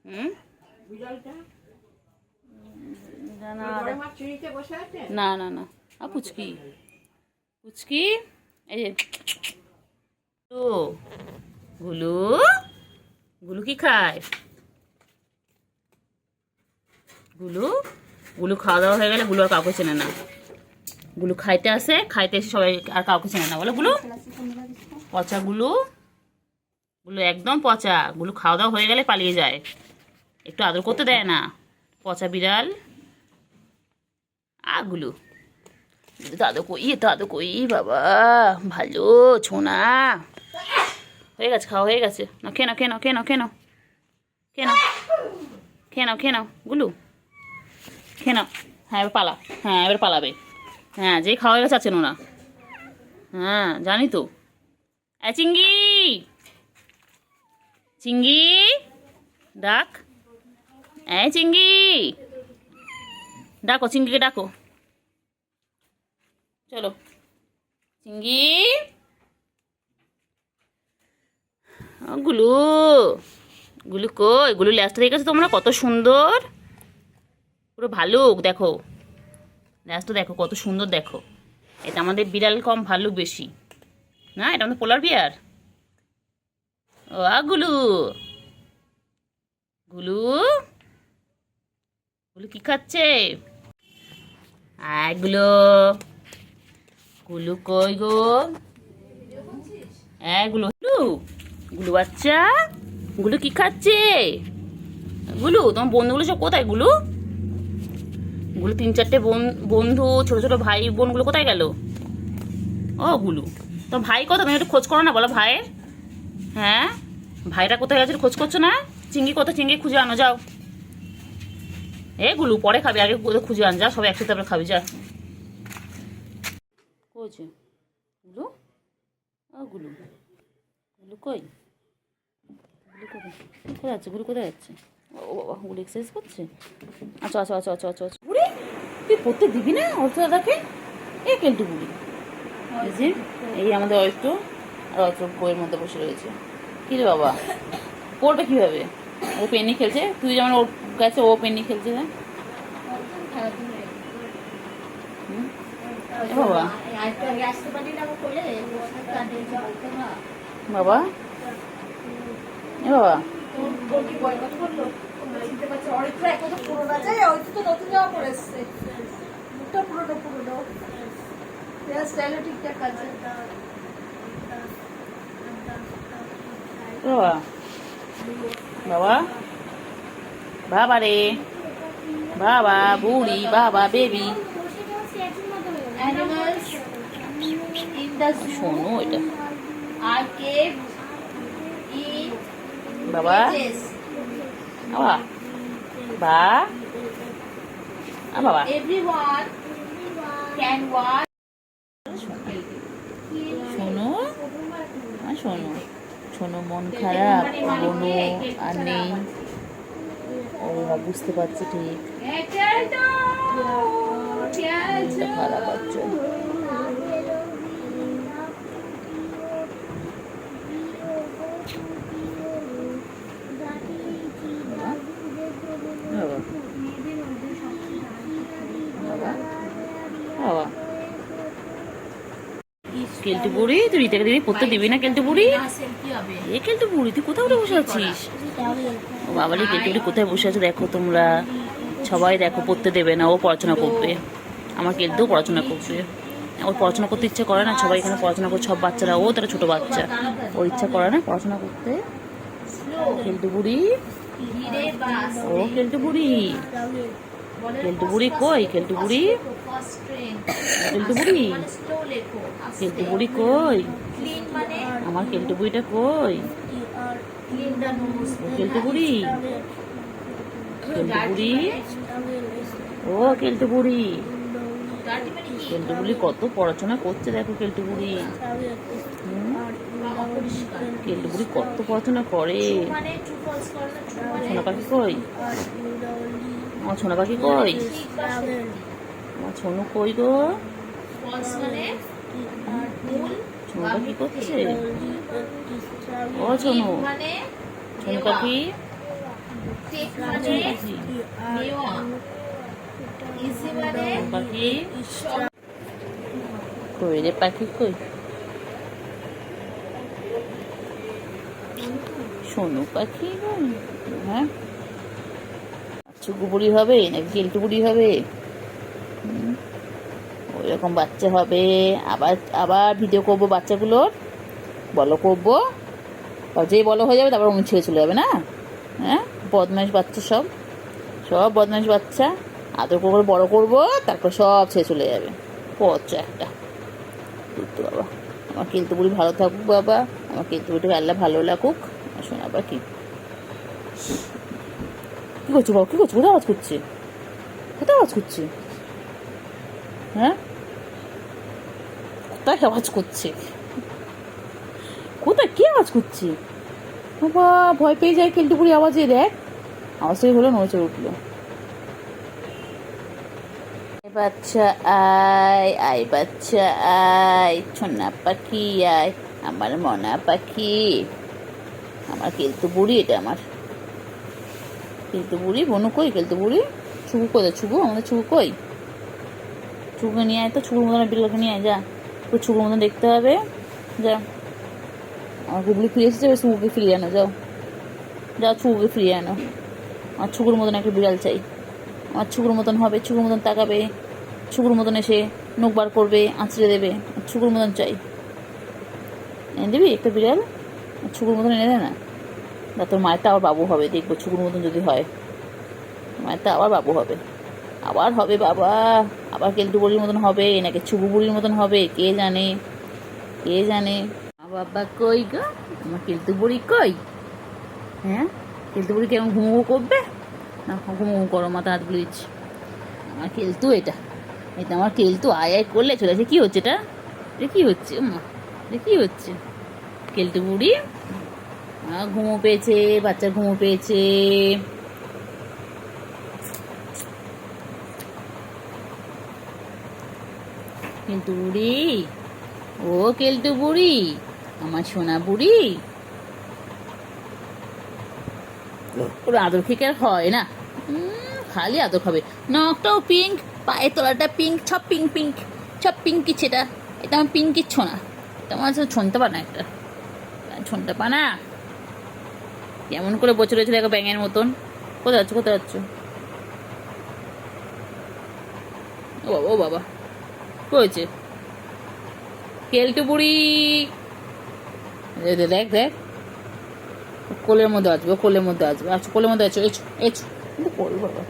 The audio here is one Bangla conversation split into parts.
হুম না না না পুচকি পুচকি এই যে তো গুলু গুলু কি খায়? গুলু গুলু খাওয়া দাওয়া হয়ে গেলে গুলু আর কাউকে চেনে না। গুলু খাইতে আসে, খাইতে এসে সবাই আর কাউকে চেনে না। বলো গুলু পচা গুলু, গুলু একদম পচা। গুলু খাওয়া দাওয়া হয়ে গেলে পালিয়ে যায়, একটু আদর করতে দেয় না। পচা বিড়াল। গুলু দাদু কই, দাদু কই বাবা, ভালো ছোনা। হয়ে গেছে, খাওয়া হয়ে গেছে। না খেয়ে নাও, খেয়ে নাও, খেয়ে নাও, খেয়ে নাও, খেয়ে নাও, খেয়ে নাও, খেয়ে নাও গুলু, খেয়ে নাও। হ্যাঁ এবার পালা, হ্যাঁ এবার পালাবে। হ্যাঁ যেই খাওয়া হয়ে গেছে আছেন না। হ্যাঁ জানি তো। চিঙ্গি চিঙ্গি ডাক, চিঙ্গি ডাকো, চিঙ্গিকে ডাকো, চলো চিঙ্গি। গুলু গুলু কই? গুলু ল্যাসটা দেখে গেছো তোমরা কত সুন্দর, পুরো ভালুক। দেখো ল্যাসটা দেখো কত সুন্দর, দেখো। এটা আমাদের বিড়াল কম, ভালুক বেশি না, এটা আমাদের পোলার বিয়ার। ও গুলু গুলু গুলু কি খাচ্ছে? গুলো গুলু কই গো? গুলু গুলু গুলু বাচ্চা, গুলু কি খাচ্ছে? গুলু তোমার বন্ধুগুলো সব কোথায়? গুলু গুলু 3-4টে বন্ধু, ছোট ছোট ভাই বোনগুলো কোথায় গেল? ও গুলু তোমার ভাই কোথায়? তুমি একটু খোঁজ করো না, বলো ভাইয়ের। হ্যাঁ ভাইরা কোথায় গেছে খোঁজ করছো না? চিঙ্গি কোথায়? চিঙ্গি খুঁজে আনো যাও। গুলু পরে খাবি, আগে খুঁজে আন যা, সবাই একসাথে তারপরে খাবি যা। কইছে গুলু? গুলু গুলু কই? গুলু কোথায় যাচ্ছে? গুলু কোথায় যাচ্ছে? ও বাবা, গুলু এক্সারসাইজ করছে। আচ্ছা আচ্ছা আচ্ছা আচ্ছা আচ্ছা বুড়ি, তুই পড়তে দিবি না অর্থ দাদাকে? কেলটু বুড়ি এই আমাদের অর্থ, আর অর্থ বইয়ের মধ্যে বসে রয়েছে। কি রে বাবা, পড়বে কিভাবে? ও পেন নিয়ে খেলছে, তুই যেমন ওর কাছে ও পেন নিয়ে খেলছে। বাবা বাবা বাবা বাবা বাবা রে বাবা, বুড়ি বাবা, baby. Animals in the zoo শোনো এটা are kept in বাবা cages. বাবা বাবা Everyone can watch. শোনো শোনো শোনো, মন খারাপ, বোনো আর নেই। ও বুঝতে পারছি ঠিক, মনটা খারাপ হচ্ছে। বাবা কেলটু বুড়ি, তুই রিতাকে দিদি পড়তে দিবি না? কেলটু বুড়ি, কেলটু বুড়ি তুই কোথাও উঠে বসে আছিস? ও বাবা রে, কেলটু বুড়ি কোথায় বসে আছে দেখো তোমরা সবাই, দেখো পড়তে দেবে না, ও পড়াশোনা করবে। আমার কেলটুও পড়াশোনা করবে, ওর পড়াশোনা করতে ইচ্ছে করে না। সবাই এখানে পড়াশোনা করছে, সব বাচ্চারা, ও তারা ছোটো বাচ্চা, ওর ইচ্ছা করে না পড়াশোনা করতে। কেলটু বুড়ি, ও কেলটু বুড়ি, কেলটু বুড়ি কই? কেলটু বুড়ি, কেলটু বুড়ি, কেলটু বুড়ি কই? আমার কেলটু বুড়িটা কই? কেলটু বুড়ি, কেলটু বুড়ি, ও কেলটু বুড়ি, কেলটু বুড়ি কত পড়াশোনা করছে দেখো। কেলটু বুড়ি, কেলটু বুড়ি কত পড়াশোনা করে। সোনা পাখি কই? আমার সোনা পাখি কই? আমার সোনু কই গো? সোনুটা কি করছে? ও সোনু, সোনু পাখি টেক মানে নেওয়া, ইজি মানে পাখি কই রে, পাখি কই? সোনু পাখি কই? হ্যাঁ, চুকুপুরি হবে নাকি কেলটুপুরি হবে? ওই রকম বাচ্চা হবে। আবার আবার ভিডিও করবো বাচ্চাগুলোর, বলো করবো, যেই বলো হয়ে যাবে তারপর অমনি ছেড়ে চলে যাবে না। হ্যাঁ, বদমাইশ বাচ্চা সব, সব বদমাইশ বাচ্চা। আদর করে বড় করবো, তারপর সব ছেড়ে চলে যাবে। পচা একটা দুধ বাবা। আমার কেলতুপুরি ভালো থাকুক বাবা, আমার কেলতুপুরিটাকে আল্লাহ ভালো লাগুক। শোনা আবার কি কি করছো বাবা, কি করছো? কোথায় আওয়াজ করছে? কোথায় আওয়াজ করছে? হ্যাঁ, কোথায় আওয়াজ করছে? কোথায় কি আওয়াজ করছে? বাবা ভয় পেয়ে যায় কেলটুপুরি আওয়াজে। দেখ আওয়াজ থেকে হলো, নড়ে চড়ে উঠলো। বাচ্চা আয়, আয় বাচ্চা আয়, সোনা পাখি আয়, আমার মনা পাখি, আমার কেলতুপুরি। এটা আমার কেলতুপুরি। বনু কই কেলতুপুরি? ছুকু কোথায়? ছুকু, আমাদের ছুকু কই? ছুকুকে নিয়ে আয় তো, ছুকুর মতন বিড়ালকে নিয়ে আয় যা। তো ছুকুর মতন দেখতে হবে, যা। আমার গুগলি ফিরে এসেছে, ছুকুকে ফিরিয়ে আনো, যাও যাও, ছুকুকে ফিরিয়ে আনো। আমার ছুকুর মতন একটা বিড়াল চাই। আমার ছুকুর মতন হবে, ছুকুর মতন তাকাবে, ছুকুর মতন এসে নখ বার করবে, আঁচড়ে দেবে। ছুকুর মতন চাই। এনে দিবি একটা বিড়াল? ছুকুর মতন এনে দে না। না, তোর মায়েরটা আবার বাবু হবে, দেখবো ছুকুর মতন যদি হয়। মায়েরটা আবার বাবু হবে, আবার হবে বাবা, আবার কেলটুপুরির মতন হবে নাকি ছুকুপুরির মতন হবে, কে জানে, কে জানে। বাবা কই গো, আমার কেলটুপুরি কই? হ্যাঁ, কেলটুপুরি কেমন ঘুমো করবে না? ঘুমো করো, মাথা হাত বুলিয়েছি। আমার কেলটু, এটা এটা আমার কেলটু। আয় আয় করলে চলে আসে। কি হচ্ছে এটা? এটা কি হচ্ছে? এটা কি হচ্ছে? কেলটুপুরি ঘুমো পেয়েছে, বাচ্চা ঘুমো পেয়েছে। কেলটুপুরি, ও কেলটুপুরি, আমার সোনা বুড়ি। ওর আদর খেয়ে আর হয় না, খালি আদর খাবে। নখটাও পিঙ্ক, পায়ের তলাটা পিঙ্ক, সব পিঙ্ক পিঙ্ক, সব পিঙ্কি ছেটা। এটা আমার পিঙ্কির ছোনা, এটা আমার ছনতে পানা, একটা ছনতে পানা। কেমন করে বছর হয়েছিল একটা ব্যাঙের মতন। কোথায় যাচ্ছ, কোথায় যাচ্ছ? ও বাবা, ও বাবা, কি হয়েছে? কেলটুপুরি দেখ দেখ, কোলের মধ্যে আসবে, কোলের মধ্যে আসবে। আচ্ছা, কোলের মধ্যে আছো, এছো এছো, কিন্তু কোল বাবা,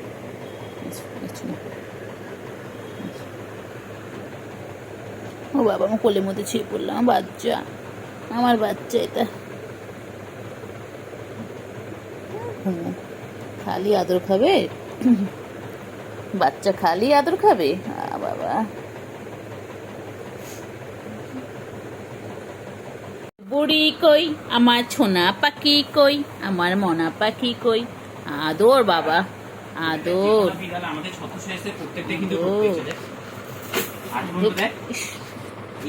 ও বাবা, আমার কোলের মধ্যে ছিঁড়ে পড়লাম। বাচ্চা, আমার বাচ্চা এটা। খালি আদর খাবে বাচ্চা, খালি আদর খাবে। বাবা, বুড়ি কই, আমার ছোনা পাখি কই, আমার মনা পাখি কই? আদর বাবা, আদর। আমাদের সদস্য এসে প্রত্যেকটা কিন্তু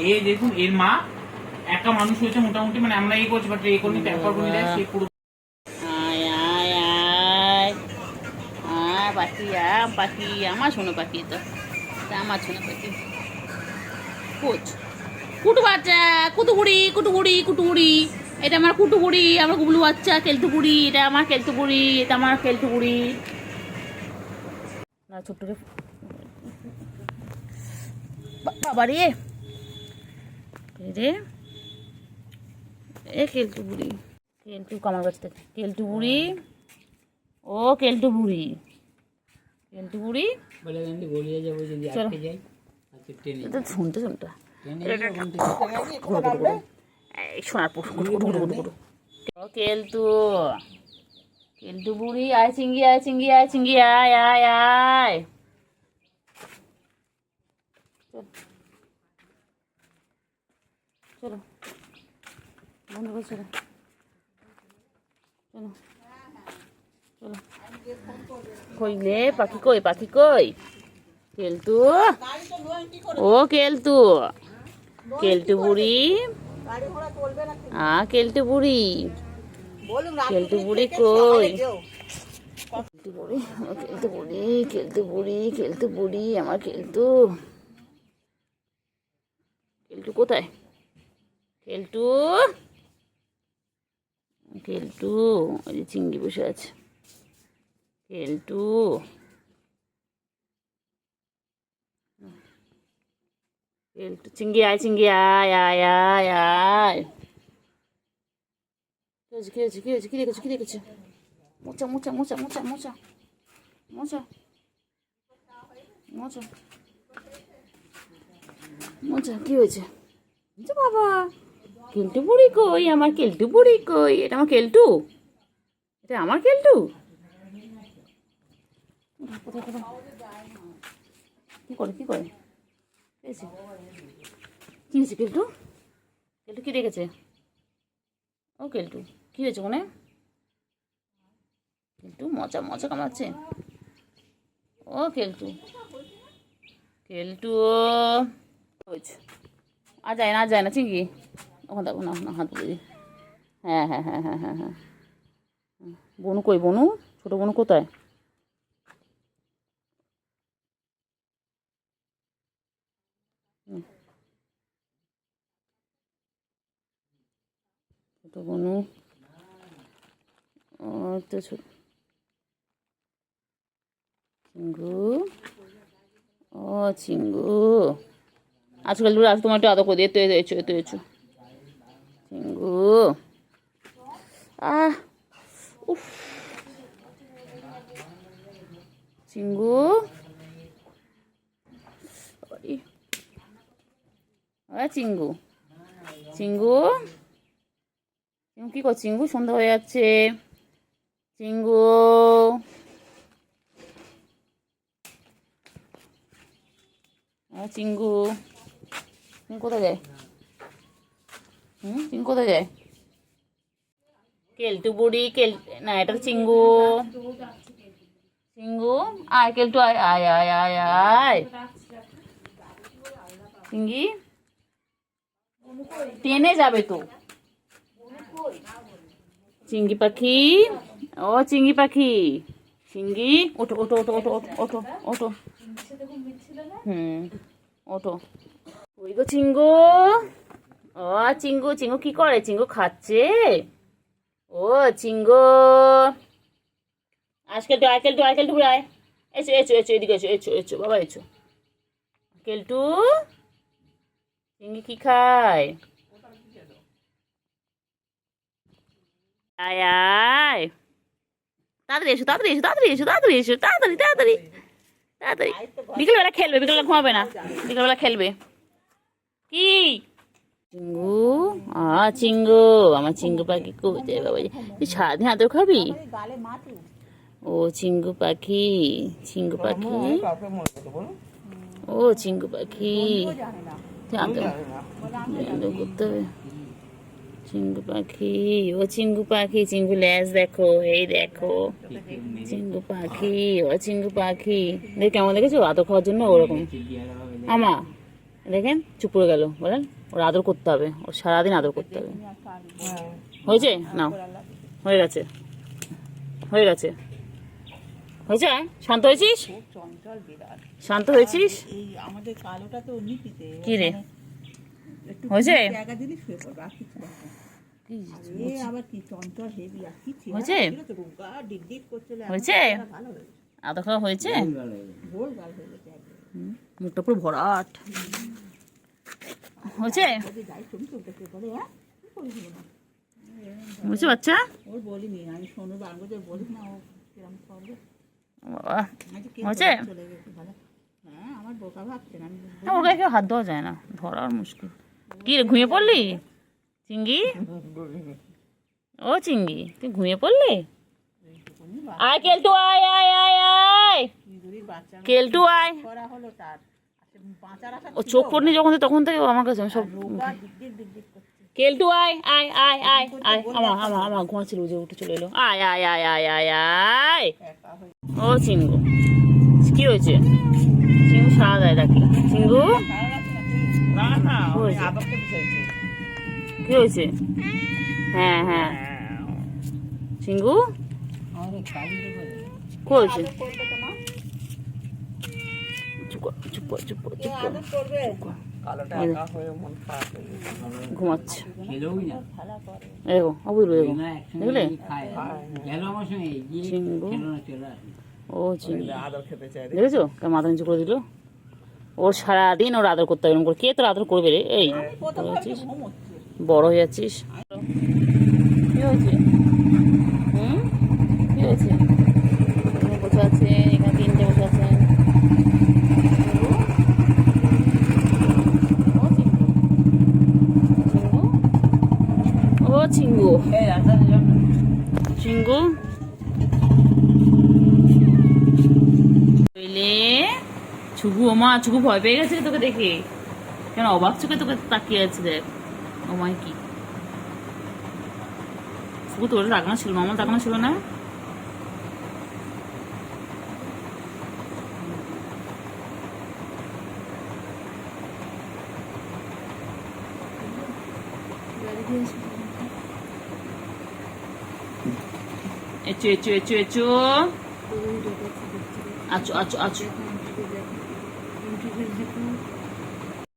এই দেখুন, এর মা একা মানুষ হয়েছে মোটামুটি, মানে আমরা এই করছি, বাট এই করনি ব্যাপার করে দেয় সে পুরো। আয় আয় আয় আয় পাখি, পাখি, আমার সোনা পাখি। তো আমার সোনা পাখি কোচ, কুটু বাচ্চা, কুটুকুড়ি কুটুকুড়ি কুটুকুড়ি। এটা আমার কুটুকুড়ি, আমার গুবলু বাচ্চা কেলটুকুড়ি। এটা আমার কেলটুকুড়ি, এটা আমার কেলটুকুড়ি। না ছোট্ট বাবা রে, রে এ কেলটুকুড়ি, কেলটু কামার কাছ থেকে। কেলটুকুড়ি, ও কেলটুকুড়ি, কেলটুকুড়ি, চলো শুনতে শুনতে শোনার পর কেলটু, কেলটু বুড়ি, আয় চিঙ্গি, আয় চিঙ্গি, আয় চিঙ্গি, আয় আয় আয়। চলো বন্ধ করে, চলো চলো চলো। কই রে পাখি, কই পাখি কই? কেলটু, ও কেলটু, কেলটু বুড়ি, কেলটু বুড়ি, কেলটু বুড়ি কই? খেলতে পড়ি, আমার খেলতে পড়ি, খেলতে পড়ি, খেলতে পড়ি, আমার খেলতু। খেলটু কোথায়? খেলটু, খেলটু, ওই যে চিংড়ি বসে আছে। খেলটু, খেলটু, চিংড়ি আয়, চিংড়ি আয়, আয়, আয়, আয়। কি হয়েছে, কি হয়েছে, কি রেখেছো, কি রেখেছো? মোচা, মোচা, মোচা, মোচা, মোচা, মোচা, মোচা, মোচা, কি হয়েছে? বাবা, কেলটু বুড়ি কই? আমার কেলটু বুড়ি কই? এটা আমার কেলটু, এটা আমার কেলটু। কোথায় কোথায় কি করে, কি করে? কি হয়েছে কেলটু? কেলটু কি রেখেছে? ও কেলটু, কি হয়েছে মনে? কেলটু মজা মজা কামাচ্ছে। ও কেলটু, কেলটু হয়েছে। আর যায় না, আর যায় না চিংড়ি। ওখানে দেখো না, না হাত বলে দিই। হ্যাঁ হ্যাঁ হ্যাঁ হ্যাঁ হ্যাঁ হ্যাঁ। বনু কই? বনু, ছোটো বনু কোথায়? ছোটো বনু, ও তো ছোট চিঙ্গু, ও চিঙ্গু। আজকাল দূর আজ তোমার একটু আদর করে দিয়ে তো এসো, এতো এসো চিঙ্গু। আহ, উফ, চিঙ্গু, চিঙ্গু, চিঙ্গু, চিঙ্গু কি কর? চিঙ্গু সন্ধ্যা হয়ে যাচ্ছে। চিঙ্গু, চিঙ্গু, চিঙ্গু কোথায় যায়? চিঙ্গু কোথায় যায়? কেলটু বুড়ি, না এটা চিঙ্গু। চিঙ্গু আয়, কেলটু আয়, আয়, আয়, আয়, আয়। চিঙ্গি টেনে যাবে তো। চিঙ্গি পাখি, ও চিঙ্গি পাখি, চিঙ্গি ওঠো, ওঠো, ওঠো, ওঠো, ওঠো, ওঠো, ওঠো। ওই গো চিঙ্গু, ও চিঙ্গু, চিঙ্গু কি করে? চিঙ্গু খাচ্ছে। ও চিঙ্গু, আজকাল তো আইকেল, তো আইকেল, টু আয়, এসো এসো এসো, এদিকে এসো, এসো এসো বাবা, এসো। কেলটু, চিঙ্গি কি খায়? আয় আয়, তাড়াতাড়ি এসো, তাড়াতাড়ি এসো, তাড়াতাড়ি এসো, তাড়াতাড়ি এসো, তাড়াতাড়ি তাড়াতাড়ি তাড়াতাড়ি। বিকেলবেলা খেলবে, বিকেলবেলা ঘুমাবে না, বিকেলবেলা খেলবে। কি চিঙ্গু, চিঙ্গু, আমার চিঙ্গু পাখি কোথায় বাবা? তুই সারাদিন আদর খাবি? ও চিঙ্গু পাখি, চিঙ্গু পাখি, ও চিঙ্গু পাখি, আদর করতে হবে। চিঙ্গু পাখি, ও চিঙ্গু পাখি, চিঙ্গু ল্যাজ দেখো, এই দেখো চিঙ্গু পাখি, ও চিঙ্গু পাখি। দেখ কেমন দেখেছো আদর খাওয়ার জন্য ওরকম। আমা দেখেন চুপ করে গেল, বলেন ওর আদর করতে হবে, ওর সারাদিন আদর করতে হবে। হয়েছে নাও, হয়ে গেছে, হয়ে গেছে, হয়েছে। শান্ত হয়েছিস? শান্ত হয়েছিস? কি রে হয়েছে? হয়েছে, হয়েছে, আদর খাওয়া হয়েছে। মুখটা পুরো ভরাট হয়েছে, বুঝতে বাচ্চা? হয়েছে, ওর গায়ে কেউ হাত দেওয়া যায় না, ধরার মুশকিল। কি রে ঘুমিয়ে পড়লি চিঙ্গি? ও চিঙ্গি তুই ঘুমিয়ে পড়লি? আয় কেলটু আয়, আয়, আয়, আয়, কেলটু আয়। ও চোখ পড়নি যখন তখন থেকে আমার কাছে সব। কেলটু আয়, আয়, আয়, আয়, আয়, আমার ঘুমাচ্ছিল, যে উঠে চলে এলো। আয়, আয়, আয়, আয়, আয়, আয়। ও চিঙ্গু কি হয়েছে? চিঙ্গু সারা দেয় ডাকি। চিঙ্গু কি হয়েছে? হ্যাঁ হ্যাঁ চিঙ্গু করেছে চুপ কর, চুপ কর, চুপ কর, চুপ কর, চুপ কর। ঘুমাচ্ছে এগো অবুঝ এগো দেখলে চিঙ্গু ও চিঙ্গু দেখেছো কেমন মাথা নিচু করে দিল ওর সারাদিন ওর আদর করতে হবে এরকম করে কে তোর আদর করবে রে এই বড় হয়ে যাচ্ছিস কি হয়েছে কি হয়েছে এখানে বসে আছে এখানে তিনটে বসে আছে ও চিঙ্গু চিঙ্গু ছুগু ওমা ছুগু ভয় পেয়ে গেছে তোকে দেখে কেন অবাক চোখে তোকে তাকিয়ে আছে দেখ ওমায় কি ছুগু তোর রাগনা ছিল না আমার রাগনা ছিল না এচু এচু এচু এচু আচু আচু আচু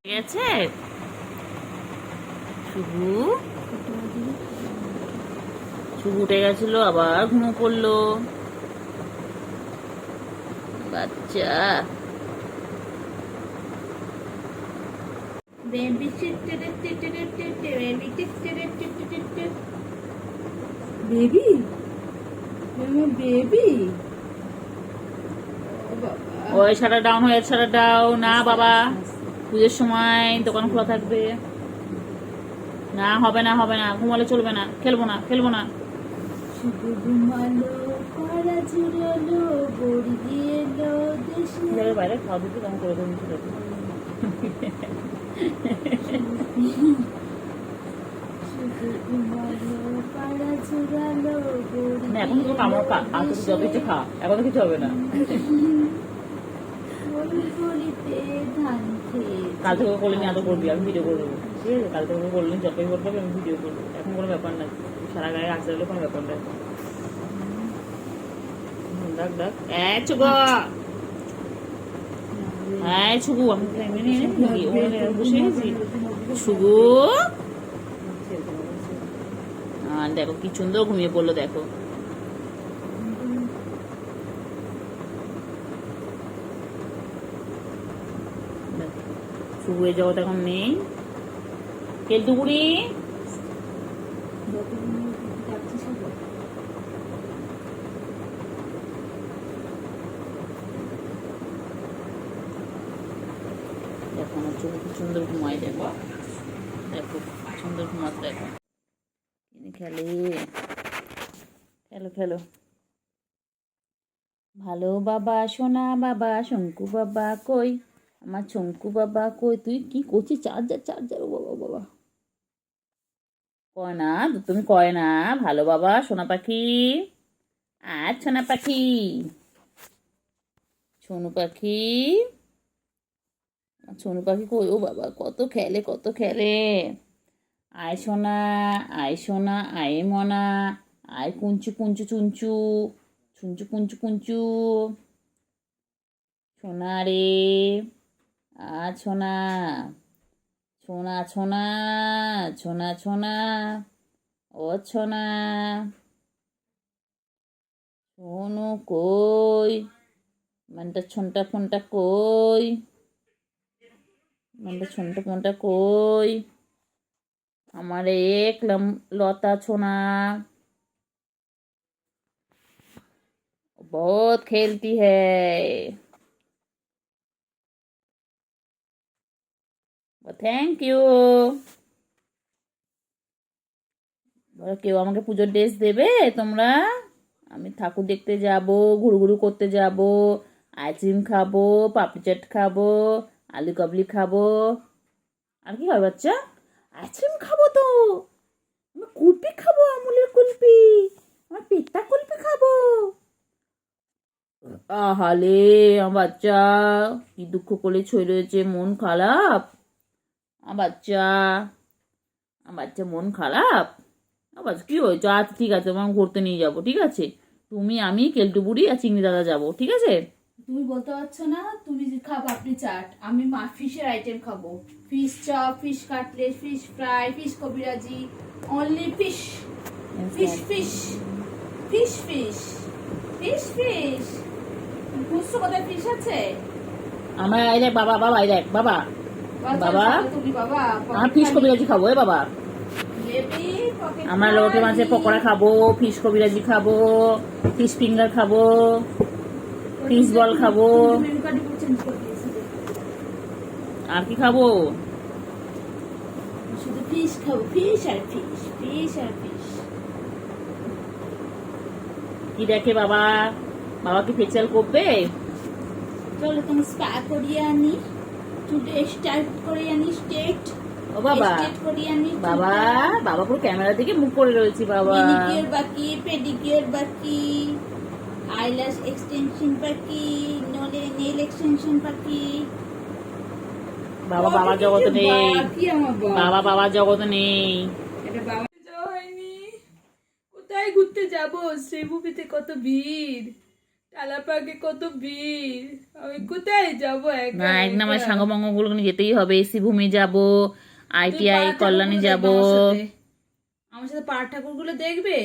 গেছে শুভু শুভু উঠে গেছিল আবার ঘুমো পড়লো বাচ্চা বেবি বেবি ওই শাটার ডাউন হয়ে শাটার ডাউন না বাবা পুজোর সময় দোকান খোলা থাকবে না হবে না হবে না ঘুমালে চলবে না খেলবো না খেলবো না শুধু ঘুমালো পাড়া ঝুরালো বড়ি দিয়ে এলো দেশে বাইরে খাওয়া দিতে কেমন করে দেবেন শুধু ঘুমালো পাড়া ঝুরালো বড়ি না এখন তো আমার যত কিছু খা এখন তো কিছু হবে না গলিতে ধান খেয়ে কাল থেকে করলে নি আদৌ করবি আমি ভিডিও করবো ঠিক আছে কাল থেকে করলে যতই করবো আমি ভিডিও করবো এখন কোনো ব্যাপার নাই সারা গায়ে আসতে হলে কোনো ব্যাপার নাই ডাক ডাক ছুগু হ্যাঁ ছুগু আমি বসে গেছি ছুগু দেখো কি সুন্দর ঘুমিয়ে পড়লো দেখো শুয়ে জগৎ এখন নেই কেলটুকুড়ি দেখো আমার চোখ কি সুন্দর ঘুমায় দেখো দেখো সুন্দর ঘুমাতে দেখো খেলে খেলো খেলো ভালো বাবা সোনা বাবা শঙ্কু বাবা কই আমার শঙ্কু বাবা কই তুই কি করছিস চার্জার চার্জার ও বাবা বাবা কয় না তুমি কয় না ভালো বাবা সোনা পাখি আর সোনা পাখি সোনু পাখি সোনু পাখি কই ও বাবা কত খেলে কত খেলে আয় সোনা আয় মনা আয় কুঞ্চু কুঞ্চু চুঞ্চু চুঞ্চু কুঞ্চু কুঞ্চু সোনা রে আর সোনা সোনা সোনা সোনা সোনা ও সোনা সোনু কই মানটা ছনটা ফোনটা কই মানটা ছনটা ফোনটা কই আমার এক লতা সোনা बहुत खेलती है থ্যাংক ইউ কেউ আমাকে পুজোর ড্রেস দেবে তোমরা আমি ঠাকুর দেখতে যাব ঘুরঘুরু করতে যাব আইসক্রিম খাবো পাপড়ি চাট খাবো আলু কাবলি খাবো আর কি হয় বাচ্চা আইসক্রিম খাবো তো আমি কুলপি খাবো আমুলের কুলপি আমার পেটটা কুলপি খাবো আহালে আমার বাচ্চা কি দুঃখ করে ছই রয়েছে মন খারাপ আমার বাচ্চা মন খারাপ আবার কি হয়েছে আচ্ছা ঠিক আছে আমার ঘুরতে নিয়ে যাবো ঠিক আছে তুমি, আমি, কেলটু বুড়ি আর চিংড়ি দাদা যাবো, ঠিক আছে? তুমি বলতে পারছো না, তুমি যে খাও পাপড়ি চাট, আমি ফিশের আইটেম খাবো। Fish chop, fish cutlet, fish fry, fish kabiraji, only fish fish fish fish fish fish fish. বুঝছো কোথায় ফিশ আছে? আমরা এই দেখ বাবা, বাবা এই দেখ বাবা, বাবা তুমি বাবা আমার ফিশ কবিরাজি খাবো এ বাবা। আমরা লোটে মাছের পকোড়া খাবো, ফিশ কবিরাজি খাবো, ফিশ ফিঙ্গার খাবো, ফিশ বল খাবো। আর কি খাবো? শুধু ফিশ খাবো, ফিশ আর ফিশ, ফিশ আর ফিশ। কি দেখে বাবা? বাবা কি ফেসিয়াল করবে? চলো তুমি স্পা করিয়ে আনি, চুলে স্টাইল করে আনি, স্ট্রেট ও বাবা, স্ট্রেট করিয়ে আনি। বাবা বাবা পুরো ক্যামেরা দিকে মুখ করে রয়েছে বাবা। মেনিকিউর বাকি, পেডিকিউর বাকি, আইল্যাশ এক্সটেনশন বাকি, নেল এক্সটেনশন বাকি। বাবা বাবা জগতে নেই, বাকি আমার বাবা বাবা জগতে নেই। এটা বাবা যাওয়া হয়নি। কোথায় ঘুরতে যাব? শ্রীভূমিতে কত ভিড়, টালাপাকে কত ভিড়, আমি কোথায় যাব? না একদম আমার সাঙ্গমঙ্গ গুলো যেতেই হবে। শ্রীভূমি যাব, ITI কল্যাণী যাব। আমার সাথে পাড় ঠাকুর গুলো দেখবে?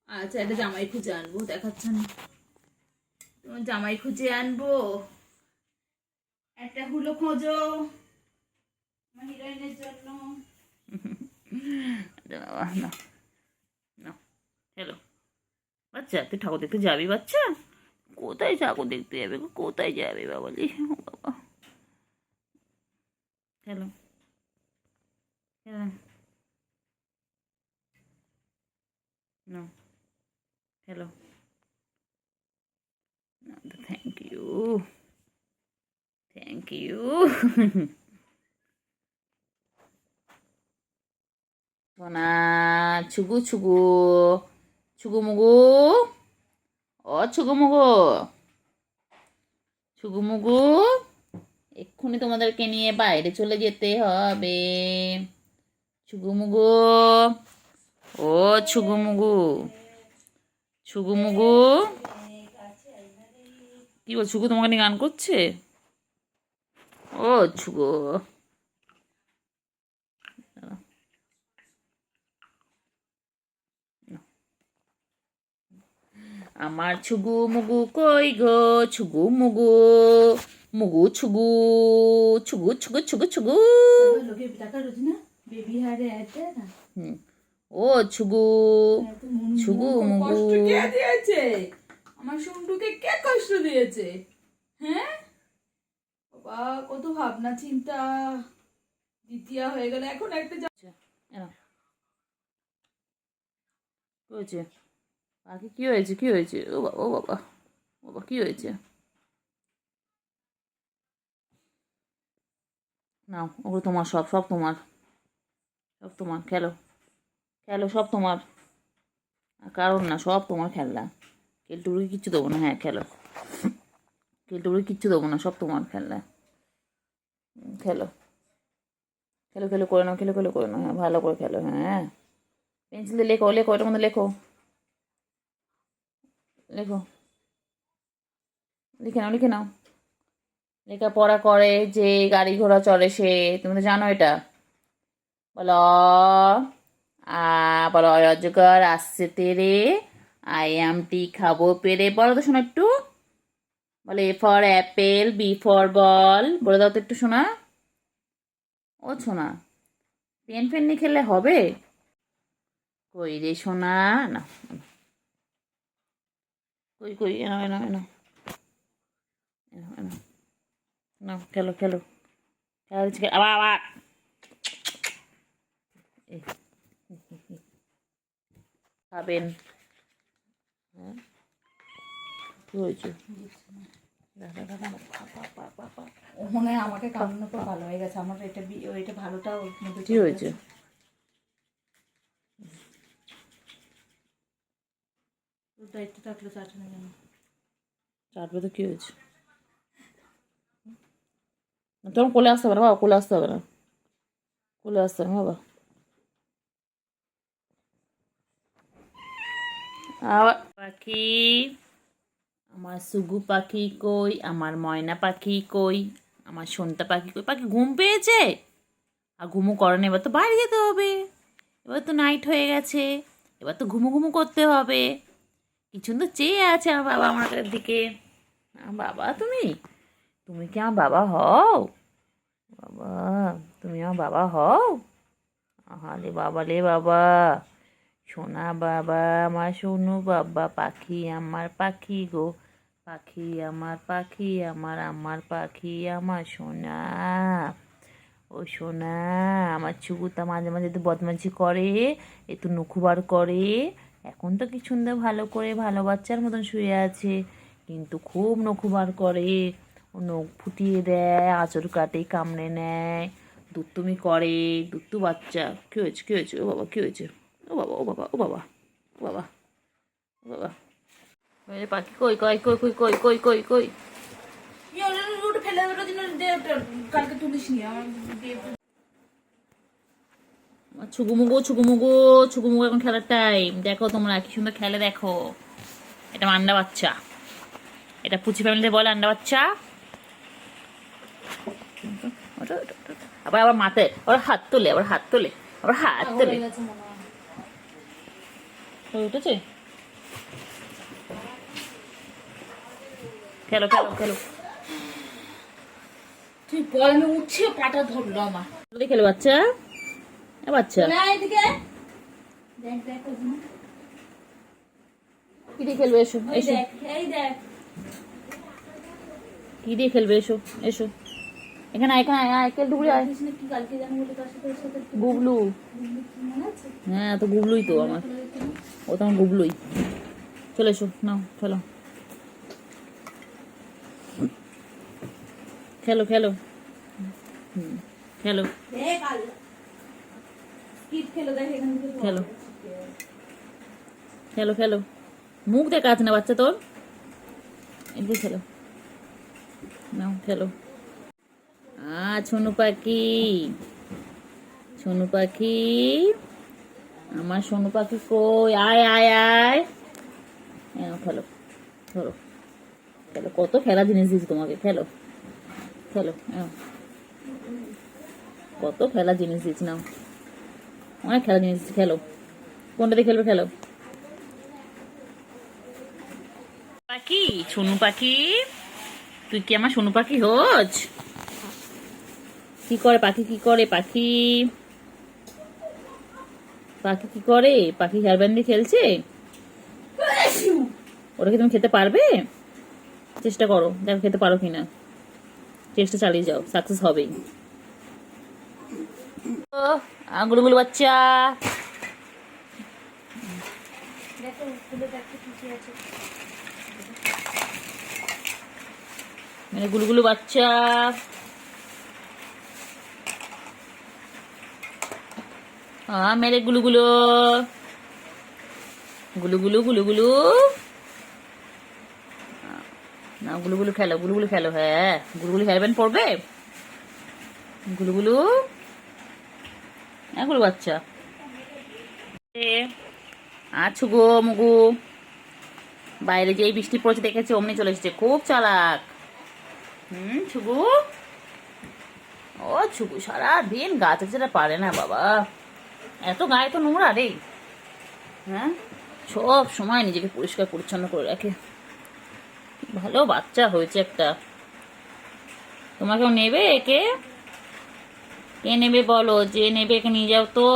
আচ্ছা, এটা জামাই খুঁজে আনবো, দেখাচ্ছ না? তোমার জামাই খুঁজে আনবো। একটা হুলো খোঁজো আমার হিরোইনের জন্য। বাবা না না, হ্যালো বাচ্চা, তুই ঠাকুর দেখতে যাবি বাচ্চা? কোথায় ঠাকুর দেখতে যাবে? কোথায় যাবে বাবালি? ও বাবা, hello hello, no, hello, no, thank you, thank you. সোনা ছুগু ছুগু, ছুগু মুগু, ও ছুগু মুগু, ছুগু মুগু, এক্ষুনি তোমাদেরকে নিয়ে বাইরে চলে যেতে হবে। ছুগু মুগু, ও ছুগু মুগু, ছুগু মুগু, কি বল? ছুগু তোমাকে নিয়ে গান করছে? ও ছুগু, আমার ছুগু মুগু কই গো? ছুগু মুগু, মুগু ছুগু, ছুগু ছুগু ছুগু ছুগু। লোকের টাকা রোজ না বেবি হারে আছে না। ও ছুগু, ছুগু মুগু। কষ্ট কে দিয়েছে? আমার শুন্টুকে কে কষ্ট দিয়েছে? হ্যাঁ বাবা, কত ভাবনা চিন্তা, দ্বিতীয় হয়ে গেল, এখন একটা কি হয়েছে? পাখি কি হয়েছে? কি হয়েছে? ও বাবা, ও বাবা, ও বাবা, কি হয়েছে? নাও, ওগুলো তোমার, সব সব তোমার, সব তোমার, খেলো খেলো, সব তোমার। আর কারণ না, সব তোমার খেলনা। কেলটুকুরি কিচ্ছু দেবো না। হ্যাঁ খেলো, কেলটুকুরি কিচ্ছু দেবো না, সব তোমার খেলনা। খেলো খেলো, খেলো করে নাও, খেলো খেলো করে নাও। হ্যাঁ ভালো করে খেলো। হ্যাঁ পেন্সিল দিয়ে লেখো, লেখো, এটার মধ্যে লেখো, লেখো, লিখে নাও, লিখে নাও। লেখাপড়া করে যে গাড়ি ঘোড়া চলে সে, তুমি তো জানো এটা। বলো বলো, অজগর আসছে তেরে, IMT খাবো পেরে। বলো তো শোনা একটু, বলে A for Apple, B for ball. বলে দাও তো একটু শোনা। ও শোনা, পেন ফেন নিয়ে খেললে হবে? কই রে শোনা, না কই কই, এনো এনো এনো এনো এনো, না খেলো খেলো, খেলা দিচ্ছি, আবার আবার খাবেন। হ্যাঁ কি হয়েছে? মনে হয় আমাকে কামড়ানো তো ভালো হয়ে গেছে। আমার এটা এটা ভালোটা ওর মধ্যে কি হয়েছে? ওটা একটু থাকলে চাটবে না। চাটবে তো কি হয়েছে? তোমার কোলে আসতে হবে না বাবা, কোলে আসতে হবে না, কোলে আসতে হবে না বাবা। আবার পাখি, আমার সুগু পাখি কই, আমার ময়না পাখি কই, আমার সোনতা পাখি কই। পাখি ঘুম পেয়েছে? আর ঘুমু করে না, এবার তো বাইরে যেতে হবে, এবার তো নাইট হয়ে গেছে, এবার তো ঘুমু ঘুমু করতে হবে। কিছু তো চেয়ে আছে আমার বাবা আমার দিকে। বাবা তুমি, তুমি কি আমার বাবা হও? বাবা, তুমি আমার বাবা হও? আহারে বাবা রে বাবা, সোনা বাবা, আমার সোনু বাবা, পাখি আমার পাখি গো, পাখি আমার পাখি, আমার পাখি, আমার সোনা, ও সোনা। আমার চুকুতা মাঝে মাঝে তো বদমাইশি করে, একটু নখুবার করে। এখন তো কি সুন্দর ভালো করে ভালো বাচ্চার মতন শুয়ে আছে, কিন্তু খুব নখুবার করে। ও নখ ফুটিয়ে দেয়, আঁচড় কাটে, কামড়ে নেয়, দুত্তুমি করে। দুত্তু বাচ্চা। কি হয়েছে, কি হয়েছে? ও বাবা, কি হয়েছে? ও বাবা, ও বাবা, ও বাবা, ও বাবা, ও বাবা। ওই পাখি কই, কই কই কই কই কই কই কই। ওটা ফেলে ওটা দিন কালকে তুলিস নি আমার ছুগুমুগু ছুগুমুগু ছুগুমুগু, এখন খেলার টাইম। দেখো তোমরা কি সুন্দর খেলে, দেখো। এটা আমার আন্ডা বাচ্চা, এটা পুচি ফ্যামিলিতে বলে আন্ডা বাচ্চা। আবার আবার মাথায় আবার হাত তোলে, আবার হাত তোলে, আবার হাত তোলে। উঠেছে? খেলো খেলো খেলো। তুই বল, আমি উঠছে পাটা ধরলো আমার। খেলো বাচ্চা, বাচ্চা এদিকে দেখ দেখ কি দিয়ে খেলবে? এসো এসো, এই দেখ কি দিয়ে খেলবে? এসো এসো, এখানে আয়, এখানে আয়, কেল টুকুরি আয়। কি কালকে জানো বলে তার সাথে গুবলু, মনে আছে? হ্যাঁ তো গুবলুই তো আমার, ও তো আমার গুবলুই। চলে এসো, নাও খেলো, খেলো খেলো, খেলো দেখ আল স্কিপ খেলো, দেখ এখান থেকে খেলো খেলো খেলো। মুখ দেখা আছে না বাচ্চা তোর, এদিকে খেলো, নাও খেলো। সোনু পাখি, সোনু পাখি, আমার সোনু পাখি কই? আয় আয় আয়, খেলো, ধরো, খেলো। কত খেলা জিনিস দিয়েছি তোমাকে, খেলো খেলো। কত খেলা জিনিস দিয়েছি, নাও, অনেক খেলা জিনিস দিয়েছি, খেলো। কোনটা দিয়ে খেলবে? খেলো। পাখি, সোনু পাখি, তুই কি আমার সোনু পাখি হোস? কি করে পাখি, কি করে পাখি? পাখি কি করে? পাখি হেয়ারব্যান্ড দিয়ে খেলছে। ওটাকে তুমি খেতে পারবে? চেষ্টা করো, দেখো খেতে পারো কিনা। চেষ্টা চালিয়ে যাও, সাকসেস হবেই। গুলুগুলু বাচ্চা, দেখো খুলে দেখতে কি আছে। মানে গুলুগুলু বাচ্চা, মেরে গুলুগুলো, গুলুগুলু গুলুগুলু, না গুলুগুলু খেলো, গুলুগুলু খেলো। হ্যাঁ, গুলুগুলু হেয়ারব্যান্ড পড়বে। গুলুগুলু, হ্যাঁ গুলু বাচ্চা। আচ্ছা গো মুগু, বাইরে যেই বৃষ্টি পড়েছে দেখেছে, অমনি চলে এসেছে, খুব চালাক। ছুগু, ও ছুগু সারাদিন গাছ যেটা পারে না বাবা, এত গায়ে তো নোংরা রে। হ্যাঁ, সব সময় নিজেকে পরিষ্কার পরিচ্ছন্ন করে রাখে। ভালো বাচ্চা হয়েছে একটা। তোমাকেও নেবে একে? কে নেবে বলো, যে নেবে একে নিয়ে যাও তো।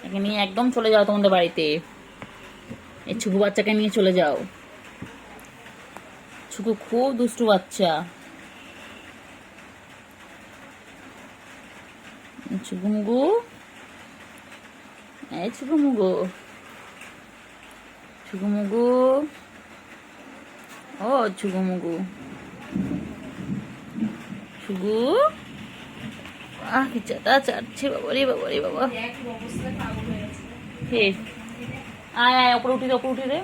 একে নিয়ে একদম চলে যাও তোমাদের বাড়িতে, এই ছুকু বাচ্চাকে নিয়ে চলে যাও। ছুকু খুব দুষ্টু বাচ্চা। ছুকুমুগু, এই ছুকুমুগু, ছুকুমুগু, ও ছুকুমুগু, ছুগু, কি চাটা চাটছে বাবা রে বাবা রে বাবা। হে, আয় আয়, ওপরে উঠি রে, ওপরে উঠি রে।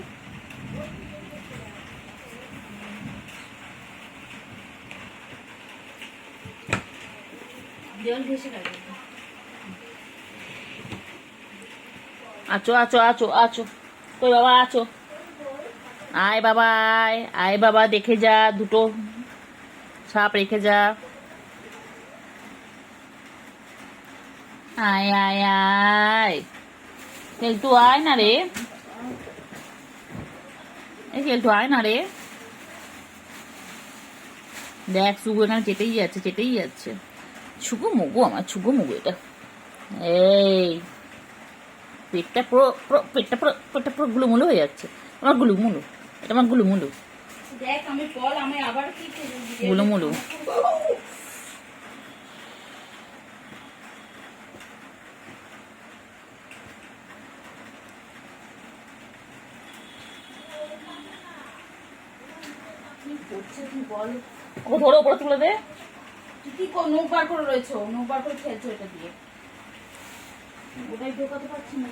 জল ভেসে গেছে। আচো আচো আচো আচো, কই বাবা আচো, আয় বাবা আয়, আয় বাবা দেখে যা, দুটো সাপ রেখে যা, আয় আয় আয়, কেলটু আয় না রে, এই কেলটু আয় না রে, দেখ শুগু এখানে চেটেই যাচ্ছে, চেটেই যাচ্ছে, ছুগু মুগু আমার, ছুগু মুগু এটা, এই পেটটা পুরো পেটটা পুরো গুলুমুলু হয়ে যাচ্ছে, আমার গুলুমুলু, এটা আমার গুলুমুলু, দেখ আমি বল, আমি আবার কি করব? গুলুমুলু। কি করছে তুই বল? ও ধরো উপরে তুলে দে, তুই কি নখ বার করে রয়েছো, নখ বার করে খেলছো এটা দিয়ে, ওটাই ঢোকাতে পারছি না।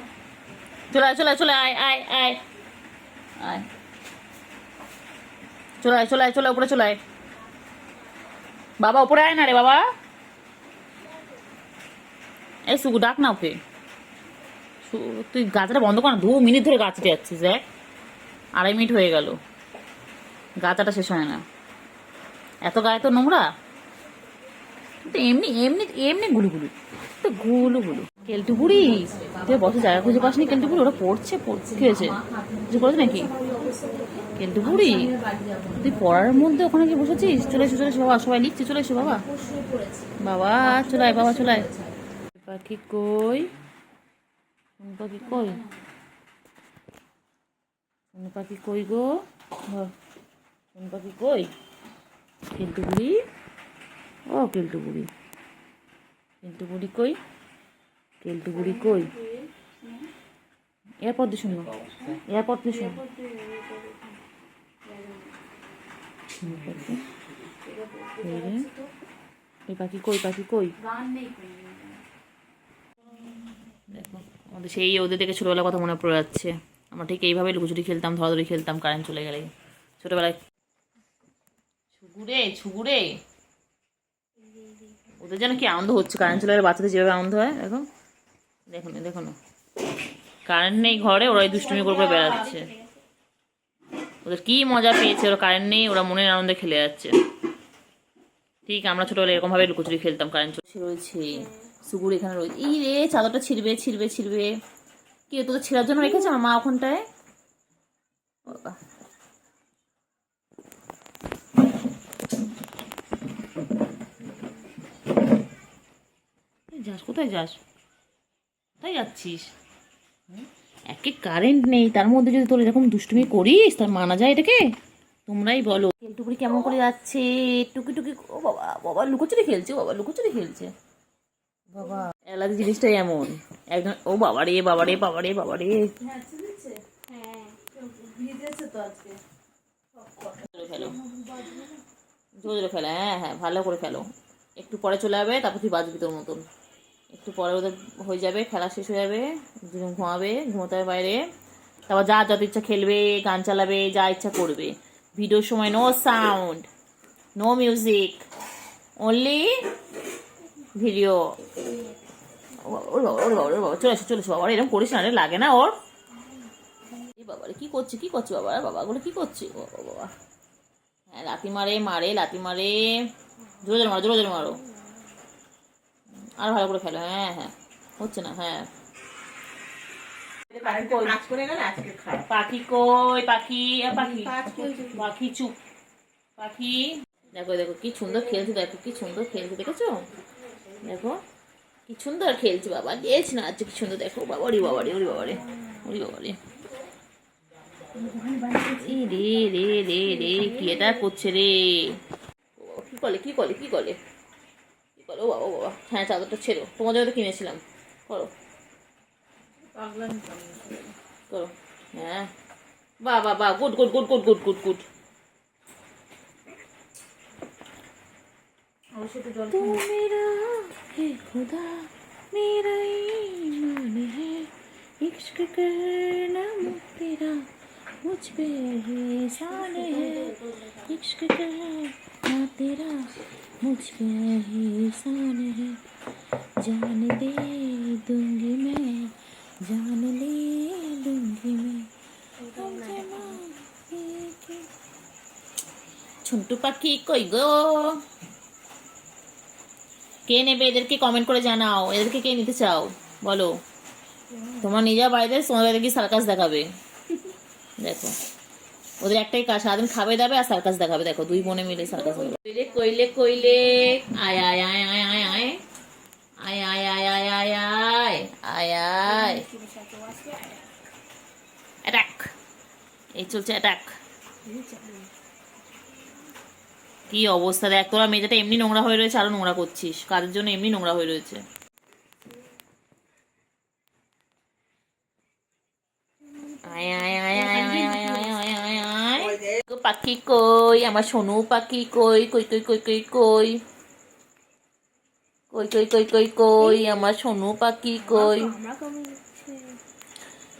চলে আয় চলে আয় চলে আয় আয় আয় আয়, চলে আয় চলে আয়, চলে উপরে চলে আয়, বাবা উপরে আয় না রে বাবা, এই সুগু ডাক না ওকে, তুই গাছটা বন্ধ কর না, 2 মিনিট ধরে গাছতে যাচ্ছিস, দেখ 2.5 মিনিট হয়ে গেল, গাছাটা শেষ হয় না, এত গায়ে তো নোংরা, তো এমনি এমনি এমনি গুলুগুলু, তো গুলুগুলু, কেলটু বুড়ি তুই বসে জায়গা খুঁজে পাসনি, কেলটু বুড়ি ওরা পড়ছে পড়ছে, কি হয়েছে কিছু করেছে নাকি, কেলটু বুড়ি তুই পড়ার মধ্যে ওখানে গিয়ে বসেছিস, চলে এসো চলে এসো বাবা, সবাই লিখছে, চলে এসো বাবা, বাবা চলে আয় বাবা চলে আয়, পাখি কই, কোন পাখি কই, কোন পাখি কই গো, কোন পাখি কই, কেলটু বুড়ি, ও কেলটু বুড়ি, কেলটু বুড়ি কই, কেলটু বুড়ি কই, এয়ারপড দিয়ে শুনবো, এয়ারপড দিয়ে শুনবো, এই পাখি কই, পাখি কই, দেখো আমাদের সেই ওদের দেখে ছোটবেলার কথা মনে পড়ে যাচ্ছে, আমরা ঠিক এইভাবে লুকোচুরি খেলতাম, ধরাধরি খেলতাম, কারেন্ট চলে গেলে ছোটবেলায়, ছুগুরে ছুগুরে, ওদের যেন কি আনন্দ হচ্ছে, কারেন্ট চলে গেলে বাচ্চাদের যেভাবে আনন্দ হয়, দেখো দেখো না দেখো না, কারেন্ট নেই ঘরে, ওরা এই দুষ্টুমি করে করে বেড়াচ্ছে, ওদের কি মজা পেয়েছে, ওরা কারেন্ট নেই, ওরা মনের আনন্দে খেলে যাচ্ছে, ঠিক আমরা ছোটবেলায় এরকম ভাবে লুকোচুরি খেলতাম, কারেন্ট চলে রয়েছে, সুগুর এখানে রয়েছে, এই রে চাদরটা ছিড়বে ছিড়বে ছিড়বে, কি তোদের ছেঁড়ার জন্য রেখেছে আমার মা ওখানটায়, বাবা যাস কোথায় যাস, কোথায় যাচ্ছিস, একে কারেন্ট নেই, তার মধ্যে যদি তোর এরকম দুষ্টুমি করিস তার মানা যায় এটাকে, তোমরাই বলো, কেলটুকুরি কেমন করে যাচ্ছে, টুকি টুকি, ও বাবা বাবা লুকোচুরি খেলছে, ও বাবা লুকোচুরি খেলছে, বাবা এলাদি জিনিসটাই এমন, একজন ও বাবা রে বাবা রে বাবা রে বাবা রে, খেলো জোরে জোরে খেলো, হ্যাঁ হ্যাঁ ভালো করে খেলো, একটু পরে চলে যাবে, তারপর তুই বাজবি তোর মতন, একটু পরে ওদের হয়ে যাবে, খেলা শেষ হয়ে যাবে, ঘুমাবে, ঘুমোতে হবে বাইরে, তারপর যা যত ইচ্ছা খেলবে, গান চালাবে, যা ইচ্ছা করবে, ভিডিওর সময় no sound, no music, only video, ওর বাবা ওর বাবা ওর বাবা চলে এসো চলে এসো, বাবা এরকম করিস না রে, লাগে না ওর, এই বাবা রে কি করছে বাবা, বাবাগুলো কি করছে, ও বাবা, হ্যাঁ লাথি মারে মারে লাথি মারে, জোরে জোরে মারো জোরে জোরে মারো, আর ভালো করে খেলো, হ্যাঁ হ্যাঁ হচ্ছে না, হ্যাঁ পাখি কই, পাখি পাখি পাখি চুপ, পাখি দেখো দেখো কি সুন্দর খেলছে, দেখো কি সুন্দর খেলছে, দেখেছো দেখো কি সুন্দর খেলছে, বাবা গেছ না আজকে কি সুন্দর, দেখো বাবা রে বাবা রে, ওরে বাবা রে, ওরে বাবা রে, রে রে রে রে কি এটা করছে রে, কি করলে কি করলে কি করলে কি করলে, ও বাবা ও বাবা, হ্যাঁ চাদরটা ছেড়ো, তোমার জন্য তো কিনেছিলাম, করো করো, হ্যাঁ বাহ বাহ বাহ, good good good good good good good, तू मेरा है खुदा मेरा ईमान है, इश्क करना तेरा मुझ पे एहसान है, इश्क करना तेरा मुझ पे एहसान है, जान दे दूंगी मैं, जान ले ঝন্টু পাখি কই গো? কে নেবে এদেরকে? কমেন্ট করে জানাও, এদেরকে কে নিতে চাও বলো। তোমার নিজের বাড়িতে তোমার বাড়িতে কি সার্কাস দেখাবে? দেখো ওদের একটাই কাজ, সারাদিন খাবে দাবে আর সার্কাস দেখাবে। দেখো দুই বোনে মিলে সার্কাস দেখাবে। কইলে কইলে কইলে আয় আয় আয় আয় আয় আয় আয় আয় আয় আয় আয় আয় আয় আয় অ্যাটাক। এই চলছে অ্যাটাক। কি অবস্থা দেখ, তোরা মেয়েটা এমনি নোংরা হয়ে রয়েছে, আরো নোংরা করছিস। কাদের জন্য এমনি নোংরা হয়ে রয়েছে? আয় আয় আয় আয় আয় আয় আয় আয় আয় আয়। পাখি কই আমার সোনু পাখি? কই কই কই কই কই কই কই কই কই কই কই আমার সোনু পাখি কই?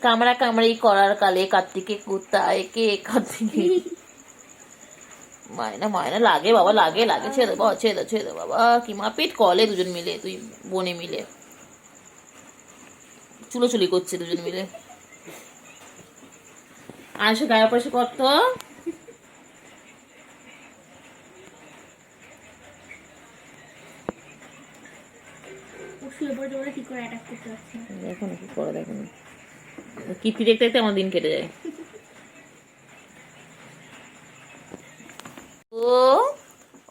কামড়া কামড়ি করার কালে কার্তিকে কোথায় কে? কার্তিকে মায়না মায়না লাগে বাবা, লাগে লাগে। ছেড়ে বাবা, ছেড়ে ছেড়ে বাবা। কি মারপিট করলে দুজন মিলে, তুই বোনে মিলে চুলোচুলি করছে দুজন মিলে। আর সে গায়ে পয়সা করতো। দেখো না কি করে, দেখো না কীর্তি দেখতে দেখতে আমার দিন কেটে যায়। ও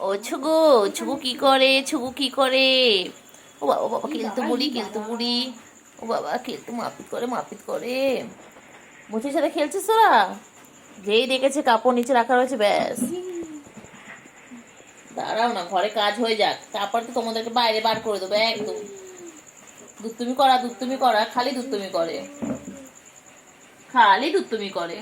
ও ছুগু, ছুগু কি করে? ছুগু কি করে? ও বাবা বাবা, খেলতে বলি খেলতে বলি। ও বাবা খেলতে মারপিট করে, মারপিট করে। মুচির সাথে খেলছিস তোরা? যেই দেখেছে কাপড় নিচে রাখা রয়েছে ব্যাস। দাঁড়াও না, ঘরে কাজ হয়ে যাক, তারপর তো তোমাদেরকে বাইরে বার করে দেবো একদম। দুত্তুমি করা, দুত্তুমি করা, খালি দুত্তুমি করে, খালি দুত্তুমি করে।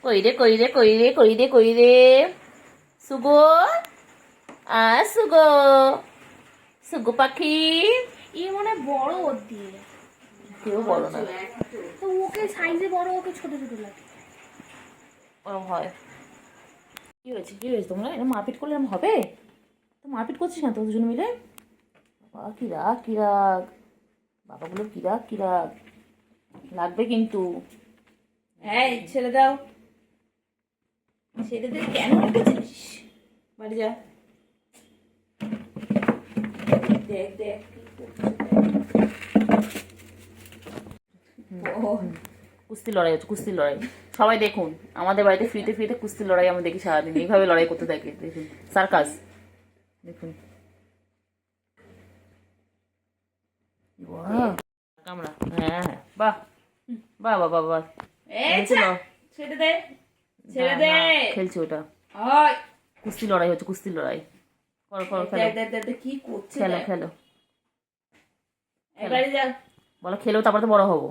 কইরে কইরে কইরে কইরে কইরে সুগো, আ সুগো, সুগো পাখি। এ মনে বড় ওর দিয়ে, কেউ বলো না, তো ওকে সাইজে বড়, ওকে ছোট ছোট লাগে। ওরম হয়। কি হয়েছে, কি হয়েছে? তোমরা এরকম মারপিট করলে এরকম হবে? তো মারপিট করছিস না তো দুজন মিলে? বাবা কি রাগ, কি রাগ বাবাগুলো, কি রাগ, কি রাগ লাগবে কিন্তু। এই ছেড়ে দাও, ছেড়ে দে। কেন উঠেছিস? বাড়ি যা। দেখ দেখ কুস্তি লড়াই হচ্ছে, কুস্তি লড়াই। সবাই দেখুন, আমাদের বাড়িতে ফ্রিতে ফ্রিতে কুস্তি লড়াই আমরা দেখি সারাদিন। এইভাবে লড়াই করতে থাকে, দেখুন সার্কাস দেখুন। বাহ, কামড়া, হ্যাঁ হ্যাঁ, বাহ বাহ বাহ বাহ বাহ। ছেড়ে দে, ছেড়ে দে। খেলছে ওটা, ওই কুস্তি লড়াই হচ্ছে, কুস্তি লড়াই। করো করো, খেলো কি করছে? খেলো খেলো। এবারে যা। বলো খেলো, তারপর তো বড় হবো।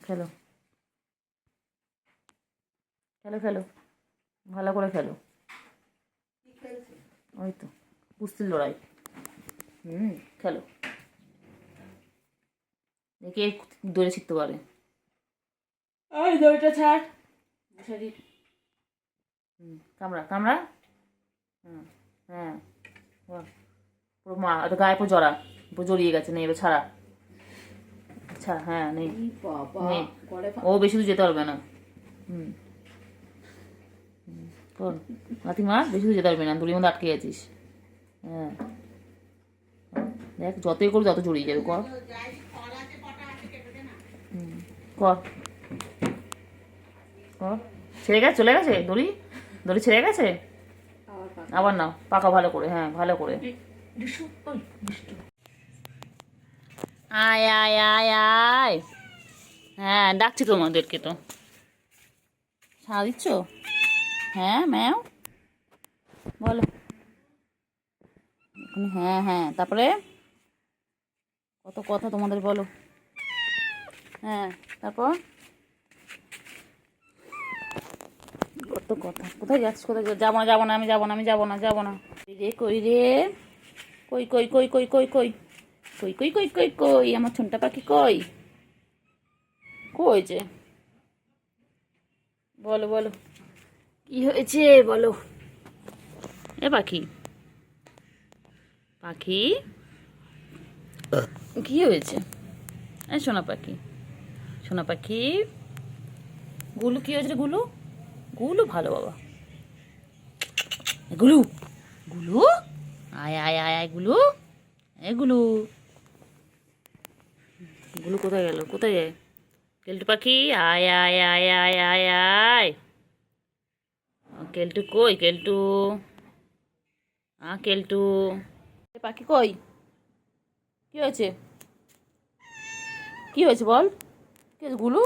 খেলো খেলো খেলো, ভালো করে খেলো। ওই তো কুস্তির লড়াই। খেলো, দেখি দৌড়ে শিখতে পারে। ওই দড়িটা ছাড়। কামড়া কামড়া। হ্যাঁ পুরো মা, এটা গায়ে পুরো জড়া, পুরো জড়িয়ে গেছে। নেই এবার ছাড়া, আচ্ছা হ্যাঁ নেই, নেই। ও বেশি দূর যেতে পারবে না। কর নাতি মা, বেশি দূর যেতে পারবে না, দড়ির মধ্যে আটকে গেছিস। হ্যাঁ দেখ, যতই করবি তত জড়িয়ে যাবে। কর কর কর। ছেড়ে গেছে, চলে গেছে দড়ি, দড়ি ছেড়ে গেছে। আবার নাও, পাকা ভালো করে, হ্যাঁ ভালো করে। আয় আয় আয় আয়। হ্যাঁ ডাকছি তোমাদেরকে, তো সাড়া দিচ্ছ? হ্যাঁ ম্যাও বলো। হ্যাঁ হ্যাঁ, তারপরে কত কথা তোমাদের, বলো। হ্যাঁ তারপর কত কথা। কোথায় যাচ্ছিস, কোথায় যাবো না, যাবো না, আমি যাবো না, আমি যাবো না, যাবো না। রে কই রে, কই কই কই কই কই কই কই কই কই কই কই আমার ছোনটা পাখি কই? কই যে বলো বলো, কি হয়েছে বলো। এ পাখি, পাখি কি হয়েছে? এই সোনা পাখি, সোনা পাখি। গুলু কি হয়েছে রে গুলু? গুলু ভালো বাবা। গুলু, গুলু, আয় আয় আয় আয় গুলু, এ গুলু। গুলু কোথায় গেল? কোথায় যায়? কেলটু পাখি, আয় আয় আয় আয় আয় আয়। কেলটু কই? কেলটু, কেলটু। পাখি কই? কি হয়েছে? কি হয়েছে বল? কি হয়েছে গুলু?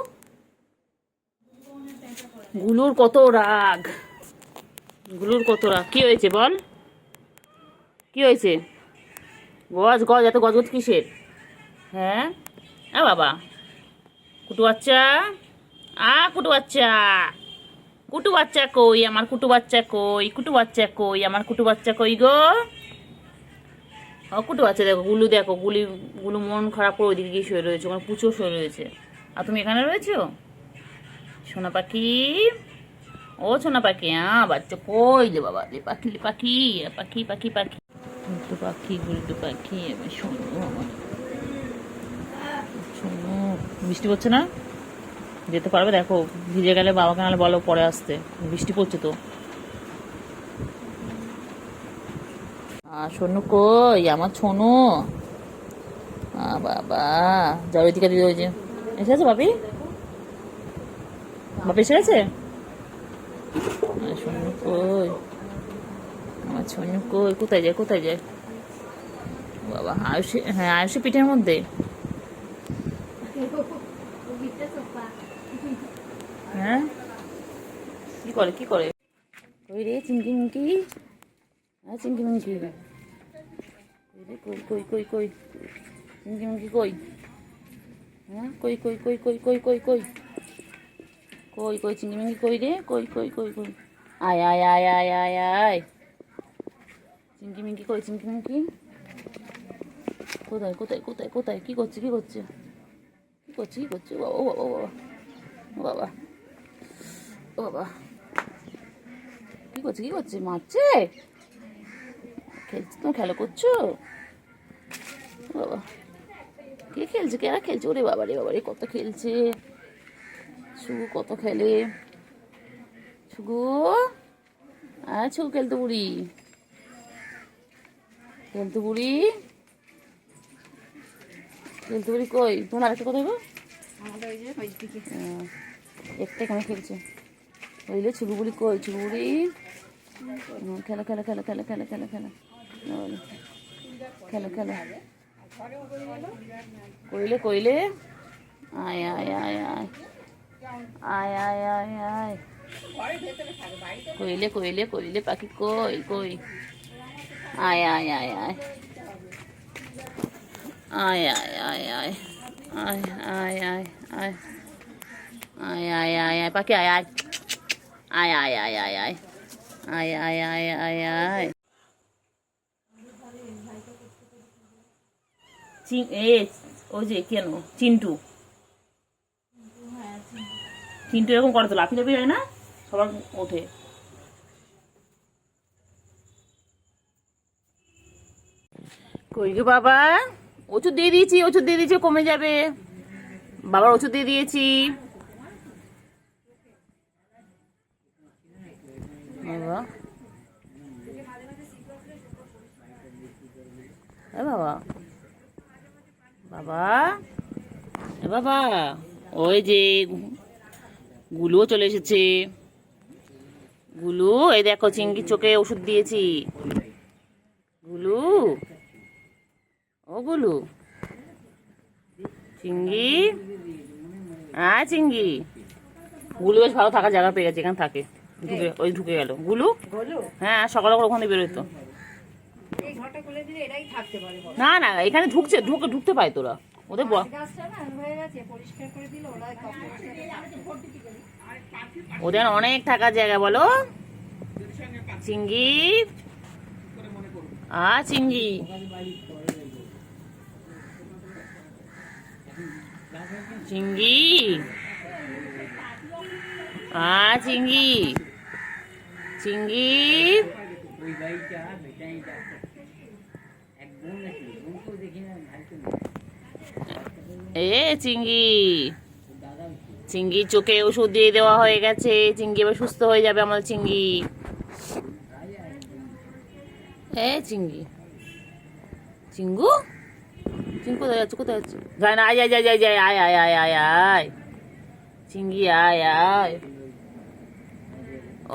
গুলুর কত রাগ, গুলুর কত রাগ। কি হয়েছে বল? কি হয়েছে? গজ গজ, এত গজ গজ কিসের? হ্যাঁ বাবা, কুটু বাচ্চা, কুটু বাচ্চা, কুটু বাচ্চা কই? আমার কুটু বাচ্চা কই? কুটু বাচ্চা কই? আমার কুটু বাচ্চা কই গো? কুটু বাচ্চা দেখো, গুলু দেখো, গুলু মন খারাপ করে ওইদিকে গিয়ে শুয়ে রয়েছে, ওখানে পুচো শুয়ে রয়েছে, আর তুমি এখানে রয়েছো? সোনা পাখি, ও সোনা পাখি, বাচ্চা কই রে বাবা, রে পাখি, রে পাখি, পাখি পাখি পাখি, গুলটু পাখি, গুলটু পাখি, আমি শোনো আমার শোনো। বৃষ্টি পড়ছে না? যেতে পারবে? দেখো ভিজে গেলে বাবাকে নাহলে বলো পরে আসতে, বৃষ্টি পড়ছে তো। সোনু কই? আমার ছোনু, বাবা যাও এদিকে দিদি, ওই যে এসে আছে বাপি, বাপি এসে গেছে। সোনু কই? আমার সোনু কই? কোথায় যায়? কোথায় যায় বাবা? আয়ুষী, হ্যাঁ আয়ুষী পিঠের মধ্যে। হ্যাঁ কি করে? কি করে? কই রে চিংকি মুঙ্কি, চিংকি মুঙ্কি, কই কই কই কই? চিংকি মুঙ্কি কই? হ্যাঁ কই কই কই কই কই কই কই কই কই? চিংকি মুঙ্কি কই রে? কই কই কই কই? আয় আয় আয় আয় আয় আয়। চিংকি মিঙ্কি কই? চিংকি মুঙ্কি কোথায়? কোথায় কোথায় কোথায়? কি করছে? কি করছে? কি করছে? কি করছে? ও বাবা, ও বাবা, ও বাবা, ও বাবা, কি করছে? কি করছে? মারছে? খেলছে? তুমি খেলা করছো? বাবা কে খেলছে? কেরা খেলছে? ওরে বাবা রে, বাবা রে, কত খেলছে ছুগু, কত খেলে ছুগু। ছুগু খেলতে বুড়ি, খেলতে বুড়ি, খেলতে বুড়ি কই? তোমার আরেকটা কোথায় গো? একটা এখানে খেলছে, বুঝলে? ছুগু বুড়ি কই? ছুগু বুড়ি, খেলা খেলা খেলা খেলা খেলা খেলা খেলা খেলা খেলা কইলে কইলে, আয় আয় আয় আয় আয় আয় আয় আয়, কইলে কইলে কইলে পাখি কই? কই? আয় আয় আয় আয় আয় আয় আয় আয় আয় আয় আয় আয় আয় আয় আয় আয় পাখি, আয় আয় আয় আয় আয় আয় আয় আয় আয় আয় আয় আয়। ওই যে কেন চিন্টু, চিন্টু এরকম করে তো লাফি লাফি হয় না, সবার ওঠে। কই গো বাবা? ওষুধ দিয়ে দিয়েছি, ওষুধ দিয়ে দিয়েছি, কমে যাবে। বাবার ওষুধ দিয়ে দিয়েছি। বাবা, বাবা, বাবা, বাবা, ওই যে গুলুও চলে এসেছে। গুলু, এই দেখো চিংড়ির চোখে ওষুধ দিয়েছি। গুলু, ও গুলু, চিংড়ি, চিংড়ি। গুলু বেশ ভালো থাকার জায়গা পেয়ে গেছে, এখানে থাকে, ঢুকে ওই ঢুকে গেল গুলু। হ্যাঁ সকাল সকাল ওখানে বেরোতো। না না এখানে ঢুকছে, ঢুকতে পায় তোরা ওদের ওদের অনেক থাকার জায়গা, বলো চিংড়ি, চিংড়ি, চিংড়ি, চিংড়ি, চিংড়ি, এ চিঙ্গি, চিঙ্গি চোখে ওষুধ দিয়ে দেওয়া হয়ে গেছে, চিঙ্গি এবার সুস্থ হয়ে যাবে আমাদের চিঙ্গি। এ চিঙ্গি, চিঙ্গু, চিঙ্গু কোথায় যাচ্ছে, কোথায় যাচ্ছে? যায় না, আয় যায় যায় যায় যায়, আয় আয় আয় আয় আয়, চিঙ্গি আয় আয়।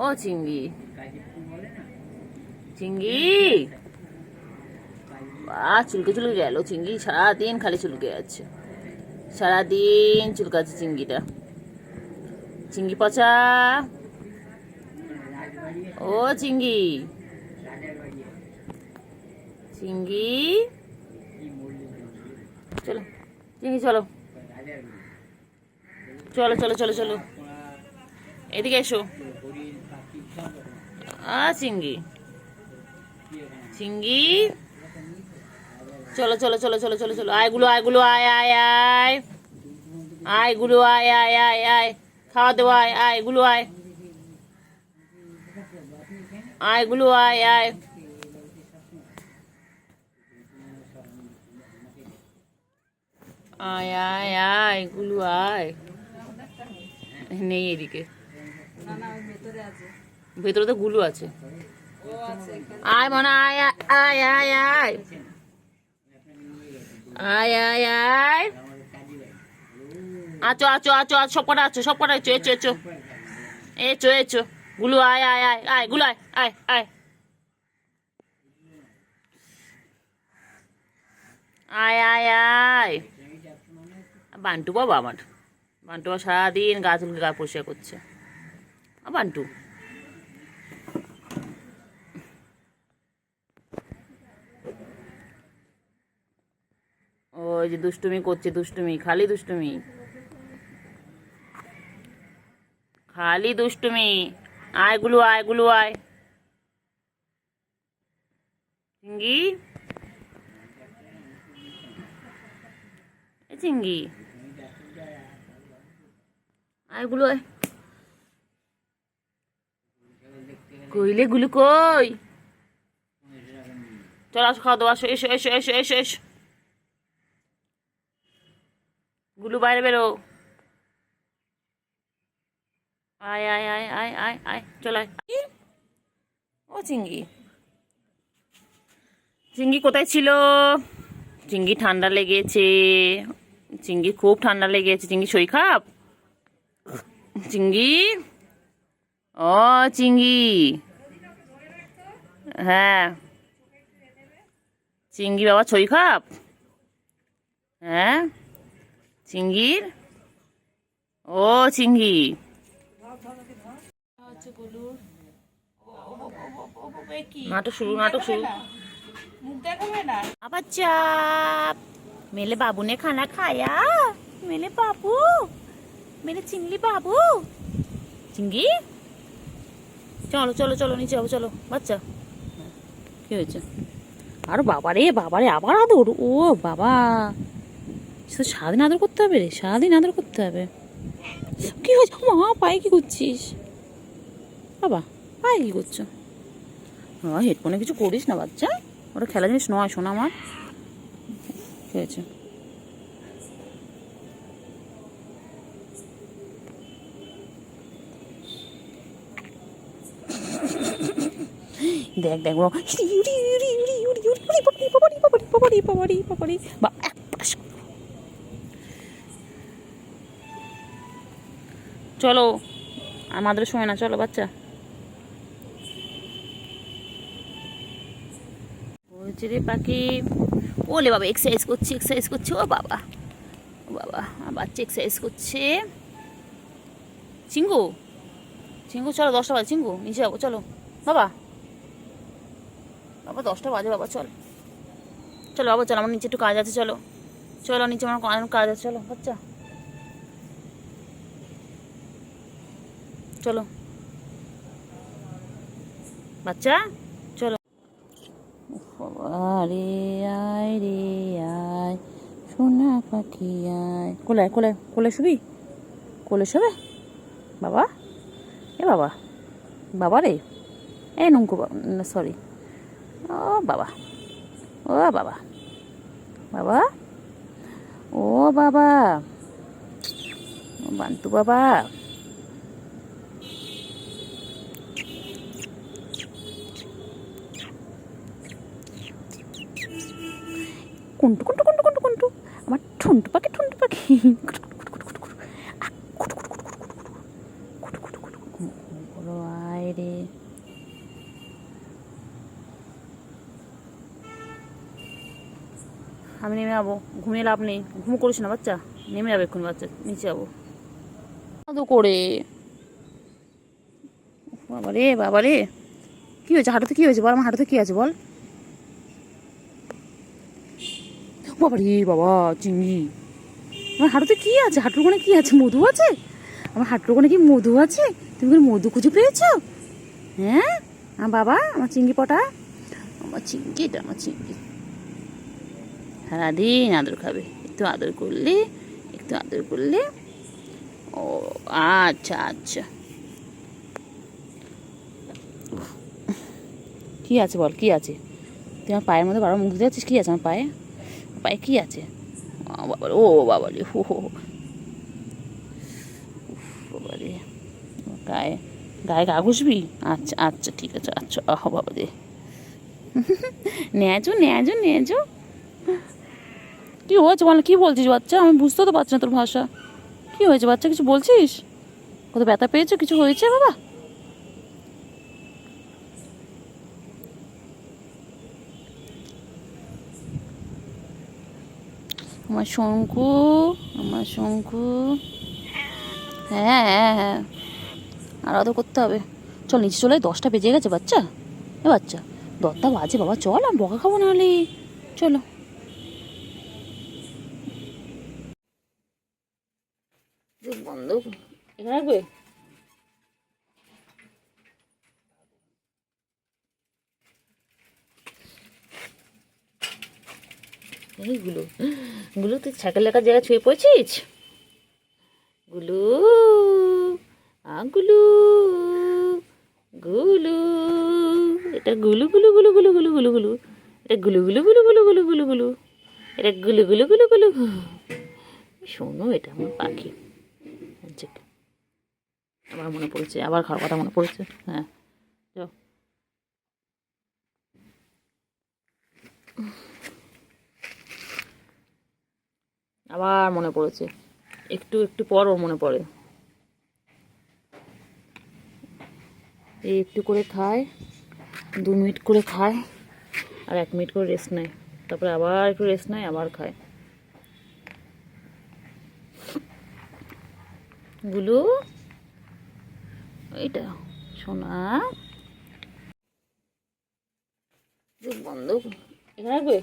ও চিঙ্গি, চিঙ্গি চুলকে চুলকে গেল চিঙ্গি, সারাদিন খালি চুলকে যাচ্ছে, সারাদিন চুলকাচ্ছে চিঙ্গিটা। চিঙ্গি পচা, ও চিঙ্গি, চিঙ্গি চলো চিঙ্গি চলো, চলো চলো চলো চলো, এদিকে এসো। চিঙ্গি, চিঙ্গি চলো চলো চলো চলো চলো চলো, আয়গুলো আয়গুলো আয় আয় আয়, আয়গুলো আয় আয় আয় আয়, খাওয়া দেওয়া আয়, আয়গুলো আয়, আয়গুলো আয় আয়, আয় আয় আয়, গুলো আয়। নেই এদিকে, ভেতরে তো গুলো আছে। আয় মনে আয় আয় আয় আয়, আয় আয় আয়, আচো আচো আচো আচো, সব কটা আছো, সব কটা echo echo echo echo echo, গুলো আয় আয় আয় আয়, গুলো আয় আয় আয়, আয় আয় আয়। বান্টু বাবা আমার, বান্টু বাবা সারাদিন গা চুলকে গা পরিষ্কার করছে। বান্টু ওই যে দুষ্টুমি করছে, দুষ্টুমি, খালি দুষ্টুমি, খালি দুষ্টুমি। আয়গুলো আয়গুলো আয়, চিঙ্গি, চিঙ্গি আয়গুলো আয়, কইলে গুলো কই, চল আসো খাওয়া দাওয়া, আসো এসো এসো এসো এসো এসো, গুলো বাইরে বেরো, আয় আয় আয় আয় আয় আয়, চল আয়। ও চিঙ্গি, চিঙ্গি কোথায় ছিল? চিঙ্গি ঠান্ডা লেগেছে, চিঙ্গি খুব ঠান্ডা লেগেছে, চিঙ্গি শরীর খারাপ, চিঙ্গি, ও চিঙ্গি, হ্যাঁ চিঙ্গি বাবা শরীর খারাপ, হ্যাঁ চিঙ্গির, ও চিঙ্গি, নাটক শুরু, নাটক শুরু, আবার চাপ। मेरे बाबू ने खाना खाया, मेरे बाबू, मेरे चिंगली बाबू, चिंगी চলো চলো চলো নিচে যাবো, চলো বাচ্চা, কি হয়েছে? আর বাবারে বাবারে আবার আদর, ও বাবা, সারাদিন আদর করতে হবে রে, সারাদিন আদর করতে হবে। কি হয়েছে মা, পায়ে কি করছিস বাবা, পায়ে কি করছো? হ্যাঁ হেডফোনে কিছু করিস না বাচ্চা, ওটা খেলা জিনিস নয় শোনা আমার। কি হয়েছে? দেখ দেখ চলো, আমাদের সময় না, চলো বাচ্চা। বলছি রে পাখি, ওলে বাবা এক্সারসাইজ করছে, এক্সারসাইজ করছে, ও বাবা, ও বাবা বাচ্চা এক্সারসাইজ করছে। চিঙ্গু, চিঙ্গু চলো, 10টা বাজে, চিঙ্গু নিচে যাবো চলো বাবা, বাবা 10টা বাজে বাবা, চল চলো বাবা, চলো আমার নিচে একটু কাজ আছে, চলো চলো নিচে আমার অনেক কাজ আছে, চলো বাচ্চা চলো বাচ্চা চলো। আরে আয় রে আয় সোনা পাখি আয়, কোলে কোলে কোলে শুবি, কোলে শোবে বাবা, এ বাবা, বাবা রে, এই নঙ্কু সরি, ও বাবা, ও বাবা, বাবা, ও বাবা, ও বান্তু বাবা, কুন্টু কুন্টু কুন্টু কুন্টু কুন্টু, আমার ঠুন্টু পাখি ঠুন্টু পাখি। বলো আয় রে। আমি নেমে যাবো, ঘুমিয়ে লাভ নেই, ঘুম করিস না বাচ্চা, নেমে যাবে এক্ষুনি বাচ্চা, নিচে যাবো তো করে। বাবা রে বাবা রে, কী হয়েছে হাঁটুতে, কী হয়েছে বল, আমার হাঁটুতে কী আছে বল। বাবা রে বাবা, চিংড়ি, আমার হাঁটুতে কী আছে, হাঁটুর কোণে কী আছে, মধু আছে, আমার হাঁটুর কোণে কি মধু আছে, তুমি কি মধু খুঁজে পেয়েছো? হ্যাঁ বাবা, আমার চিংড়ি পটা, আমার চিংড়ি, এটা আমার চিংড়ি, সারাদিন আদর খাবে, একটু আদর করলে, একটু আদর করলে। ও আচ্ছা আচ্ছা, কী আছে বল, কী আছে, তুই আমার পায়ের মধ্যে বারবার মুখ দিতে যাচ্ছিস, কী আছে আমার পায়ে, পায়ে কী আছে? বাবা ও বাবা রে, হো হো, বাবা রে, গায়ে গায়ে গা ঘুষবি? আচ্ছা আচ্ছা ঠিক আছে, আচ্ছা আহ বাবা রে, ন্যাজো ন্যাজো ন্যাজো। কী হয়েছে বল, কী বলছিস বাচ্চা, আমি বুঝতে তো পারছি না তোর ভাষা, কী হয়েছে বাচ্চা, কিছু বলছিস, কত ব্যথা পেয়েছো, কিছু হয়েছে বাবা? আমার শঙ্কু, আমার শঙ্কু, হ্যাঁ হ্যাঁ হ্যাঁ, আর আদর করতে হবে। চল নিচে চলে, 10টা বেজে গেছে বাচ্চা, এ বাচ্চা 10টা বাজে বাবা, চল, আমি বকা খাবো নাহলে, চলো। বন্ধ এখানে রাখবে, এইগুলো গুলো তুই ছাইকেল লেখার জায়গায় ছুঁয়ে পড়েছিস, গুলু গুলু গুলু, এটা গুলু গুলু গুলু গুলু গুলু গুলু গুলু, এটা গুলু গুলু গুলু গুলু গুলু গুলু গুলু, এটা গুলু গুলু গুলু গুলু। শোনো, এটা আমার পাখি, আবার মনে পড়েছে, আবার খাওয়ার কথা মনে পড়েছে, হ্যাঁ যাও। আবার মনে পড়েছে, একটু একটু পর ওর মনে পড়ে, এই একটু করে খায়, 2 মিনিট করে খায়, আর 1 মিনিট করে রেস্ট নেয়, তারপরে আবার একটু রেস্ট নেয়, আবার খায়। গুলু, এইটা সোনা, বন্ধ এখানে রাখবে,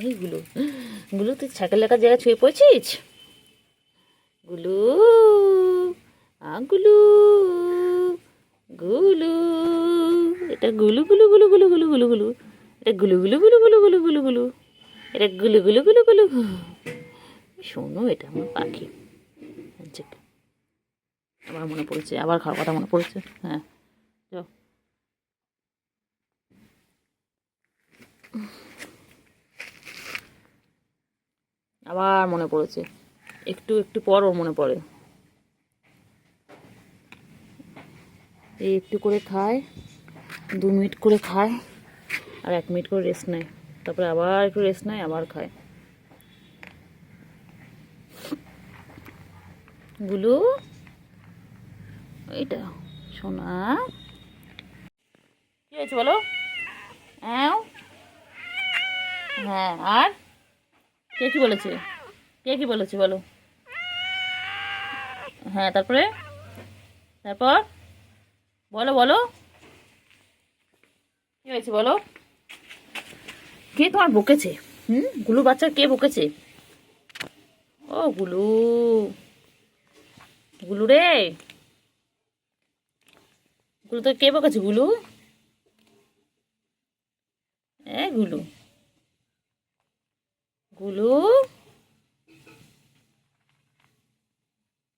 এইগুলো গুলো তুই ছাইকেল লেখার জায়গায় ছুঁয়ে পড়েছিস, গুলু গুলু গুলু, এটা গুলু গুলু গুলু গুলু গুলু গুলু গুলু, এটা গুলু গুলু গুলু গুলু গুলু গুলু গুলু, এটা গুলু গুলু গুলু গুলু। শোনো, এটা আমার পাখি, আবার মনে পড়েছে, আবার খাওয়ার কথা মনে পড়েছে, হ্যাঁ যাও। আবার মনে পড়েছে, একটু একটু পর ওর মনে পড়ে, এই একটু করে খায়, 2 মিনিট করে খায়, আর 1 মিনিট করে রেস্ট নেয়, তারপরে আবার একটু রেস্ট নেয়, আবার খায়। গুলু, এইটা সোনা, কি হয়েছে বলো, হ্যাঁ হ্যাঁ, আর কে কি বলেছে, কে কি বলেছে বলো, হ্যাঁ তারপরে, তারপর বলো বলো, কি হয়েছে বলো, কে তোমার বকেছে, গুলু বাচ্চা কে বকেছে, ও গুলু, গুলু রে, গুলু তো কে বকেছে, গুলু, এ গুলু, গুলু,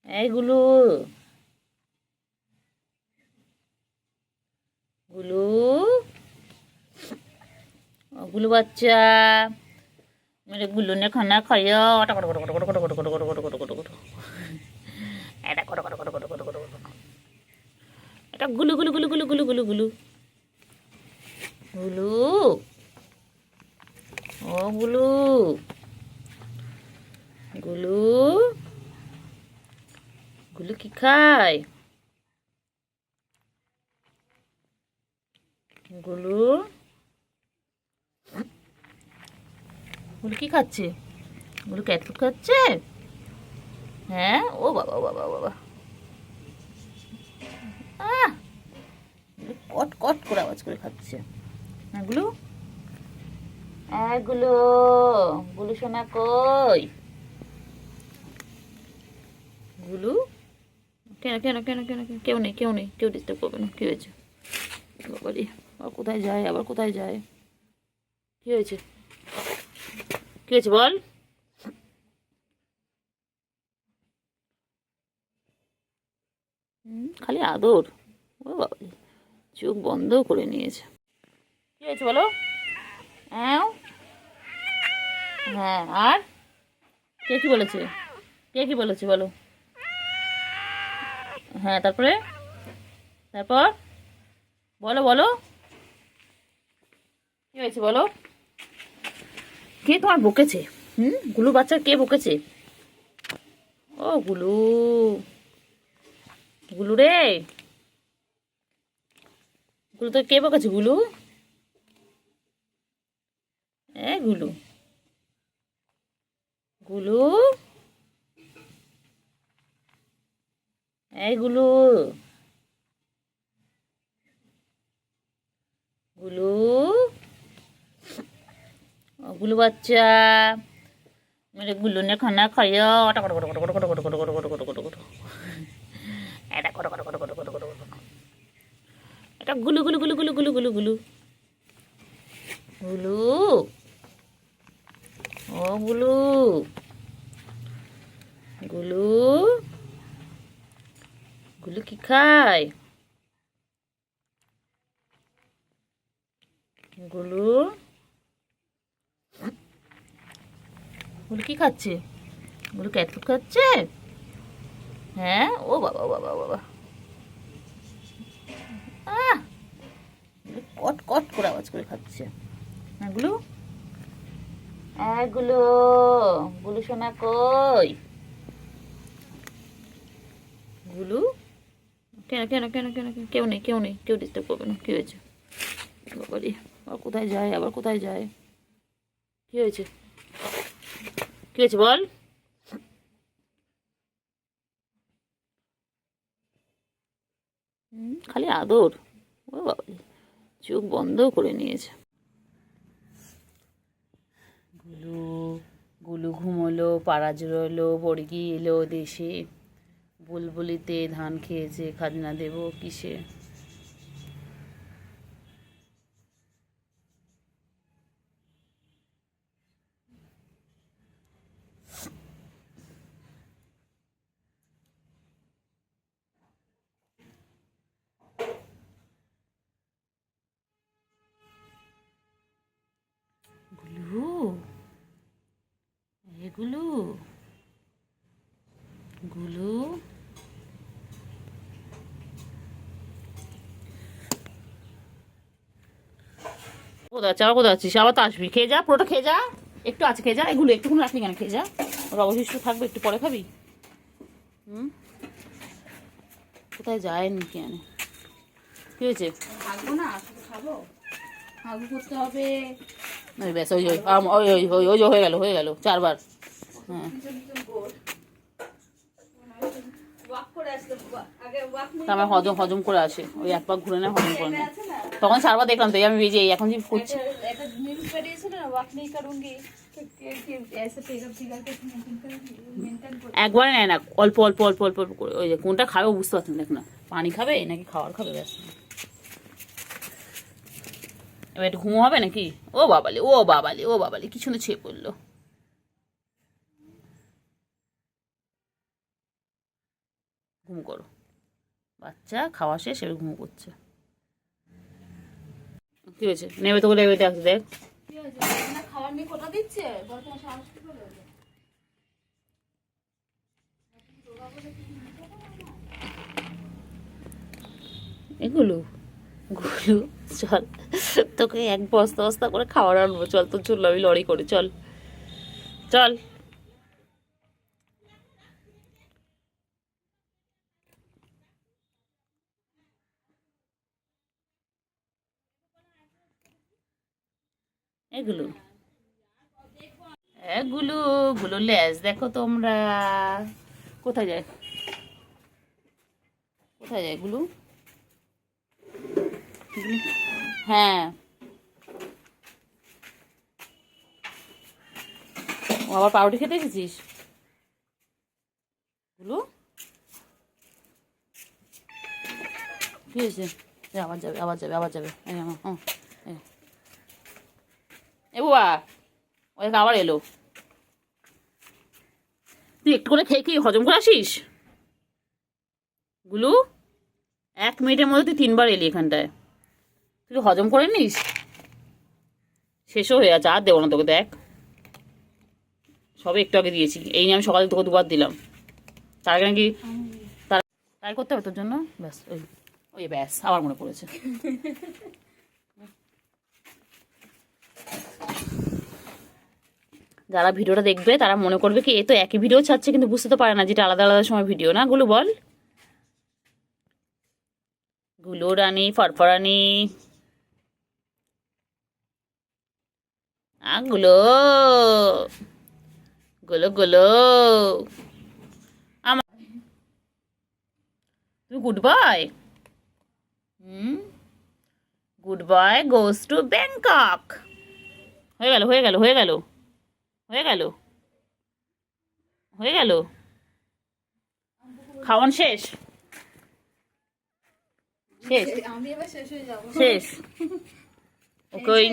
এই গুলু, গুলু বাচ্চা मेरे गुल्लू ने खाना खाया এটা কট এটা গুলু গুলু গুলু গুলু গুলু গুলু গুলু গুলু ও গুলু গুলু গুলু কি খায় গুলু গুলু কি খাচ্ছে গুলু ক্যাট ফুড খাচ্ছে হ্যাঁ ও বাবা ও বাবা ও বাবা আহ কট কট করে আওয়াজ করে খাচ্ছে হ্যাঁ গুলু গুলু গুলু সোনা কই গুলু কেন কেন কেন কেন কেন? কেউ নেই কেউ নেই কেউ ডিস্টার্ব করবে না কি হয়েছে বাবারি আবার কোথায় যায় আবার কোথায় যায় কি হয়েছে কি হয়েছে বল খালি আদর ও বাবা চোখ বন্ধ করে নিয়েছে কি হয়েছে বলো হ্যাঁ হ্যাঁ আর কে কি বলেছে কে কি বলেছে বলো হ্যাঁ তারপরে তারপর বলো বলো কি হয়েছে বলো কে তোমার বকেছে গুলু বাচ্চা কে বকেছে ও গুলু গুলু রে গুলু তো কে বকেছে গুলু গুলু গুলু গুলু গুলু गुल्लू बच्चा मेरे गुल्लू ने खाना खाया এটা গুলু গুলু গুলু গুলু গুলু গুলু গুলু গুলু ও গুলু গুলু গুলু কি খায় গুলু গুলু কি খাচ্ছে গুলু ক্যাট ফুড খাচ্ছে হ্যাঁ ও বাবা ও বাবা ও বাবা আহ কট কট করে আওয়াজ করে খাচ্ছে হ্যাঁ গুলু গুলু গুলু সোনা কই গুলু কেন কেন কেন কেন কেন? কেউ নেই কেউ নেই কেউ ডিস্টার্ব করবে না কি হয়েছে বাবারি আবার কোথায় যায় আবার কোথায় যায় কি হয়েছে কি হয়েছে বল খালি আদর ও বাবা চোখ বন্ধ করে নিয়েছে গুলু গুলু ঘুমোলো পাড়া জোড়ালো বর্গি এলো দেশে বুলবুলিতে ধান খেয়েছে খাজনা দেব কিসে গুলু গুলু গুলু কোথায় আছে আবার কোথায় আছিস আবার তো আসবি খেয়ে যা পুরোটা খেয়ে যা একটু আছে খেয়ে যা এগুলো একটুখানি রাখলি কেন খেয়ে যা ওর অবশিষ্ট থাকবে একটু পরে খাবি কোথায় যায়নি কেন কি হয়েছে থাকবো না খাবো হাগু করতে হবে ওই ব্যাস ওই ওই ওই ওই ওই ওই হয়ে গেল 4বার হ্যাঁ আমার হজম হজম করে আসে ওই এক পাক ঘুরে না হজম করে না তখন 4বার দেখলাম তো আমি বেজে এখন যে করছি একবারে নেয় না অল্প অল্প অল্প অল্প অল্প করে ওই যে কোনটা খাবে বুঝতে পারছেন দেখ না পানি খাবে নাকি খাবার খাবে ব্যাস এবার একটু ঘুমো হবে নাকি ও বাবালি ও বাবালি ও বাবালি কিছু না ছেয়ে পড়লো ঘুম করো বাচ্চা খাওয়া শেষ এবার ঘুমো করছে কি হয়েছে নেবে তো দেখ কি হয়েছে? না খাবার নিয়ে কোটা দিচ্ছে বল, তোমার সাহস কি করে হলো? এগুলো গুলো চল, তোকে এক বস্তা বস্তা করে খাবার আনবো, চল তোর জন্য আমি লড়াই করে, চল চল। এগুলো এগুলো গুলো লেজ দেখো তোমরা, কোথায় যায়, কোথায় যায় এগুলো? হ্যাঁ, ও আবার পাউরুটি খেতে এসেছিস গুলো? কি হয়েছে? আবার যাবে, আবার যাবে, আবার যাবে। এই আমার, এ বাবা, ওই আবার এলো। তুই একটু করে খেয়ে কি হজম করে আসিস গুলু? 1 মিনিটের মধ্যে তুই 3বার এলি এখানটায়, তুই হজম করে নিস? শেষও হয়ে আছে, আর দেবো না তোকে, দেখ সবে একটু আগে দিয়েছি, এই নিয়ে আমি সকালে তোকে 2বার দিলাম, তার আগে নাকি তাই করতে হবে তোর জন্য। ব্যাস ওই ওই ব্যাস, আবার মনে পড়েছে। যারা ভিডিওটা দেখবে তারা মনে করবে কি এ তো একই ভিডিও ছাড়ছে, কিন্তু বুঝতে তো পারে না যেটা আলাদা আলাদা সময় ভিডিও না। গুলো বল, গুলো রানী ফরফরানি, গুলো গুলো গুলো আমার, তুমি good boy. Good boy goes to Bangkok. হয়ে গেল, হয়ে গেল, হয়ে গেল, হয়ে গেল, হয়ে গেল, খাওয়ান শেষ, শেষ, আমি এবার শেষ হয়ে যাবো। শেষ। ওকে ওই,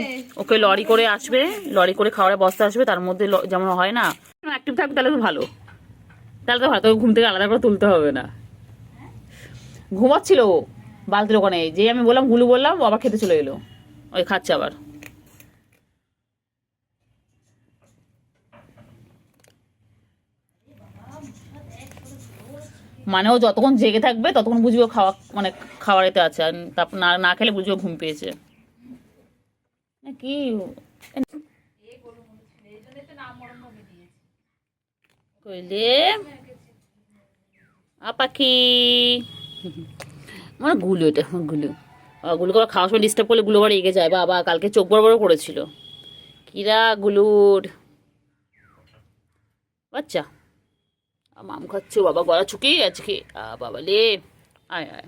ওকে লরি করে আসবে, লরি করে খাওয়ার বস্তা আসবে, তার মধ্যে যেমন হয় না অ্যাক্টিভ থাকবে, তাহলে তো ভালো, তাহলে তো ভালো, তোকে ঘুম থেকে আলাদা করে তুলতে হবে না। ঘুমাচ্ছিল ও বালতির ওখানে, যে আমি বললাম গুলু বললাম, ও আবার খেতে চলে এলো, ওই খাচ্ছে আবার। মানে ও যতক্ষণ জেগে থাকবে ততক্ষণ বুঝবে ও খাওয়া, মানে খাবার এতে আছে, আর তারপর না না খেলে বুঝবে ও ঘুম পেয়েছে কি। কইলে পাখি মানে গুলো, এটা গুলো, গুলো করে খাওয়ার সময় ডিস্টার্ব করলে গুলো আবার এগিয়ে যায়, বাবা কালকে চোখ বড় বড় করেছিল। কিরা গুলুর বাচ্চা, মাম খাচ্ছে, বাবা গলা শুকিয়ে গেছে কি, বাবা লে, আয় আয়,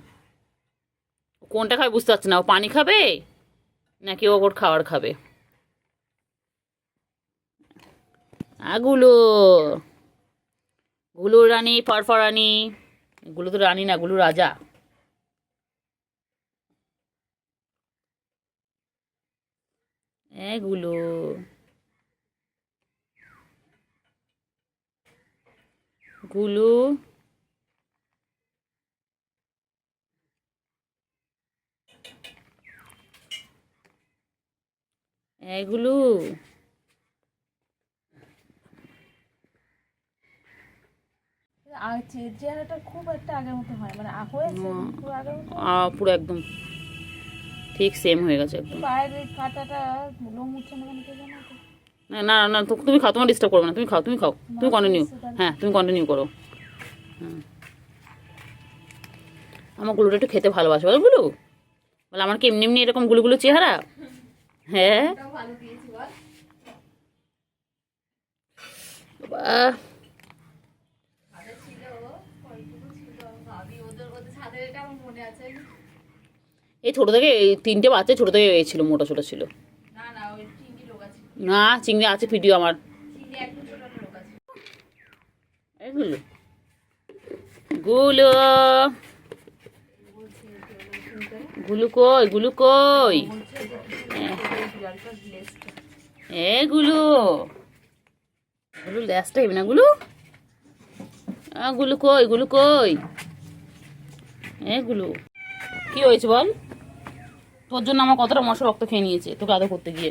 কোনটা খাবে বুঝতে পারছে না, ও পানি খাবে নাকি ও ওর খাবার খাবে। গুলো, গুলো রানী ফরফরানি, গুলো তো রানী না, গুলো রাজা। গুলো গুলো এগুলো চেহারাটা খুব একটা আগের মতো হয়, মানে হয়েছে পুরো আগের মতো, পুরো একদম ঠিক সেম হয়ে গেছে একদম। পায়ের এই কাঁটাটা লোম উঠছে না, মানে কে জানো তো? না না না, তুমি খাও, তোমার ডিস্টার্ব করবে না, তুমি খাও, তুমি খাও, তুমি কন্টিনিউ, হ্যাঁ তুমি কন্টিনিউ করো। আমার গুলোটা একটু খেতে ভালোবাসে বলো গুলো, বলে আমার কি এমনি এমনি এরকম গুলো চেহারা? হ্যাঁ ভালো দিয়েছি বল। বাবা, এই ছোট থেকে এই 3টে বাচ্চা ছোট থেকে ছিল, মোটা ছোট ছিল না না, ওই চিংড়ি লোক আছে, না, চিংড়ি আছে ভিডিও আমার। চিংড়ি একটু ছোট লোক আছে। এগুলো গুলো গুলো কই, গুলো কই, এগুলো গুলো ল্যাসটা হবে না গুলো, গুলো কই, গুলো কই, এগুলো কি হয়েছে বল? তোর জন্য আমার কতটা মশা রক্ত খেয়ে নিয়েছে তোকে আদর করতে গিয়ে।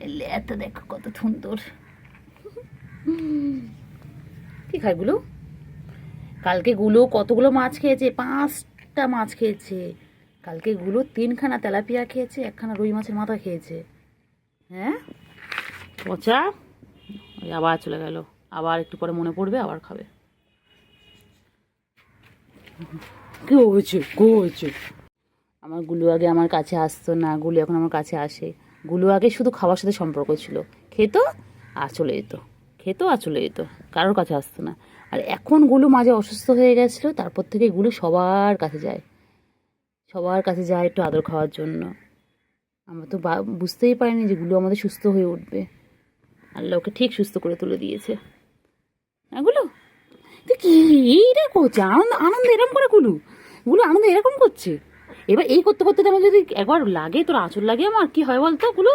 লেজটা দেখো কত সুন্দর। কি খায় গুলো? কালকে গুলো কতগুলো মাছ খেয়েছে, 5টা মাছ খেয়েছে। কালকে গুলো 3খানা তেলাপিয়া খেয়েছে, 1খানা রুই মাছের মাথা খেয়েছে। হ্যাঁ পচা। ওই আবার চলে গেল, আবার একটু পরে মনে পড়বে আবার খাবে। কি হয়েছে কি হয়েছে? আমার গুলু আগে আমার কাছে আসতো না, গুলু এখন আমার কাছে আসে। গুলু আগে শুধু খাওয়ার সাথে সম্পর্ক ছিল, খেত আর চলে যেত, খেত আর চলে যেত, কারোর কাছে আসতো না। আর এখন গুলু মাঝে অসুস্থ হয়ে গেছিলো, তারপর থেকে গুলু সবার কাছে যায়, সবার কাছে যায় একটু আদর খাওয়ার জন্য। আমরা তো বুঝতেই পারিনি যে গুলু আমাদের সুস্থ হয়ে উঠবে। আল্লাহ ওকে ঠিক সুস্থ করে তুলে দিয়েছে। হ্যাঁ গুলু, তুই কি এইটা করছে? আনন্দ আনন্দ এরকম করে গুলু, গুলু আনন্দ এরকম করছে। এবার এই করতে করতে আমার যদি একবার লাগে, তোর আঁচল লাগে, আমার কি হয় বলতো গুলু?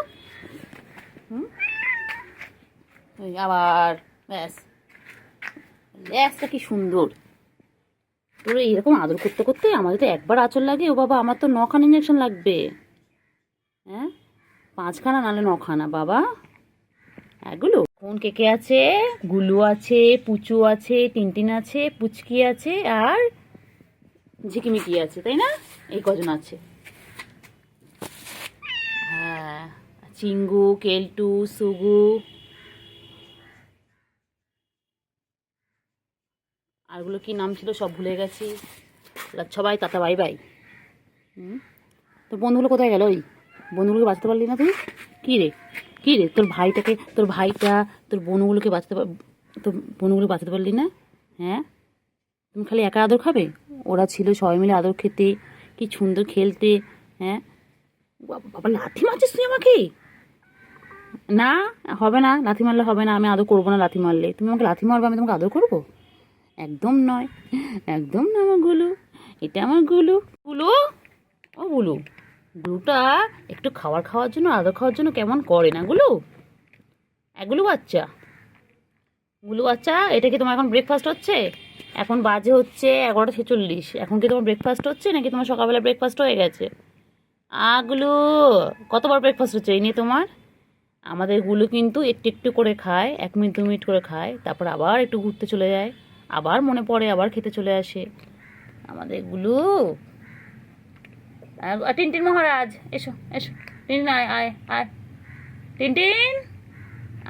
আবার ব্যাস, লেজটা কি সুন্দর তোর। এরকম আদর করতে করতে আমাদের তো একবার আঁচল লাগে। ও বাবা, আমার তো 9খানা ইঞ্জেকশন লাগবে। হ্যাঁ 5খানা নাহলে 9খানা বাবা। এগুলো কোন কেকে আছে? গুলু আছে, পুচু আছে, টিনটিন আছে, পুচকি আছে, আর ঝিকিমিকি আছে, তাই না? এই কজন আছে। হ্যাঁ চিঙ্গু, কেলটু, সুগু, আরগুলো কি নাম ছিল সব ভুলে গেছি। সবাই টাটা বাই বাই। তোর বন্ধুগুলো কোথায় গেল? ওই বন্ধুগুলোকে বাঁচাতে পারলি না তুই? কী রে কী রে, তোর ভাইটা তোর বোনগুলোকে তোর বোনগুলো বাঁচাতে পারলি না? হ্যাঁ তুমি খালি একা আদর খাবে? ওরা ছিল সবাই মিলে আদর খেতে, কি সুন্দর খেলতে। হ্যাঁ বাবা, লাথি মারছিস তুই আমাকে? না হবে না, লাথি মারলে হবে না, আমি আদর করবো না। লাথি মারলে তুমি আমাকে লাথি মারবে, আমি তোমাকে আদর করবো? একদম নয়, একদম না আমার গুলু, এটা আমার গুলু। গুলু, ও গুলু, গুলুটা একটু খাওয়ার জন্য, আদর খাওয়ার জন্য কেমন করে না গুলু? এগুলো বাচ্চা, গুলু বাচ্চা, এটা কি তোমার এখন ব্রেকফাস্ট হচ্ছে? এখন বাজে হচ্ছে 11:46। এখন কি তোমার ব্রেকফাস্ট হচ্ছে, নাকি তোমার সকালবেলা ব্রেকফাস্ট হয়ে গেছে? গুলু, কতবার ব্রেকফাস্ট হচ্ছে এই নিয়ে তোমার? আমাদের গুলু কিন্তু একটু একটু করে খায়, 1 মিনিট 2 মিনিট করে খায়, তারপর আবার একটু ঘুরতে চলে যায়, আবার মনে পড়ে, আবার খেতে চলে আসে আমাদের গুলু। টিনটিন মহারাজ, এসো এসো, টিনটিন আয় আয় আয়, টিনটিন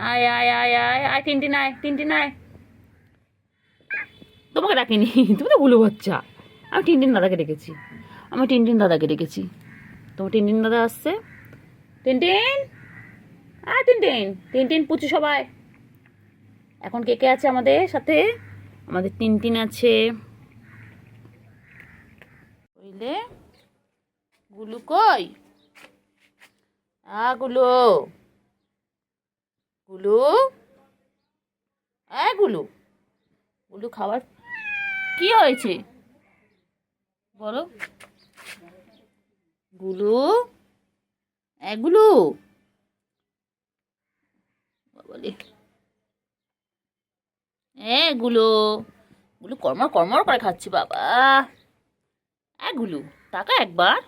আয় আয় আয় আয় আয়, টিনটিন আয়, টিনটিন আয়। তোমাকে ডাকিনি, তুমি তো গুলু বাচ্চা। আমি টিনটিন দাদাকে ডেকেছি, তোমার টিনটিন দাদা আসছে। টিনটিন, টিনটিন, টিনটিন, পুচু সবাই। এখন কে কে আছে আমাদের সাথে? আমাদের টিনটিন আছে, বুঝলে? গুলু কই? গুলু, গুলু, গুলু, গুলু খাবার কি হয়েছে বলো? গুলু, গুলু, বলে গুলু, গুলু কর্মর কর্মর করে খাচ্ছি বাবা। গুলু টাকা একবার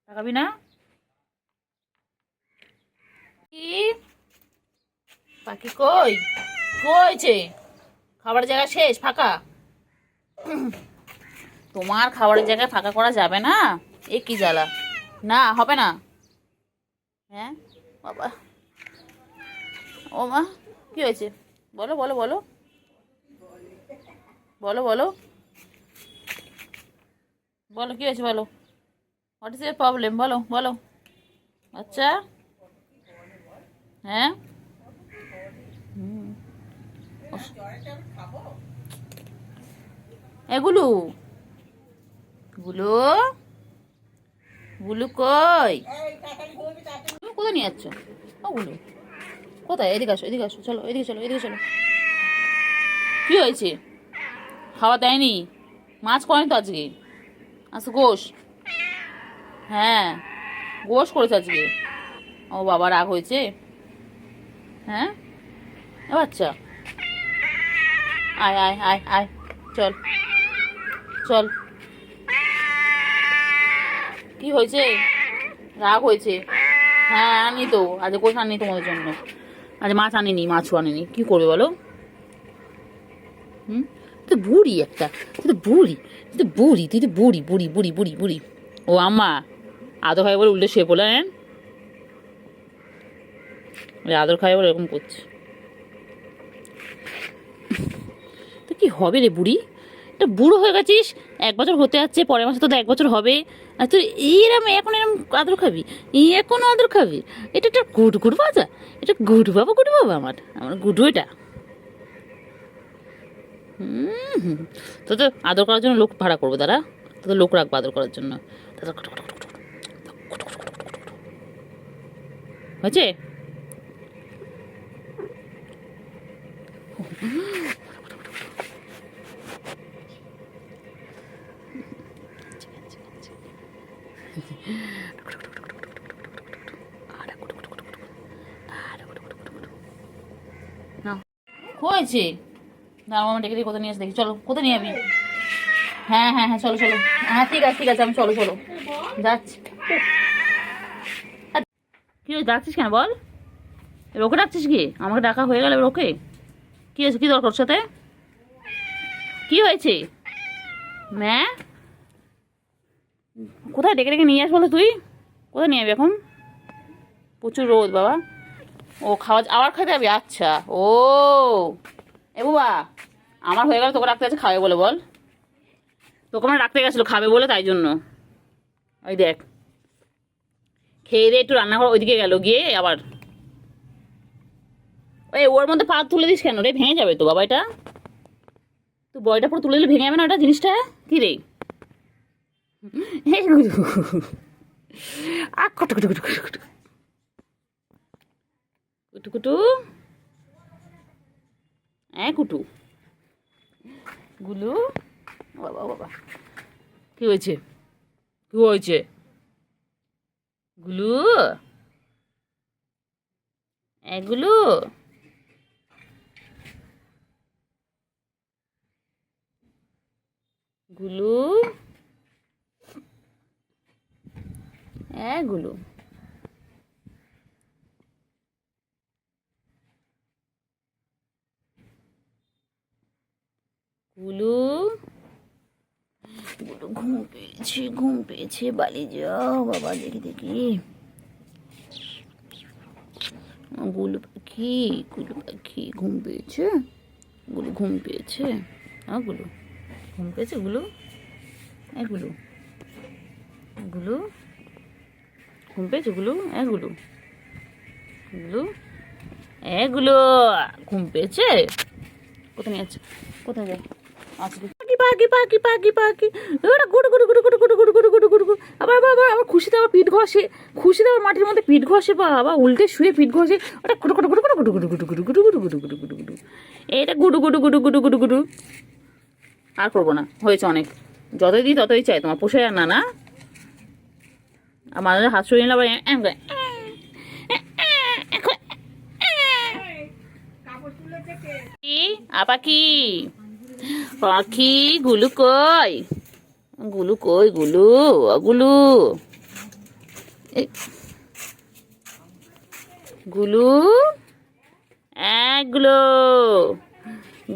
তাকাবি না? কি পাখি কই কইছে? খাবারের জায়গা শেষ, ফাঁকা? তোমার খাবারের জায়গায় ফাঁকা করা যাবে না, এ কি জ্বালা। না হবে না। হ্যাঁ বাবা, ও মা, কি হয়েছে বলো বলো বলো বলো বলো বলো, কি হয়েছে বলো? What is year problem? বলো বলো আচ্ছা। হ্যাঁ গুলু, গুলু, গুলু কই? তুমি কোথায় নিয়ে যাচ্ছ? ও গুলু কোথায়? এদিকে আসো, এদিকে আসো, চলো এদিকে, চলো এদিকে চলো। কি হয়েছে? খাওয়া দেয়নি? মাছ করেনি তো আজকে? আচ্ছা গোশ, হ্যাঁ গোশ করেছে আজকে। ও বাবা, রাগ হয়েছে? হ্যাঁ বাচ্চা, আয় আয় আয় আয়, চল চল। কি হয়েছে? রাগ হয়েছে? হ্যাঁ আনি তো, আজ কোষ আনি তোমাদের জন্য। আজ মাছ আনিনি, মাছও আনিনি, কি করবে বলো? হুম, তুই তো বুড়ি একটা, তুই তো বুড়ি, তুই তো বুড়ি, তুই তো বুড়ি বুড়ি বুড়ি বুড়ি বুড়ি। ও আম্মা আদর খাই বলে উল্টে শুয়ে পড়লে, হ্যাঁ আদর খাই বলে এরকম করছে। তো কি হবে রে বুড়ি, এটা বুড়ো হয়ে গেছিস, 1 বছর হতে যাচ্ছে, পরের মাসে তো 1 বছর হবে, আর তুই এরম এখন এরম আদর খাবি, এখনো আদর খাবি? এটা একটা গুড গুড বাজা, এটা গুড বাবা, গুড বাবা, আমার আমার গুডু এটা। তো তো আদর করার জন্য লোক ভাড়া করবো, দাঁড়া তো লোক রাখবো আদর করার জন্য। হয়েছে? হয়েছে, দাঁড়াও আমার ডেকে কোথায় নিয়ে আসে দেখি, চলো কোথায় নিয়ে যাবি? হ্যাঁ হ্যাঁ হ্যাঁ চলো চলো, হ্যাঁ ঠিক আছে ঠিক আছে, আমি চলো চলো যাচ্ছি। কি হয়েছে, ডাকছিস কেন বল? ওকে ডাকছিস কি? আমাকে ডাকা হয়ে গেল ওকে? কি হয়েছে, কি দরকার ওর সাথে? কি হয়েছে ম্যা? কোথায় ডেকে ডেকে নিয়ে আস বলো, তুই কোথায় নিয়ে যাবি এখন? প্রচুর রোদ বাবা। ও খাওয়া আবার খাইতে যাবি? আচ্ছা ও এ বাবা, আমার হয়ে গেল, তোকে রাখতে আছে খাবে বলে বল? তোকে মানে রাখতে গেছিলো খাবে বলে, তাই জন্য। ওই দেখ খেয়ে দিয়ে একটু রান্নাঘর ওইদিকে গেল, গিয়ে আবার ওই ওর মধ্যে পা তুলে দিস কেন রে? ভেঙে যাবে তো বাবা এটা, তুই বয়টা পুরো তুলে দিলে ভেঙে যাবে না ওটা জিনিসটা? কি রে কুটু কুটু কুটু কুটু কুটু কুটু, হ্যাঁ কুটু গুলু, বাবা বাবা কি হয়েছে, কি হয়েছে গুলু? এগুলো গুলু, এগুলো গুলু, গুলু ঘুম পেয়েছে, ঘুম পেয়েছে, বালি যাও বাবা, দেখি দেখি গুলু পাখি, গুলু পাখি ঘুম পেয়েছে, গুলু ঘুম পেয়েছে, হ্যাঁ গুলু ঘুম পেয়েছে, গুলু এগুলো গুলু ঘুম পেয়েছে, গুলু এগুলো গুলু এগুলো ঘুম পেয়েছে। কোথায় নিয়ে যাচ্ছে, কোথায় যায়? আসবে পাখি পাখি পাখি পাখি পাখি, ওটা গুড়ু গুড়ু গুড়ু গুড়ু গুড়ু গুড়ু গুড়ু গুড়ু গুড়ু গুড়ু, আবার আবার আবার আবার খুশিতে আবার পিঠ ঘষে, খুশিতে আবার মাটির মধ্যে পিঠ ঘষে, বা আবার উল্টে শুয়ে পিঠ ঘষে, ওটা গুড়ু গুড়ু গুড়ু গুড়ু গুড়ু গুড়ু গুড়ু গুড়ু গুড়ু গুড়ু গুড়ু গুড়ু গুড়ু, এটা গুড়ু গুড়ু গুড়ু গুড়ু গুড়ু গুড়ু। আর করবো না, হয়েছে অনেক, যতই দিই ততই চাই, তোমার পোষায় আর না না। আর মাঝে হাত সরিয়ে নিলে আবার পাখি পাখি, গুলু কই, গুলু কই, গুলু গুলু গুলু একগুলো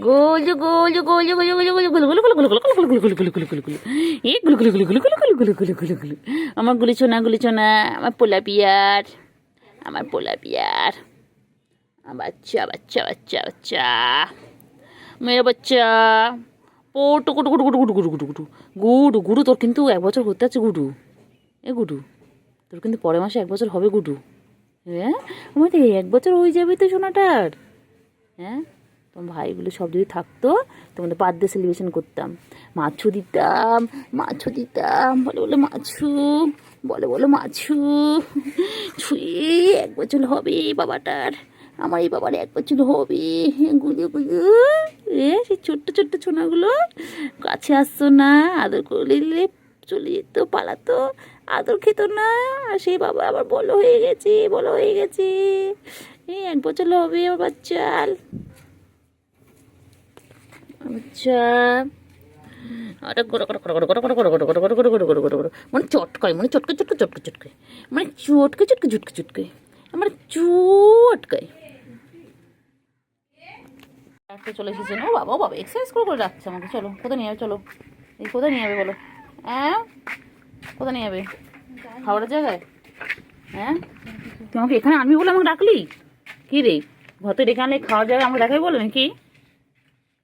গোলু গোলু গোলু গোলু গোলু গোলু গুলু গুলু গুলু গুলু গুলু গুলু গুলু গুলু গুলু গুলু গুলু, এই গুলু গুলু গুলু গুলু গুলু গুলু গুলু গুলু গুলু গুলু, আমার গুলি চোনা, গুলি চোনা, আমার পোলা পিয়ার, আমার পোলা পিয়ার, বাচ্চা বাচ্চা বাচ্চা বাচ্চা, মেয়ের বাচ্চা পোটু গুটু গুটু গুটু গুটু গুটু গুটু গুটু গুডু গুডু, তোর কিন্তু 1 বছর হতে আছে গুডু, এ গুডু তোর কিন্তু পরের মাসে 1 বছর হবে গুডু। হ্যাঁ আমার তো 1 বছর হয়ে যাবে তো সোনাটার। হ্যাঁ তোমার ভাইগুলো সব যদি থাকতো, তোমাদের বার্থডে সেলিব্রেশন করতাম, মাছু দিতাম, মাছু দিতাম, বলে বলে মাছু, বলে বলে মাছু ছুঁয়ে 1 বছর হবে বাবাটার, আমার এই বাবার 1 বছর হবে। গুলো গুলো সেই ছোট্ট ছোট্ট ছোনাগুলো কাছে আসতো না, আদর করে নিলে চলে যেত, পালাতো, আদর খেত না, আর সেই বাবা আবার বড় হয়ে গেছে, বড় হয়ে গেছে, এই 1 বছর হবে আমার বাচ্চার, বাচ্চা আটা গড় গড় গড় গড় গড় গড় গড় গড় গড় গড় গড় গড় গড় গড় গড় মানে চটকায়, মানে চটকে চটকে চটকে চটকে, মানে চটকে চটকে চটকে চটকে, মানে চটকায়। একটা চলে এসেছে, ও বাবা ও বাবা এক্সারসাইজ করে করে রাখছে আমাকে। চলো কোথায় নিয়ে যাবে, চলো এই কোথায় নিয়ে যাবে বলো? হ্যাঁ কোথায় নিয়ে যাবে? খাবারের জায়গায়? হ্যাঁ তুই আমাকে এখানে আনবি বলে আমাকে ডাকলি? কী রে ঘর থেকে ডেকে আনলে খাওয়ার জায়গায় আমাকে দেখাই বলো নাকি?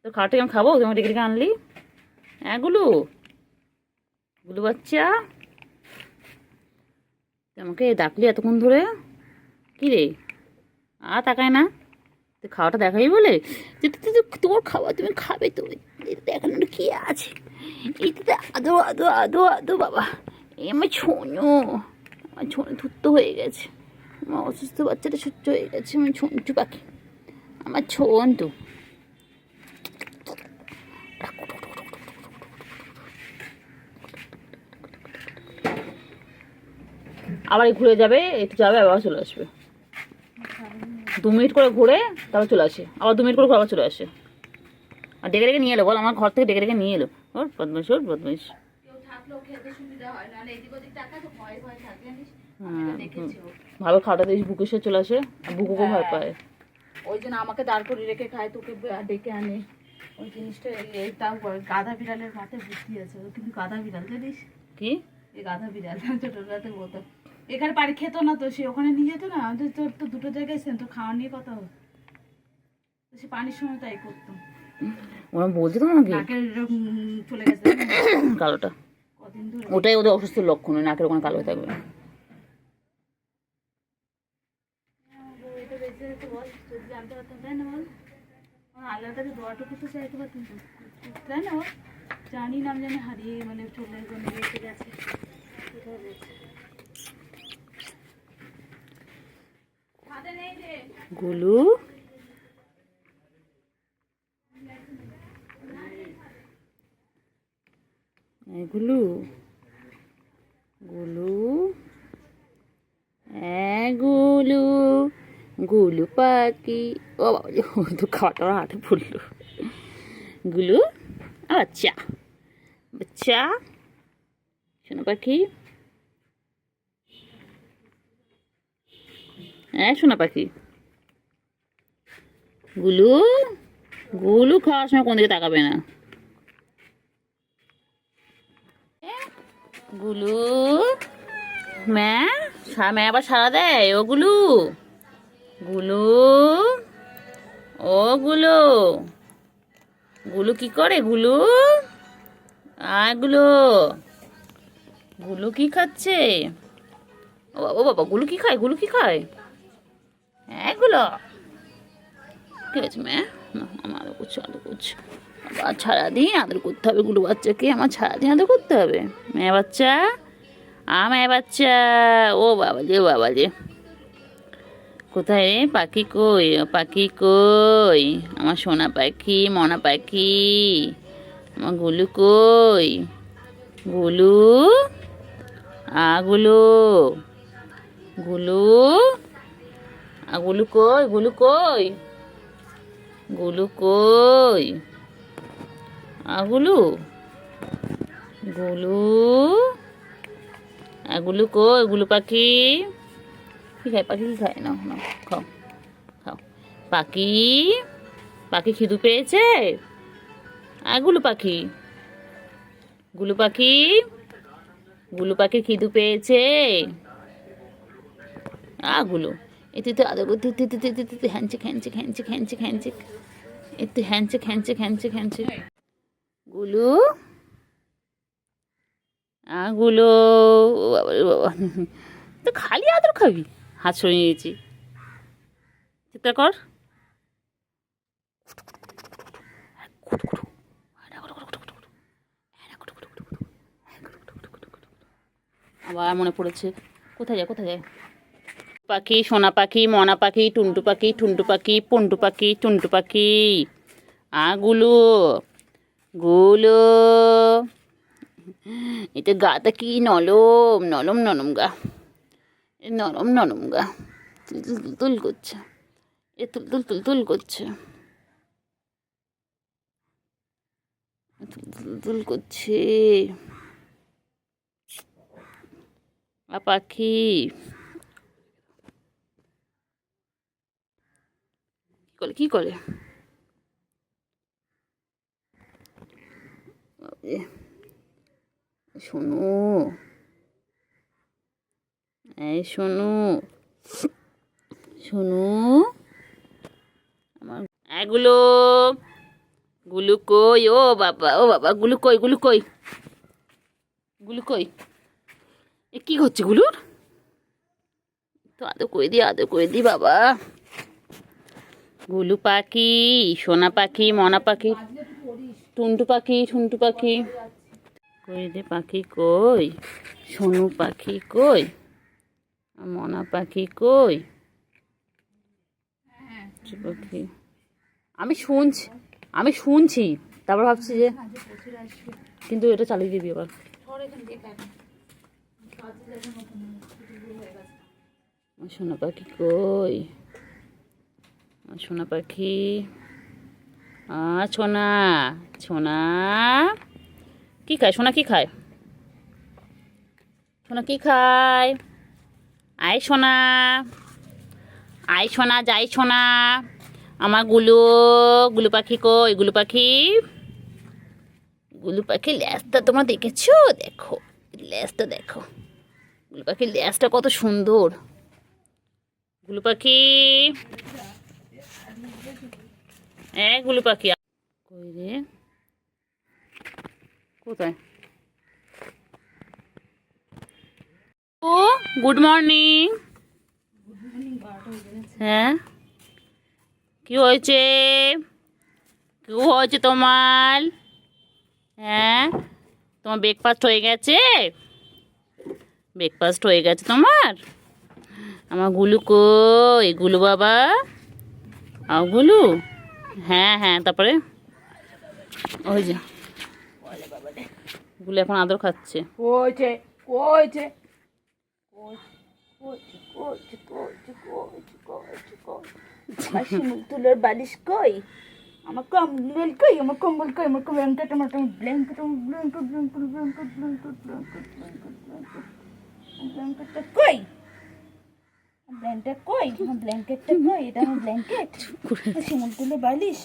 তো খাওয়াটা আমি খাবো, তুমি ডেকে ডেকে আনলি? হ্যাঁ গুলু, গুলু বাচ্চা তুই আমাকে ডাকলি এতক্ষণ ধরে, কী রে তাকায় না? তুই খাওয়াটা দেখাই বলে যে তোর খাবার তুমি খাবে, তো দেখানোর কি আছে? এইটাতে আদো আদো আদো আদো বাবা, আমার ছোনো, আমার ছোনো ধুত্ত হয়ে গেছে, আমার অসুস্থ বাচ্চাটা সুস্থ হয়ে গেছে, আমার ছন্তু পাখি, আমার ছন্তু। আবার ঘুরে যাবে, একটু যাবে আবার চলে আসবে, 2 মিনিট করে ঘুরে তারপর চলে আসে, আবার 2 মিনিট করে আবার চলে আসে। আর ডেকে ডেকে নিয়ে এলো বল, আমার ঘর থেকে ডেকে ডেকে নিয়ে এলো। ওর বদমাইশ, ওর বদমাইশ। কেউ থাকলেও খেতে সুবিধা হয় না, এদিক ওদিক টাকা তো ভয় ভয় থাকে জানিস। ভালো খাওয়াটা দিয়ে বুকে সে চলে আসে, আর বুকুকে ভয় পায়। ওই জন্য আমাকে দাঁড় করে রেখে খায়, তোকে ডেকে আনে। ওই জিনিসটা তাও গাধা বিড়ালের মাথায় বুদ্ধি আছে, ও কিন্তু গাধা বিড়াল জানিস কি এই গাধা বিড়াল ছোটবেলাতে বলতাম। এখানে বাড়ি খেতো না তো, সে ওখানে নিয়ে যেত না, তোর তো দুটো জায়গায় সেন, তো খাওয়া নিয়ে কথা হতো, তো সে পানির সময় তাই করতো। ওরা বলছে তো নাকি নাকের এরকম চলে গেছে কালোটা, কদিন ধরে। ওটাই ওদের অসুস্থের লক্ষণ, নাকের ওখানে কালো হয়ে থাকবে। এটা বেঁচে যেতে বল, যদি জানতে পারতাম তাই না বল, আল্লাহর কাছে দোয়াটুকু তো চাইতে পারতাম তো, তাই না বল? জানি না, আমি জানি হারিয়ে মানে চলে গেছে, রেখে গেছে, কোথায় গেছে। গুলু গুলু গুলু গুলু গুলু পাখি, ও বাবা তো খাওয়াটা হাতে পড়লো। গুলু আচ্ছা বাচ্চা শোনো পাখি, হ্যাঁ শোনা পাখি। গুলু গুলু খাওয়ার সময় কোন দিকে তাকাবে না। গুলু ম্যা আবার সারা দেয়, ও গুলু গুলু ও গুলু, গুলু কি করে? গুলু গুলু গুলু কি খাচ্ছে? ও বাবা গুলু কি খায়? গুলু কি খায়? হ্যাঁ গুলো কি হয়েছে ম্যা? আমার আদর করছে, আদর করছে, আবার সারাদিন আদর করতে হবে গুলু বাচ্চাকে, আমার সারাদিন আদর করতে হবে। মেয়ে বাচ্চা মেয়ে বাচ্চা, ও বাবা যে বাবা যে, কোথায় রে পাখি? কই পাখি কই? আমার সোনা পাখি, মনা পাখি, আমার গুলু কই? গুলু গুলু গুলু গুলু কই? গুলু কই? গুলু কই? গুলু গুলু গুলু কই? গুলু পাখি কি খায়? পাখি কি খায়? না না খাও খাও। পাখি পাখি খিদু পেয়েছে? গুলু পাখি, গুলু পাখি, গুলু পাখি খিদু পেয়েছে? গুলু এতে তো আদর করতে হ্যাঞ্চিক হ্যাঞ্চিক হ্যাঞ্চিক হ্যাঞ্চিক হ্যাঞ্চিক, একটু হ্যাঞ্চিক হ্যাঞ্চিক হ্যাঞ্চিক হ্যাঞ্চিক। গুলু গুলো বাবা রে বাবা, তো খালি আদর খাবি? হাত সরিয়ে নিয়েছি, চিৎকার কর। আবার মনে পড়েছে, কোথায় যায় কোথায় যায়? পাখি, সোনা পাখি, মনা পাখি, টুনটু পাখি, ঠুনটু পাখি, পন্টু পাখি, টুনটু পাখি, গুলু গুলো, এটা গাটা কি নরম নরম নরম গা, নরম নরম গা, তুল তুল তুল করছে, তুল তুল তুল তুল করছে। দুল করছে পাখি। কি করে শোনো, এই শোনো শোনো আমার এগুলো। গুলু কই? ও বাবা, ও বাবা, গুলু কই? গুলু কই? গুলু কই? এ কি হচ্ছে গুলুর? তো আদর করে দি বাবা। গুলু পাখি, সোনা পাখি, মনা পাখি, টুনটু পাখি, ঠুনটু পাখি কই রে? পাখি কই? সোনু পাখি কই? আর মনা পাখি কই? পাখি আমি শুনছি তারপর ভাবছি যে, কিন্তু এটা চালিয়ে দিবি আবার। সোনা পাখি কই? সোনা পাখি, সোনা সোনা কি খায়? সোনা কি খায়? সোনা কি খায়? আয় সোনা, আয় সোনা, যাই সোনা। আমার গুলু, গুলু পাখি কই? গুলু পাখি, গুলু পাখির ল্যাজটা তোমরা দেখেছো? দেখো ল্যাজটা, দেখো গুলু পাখির ল্যাজটা কত সুন্দর। গুলু পাখি, গুলু পাখি কই রে? কোথায়? ও গুড মর্নিং। হ্যাঁ, কি হয়েছে? কি হয়েছে তোমার? হ্যাঁ, তোমার ব্রেকফাস্ট হয়ে গেছে? ব্রেকফাস্ট হয়ে গেছে তোমার? আমার গুলু কই? গুলু বাবা, গুলু। হ্যাঁ হ্যাঁ, তারপরে ওই যে গুলু এখন আদর খাচ্ছে। কইছে কইছে আমার শিমুল তুলোর বালিশ কই? আমার কম্বল কই? আমার কম্বল কই? আমার ব্ল্যাঙ্কেট, আমার blanket, blanket, blanket, blanket, blanket, blanket, ব্ল্যাঙ্কেটটা কই? ব্ল্যাঙ্কেটটা কই? আমার ব্ল্যাঙ্কেটটা কই? এটা আমার ব্ল্যাঙ্কেট, শিমুল তুলোর বালিশ।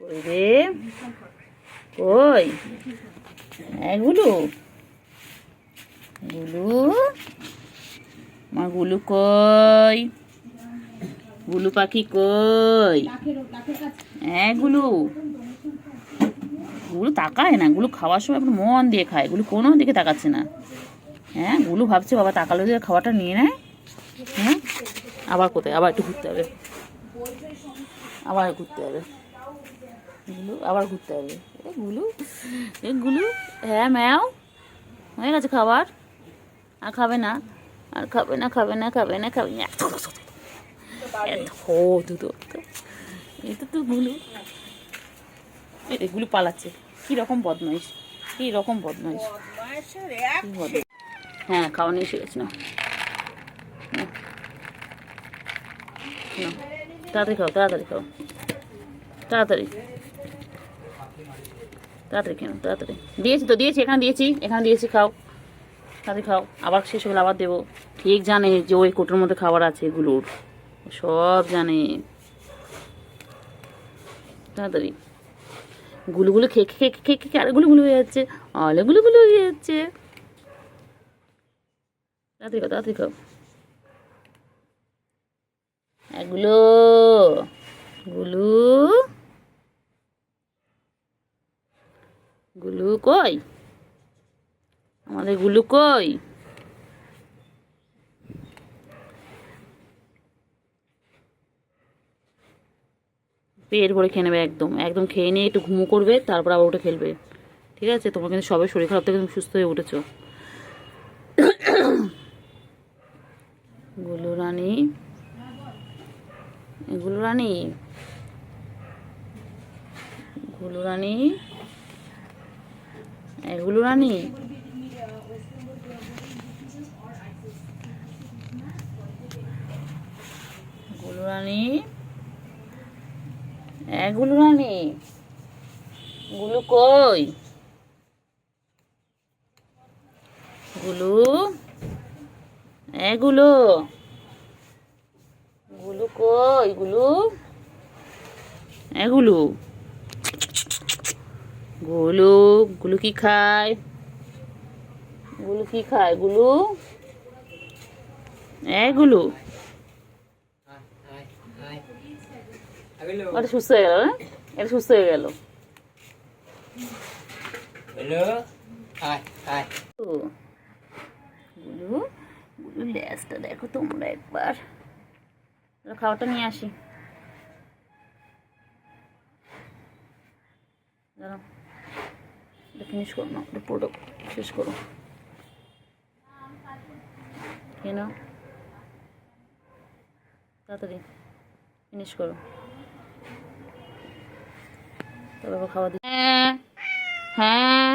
কই রে? কই? গুলু, গুলু, আমার গুলু কই? গুলু পাখি কই? গুলু, গুলু তাকায় না। গুলু খাওয়ার সময় এখন মন দিয়ে খায়। গুলু কোনো দিকে তাকাচ্ছে না। হ্যাঁ, গুলু ভাবছে বাবা তাকালো যে খাওয়াটা নিয়ে নেয়। হ্যাঁ, আবার কোথায়? আবার একটু ঘুরতে হবে, আবার ঘুরতে হবে গুলু, আবার ঘুরতে হবে। গুলু, গুলু, হ্যাঁ ম্যাও, হয়ে গেছে খাবার? আর খাবে না? আর খাবে না, খাবে না, খাবে না, খাবে না। এটা তো গুলু, গুলু পালাচ্ছে। কি রকম বদমাইশ, কি রকম বদমাইশ। হ্যাঁ, খাওয়া নিয়ে এসে গেছি না। তাড়াতাড়ি খাও, তাড়াতাড়ি খাও, তাড়াতাড়ি তাড়াতাড়ি কেন? তাড়াতাড়ি দিয়েছি তো, দিয়েছি, এখানে দিয়েছি, এখানে দিয়েছি, খাও তাড়াতাড়ি খাও। আবার শেষ হলে আবার দেবো। ঠিক জানে যে ওই কোটোর মধ্যে খাবার আছে এগুলোর, সব জানে। তাড়াতাড়ি গুলুগুলো খেয়ে খেয়ে খেয়ে খেয়ে আরে গুলুগুলো হয়ে যাচ্ছে, আলে গুলুগুলো হয়ে যাচ্ছে। তাড়াতাড়ি খাও, তাড়াতাড়ি খাও। এগুলো গুলু, গুলু কই? আমাদের গুলু কই? পেট ভরে খেয়ে নেবে, একদম একদম খেয়ে নিয়ে একটু ঘুমো করবে, তারপর আবার উঠে খেলবে। ঠিক আছে? তোমার কিন্তু সবাই শরীর খারাপ থেকে তুমি সুস্থ হয়ে উঠেছো। গুলু রানী, গুলু রানী, গুলু রানী, গুলু রানী, গুলু রানী, গুলু রানী, গুলু কই? গুলু, গুলু, গুলু কই? গুলু, গুলু, গুলু, গুলু কি খায়? গুলু কি খায়? গুলু, গুলু, এটা সুস্থ হয়ে গেল না? এটা সুস্থ হয়ে গেল। ও, গুলু, গুলু লেজটা দেখো তোমরা একবার। খাওয়াটা নিয়ে আসি, দাঁড়াও, এটা ফিনিশ করো না, এটা পুরো শেষ করো। কেন তাড়াতাড়ি ফিনিশ করো, তবে খাওয়া দিই। হ্যাঁ হ্যাঁ,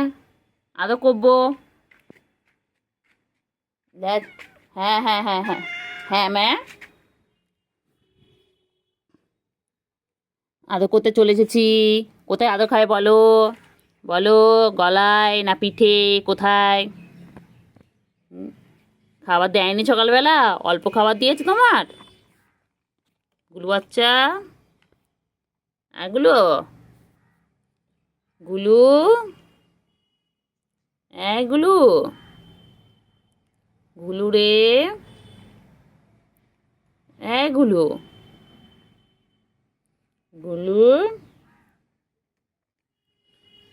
আদৌ করবো। হ্যাঁ হ্যাঁ হ্যাঁ হ্যাঁ হ্যাঁ ম্যা, আদৌ করতে চলে এসেছি। কোথায় আদৌ খায় বলো? বলো, গলায় না পিঠে? কোথায়? খাবার দেয়নি সকালবেলা? অল্প খাবার দিয়েছে তোমার গুলু বাচ্চা? গুলো, গুলু, গুলু, গুলু রে, গুলু, গুলু,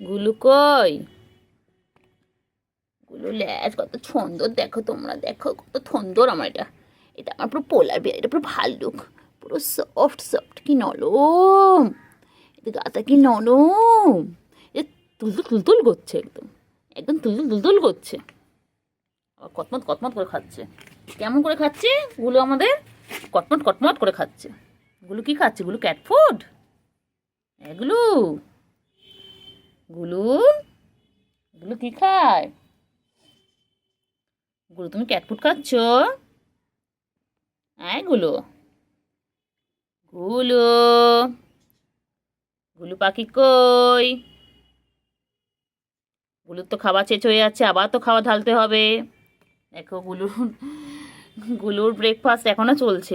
গুলু কই? গুলু ল্যাজ কত সুন্দর দেখো তোমরা, দেখো কত সুন্দর। আমার এটা, এটা আমার পুরো পোলার বিয়ার, এটা পুরো ভাল্লুক, পুরো সফট সফট, কি নরম, এটা গাটা কি নরম, এটা তুলতুল তুলতুল করছে, একদম একদম তুলতুল তুলতুল করছে। আবার কটমট কটমট করে খাচ্ছে। কেমন করে খাচ্ছে গুলো আমাদের? কটমট কটমট করে খাচ্ছে। গুলো কি খাচ্ছে? গুলো ক্যাট ফুড? এগুলো গুলু, গুলো কি খায়? গুলো তুমি ক্যাট ফুড খাচ্ছ? গুলো, গুলো, গুলু পাখি কই? গুলুর তো খাবার শেষ হয়ে যাচ্ছে, আবার তো খাবার ঢালতে হবে। দেখো গুলুর ব্রেকফাস্ট এখনো চলছে,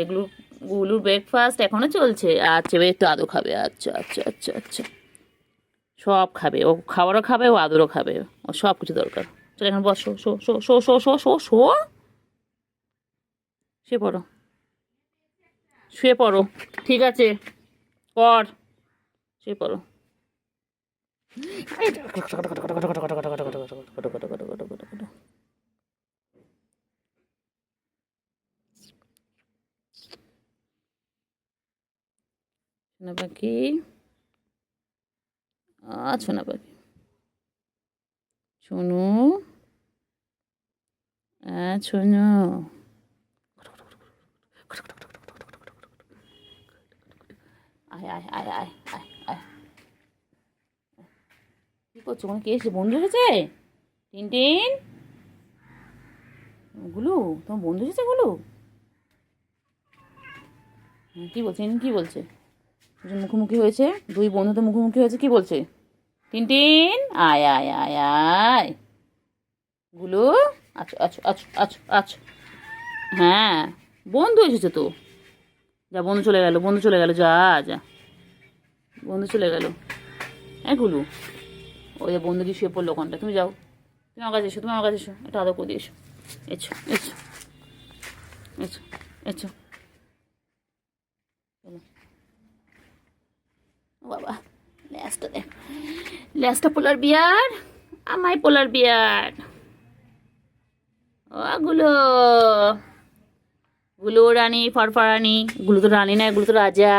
গুলুর ব্রেকফাস্ট এখনো চলছে। আচ্ছা, এবার একটু আদর খাবে। আচ্ছা আচ্ছা আচ্ছা আচ্ছা, সব খাবে ও, খাবারও খাবে ও, আদরও খাবে ও, সব কিছু দরকার। চলো এখন বসো, show show show show show show show, শুয়ে পড়ো, শুয়ে পড়ো, ঠিক আছে কর, শুয়ে পড়ো। সোনা পাখি, সোনা পাখি, শোনো, শোনো, আয় আয় আয় আয় আয় আয়, কি করছো? কোনো কে এসে? বন্ধু এসেছে? টিনটিন, গুলু তোমার বন্ধু এসেছে? গুলু কি বলছে? কি বলছে? মুখোমুখি হয়েছে, দুই বন্ধু তো মুখোমুখি হয়েছে, কি বলছে? টিনটিন, আয় আয় আয় আয়, গুলু, আচ্ছা আচ্ছা আচ্ছা আচ্ছা আচ্ছা, হ্যাঁ বন্ধু এসেছে তো, যা বন্ধু চলে গেল, বন্ধু চলে গেল, যা যা, বন্ধু চলে গেল। গুলু, ওই যে বন্ধু কি শুয়ে পড়লো ওখানটা, তুমি যাও, তুমি আমার কাছে এসো, তুমি আমার কাছে এসো, একটু আদর করে দিয়ে এসো, এসো এসো এসো এসো, বাবা ল্যাসটা দেখ, ল্যাসটা পোলার বিয়ার, আমায় পোলার বিয়ার। গুলো, গুলো রানী ফরফরানি, গুলো তো রানী না, এগুলো তো রাজা,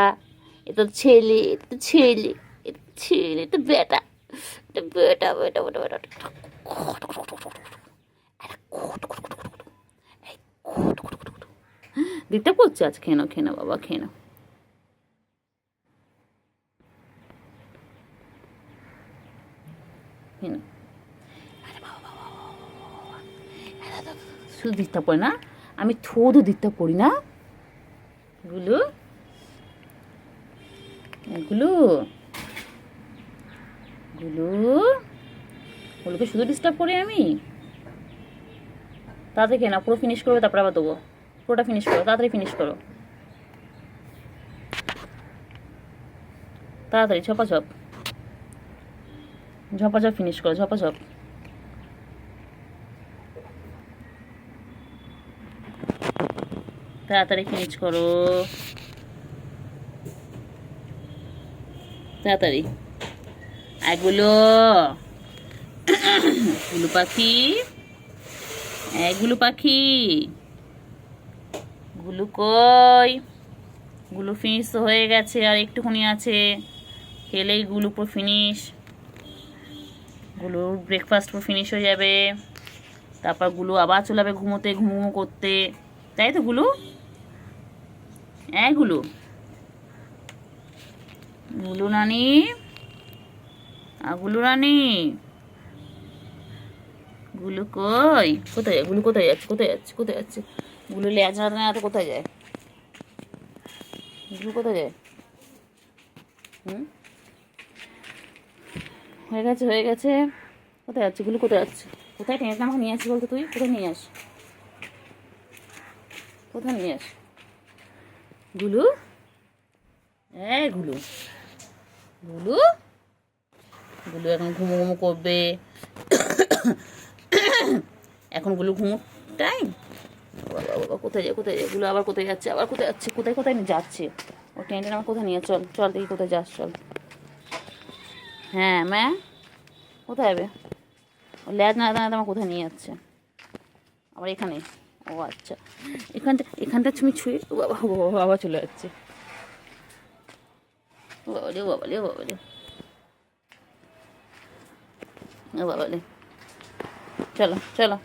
এটা তো ছেলে, এটা তো ছেলে, এটা ছেলে, এটা বেটা, এটা বেটা বেটা বেটা বেটা, দিতে করছে আজ, খেয়ে নাও খেয়ে নাও বাবা, খেয়ে নাও, খেয়ে নাও। শুধু ডিস্টার্ব করে না, আমি থোড়ও ডিস্টার্ব করি না গুলো, গুলু গুলু, গুলুকে শুধু ডিস্টার্ব করি আমি। তাড়াতাড়ি খেয়ে না, পুরো ফিনিশ করবে, তারপর আবার দেবো। পুরোটা ফিনিশ করো, তাড়াতাড়ি ফিনিশ করো, তাড়াতাড়ি ঝপাঝপ ঝপাঝপ ফিনিশ করো, ঝপাঝপ। তাড়াতাড়ি ফিনিশ করো, তাড়াতাড়ি। এগুলো গুলু পাখি, গুলু পাখি, গুলু কই? গুলু ফিনিশ তো হয়ে গেছে, আর একটুখানি আছে, খেলেই গুলু পুরো ফিনিশ। গুলুর ব্রেকফাস্ট পুরো ফিনিশ হয়ে যাবে, তারপর গুলু আবার চলে যাবে ঘুমোতে, ঘুমো করতে, তাই তো গুলু? গুলু, গুলু রানী, গুলু রানী, গুলু কই? কোথায় যায় গুলু? কোথায় যাচ্ছে? কোথায় যাচ্ছে? কোথায় যাচ্ছে? গুলু লেজ নাড়াতে নাড়াতে কোথায় যায়? গুলু কোথায় যায়? হয়ে গেছে, হয়ে গেছে। কোথায় যাচ্ছে গুলু? কোথায় যাচ্ছে? কোথায় টেনে আমাকে নিয়ে আসি বলতো? তুই কোথায় নিয়ে আস? কোথায় নিয়ে আস গুলু? গুলু, গুলু, গুলু এখন ঘুমো ঘুমো করবে। এখন গুলু ঘুমো টাইম। বাবা বাবা, কোথায় যায়? কোথায় যায় গুলু? আবার কোথায় যাচ্ছে? আবার কোথায় যাচ্ছে? কোথায় কোথায় নিয়ে যাচ্ছে? ও টেনে টেনে আমার কোথায় নিয়ে? চল চল দেখি কোথায় যাস, চল। হ্যাঁ ম্যা, কোথায় যাবে? ও ল্যাজ না দাঁড়াতে আমার কোথায় নিয়ে যাচ্ছে? আবার এখানে? ও আচ্ছা, এখানটা তুমি ছুঁয়ে, ও বাবা, ও বাবা, বাবা চলে যাচ্ছে। ও বাবা রে, ও বাবা রে, ও বাবা রে, ও বাবা রে। চলো চলো,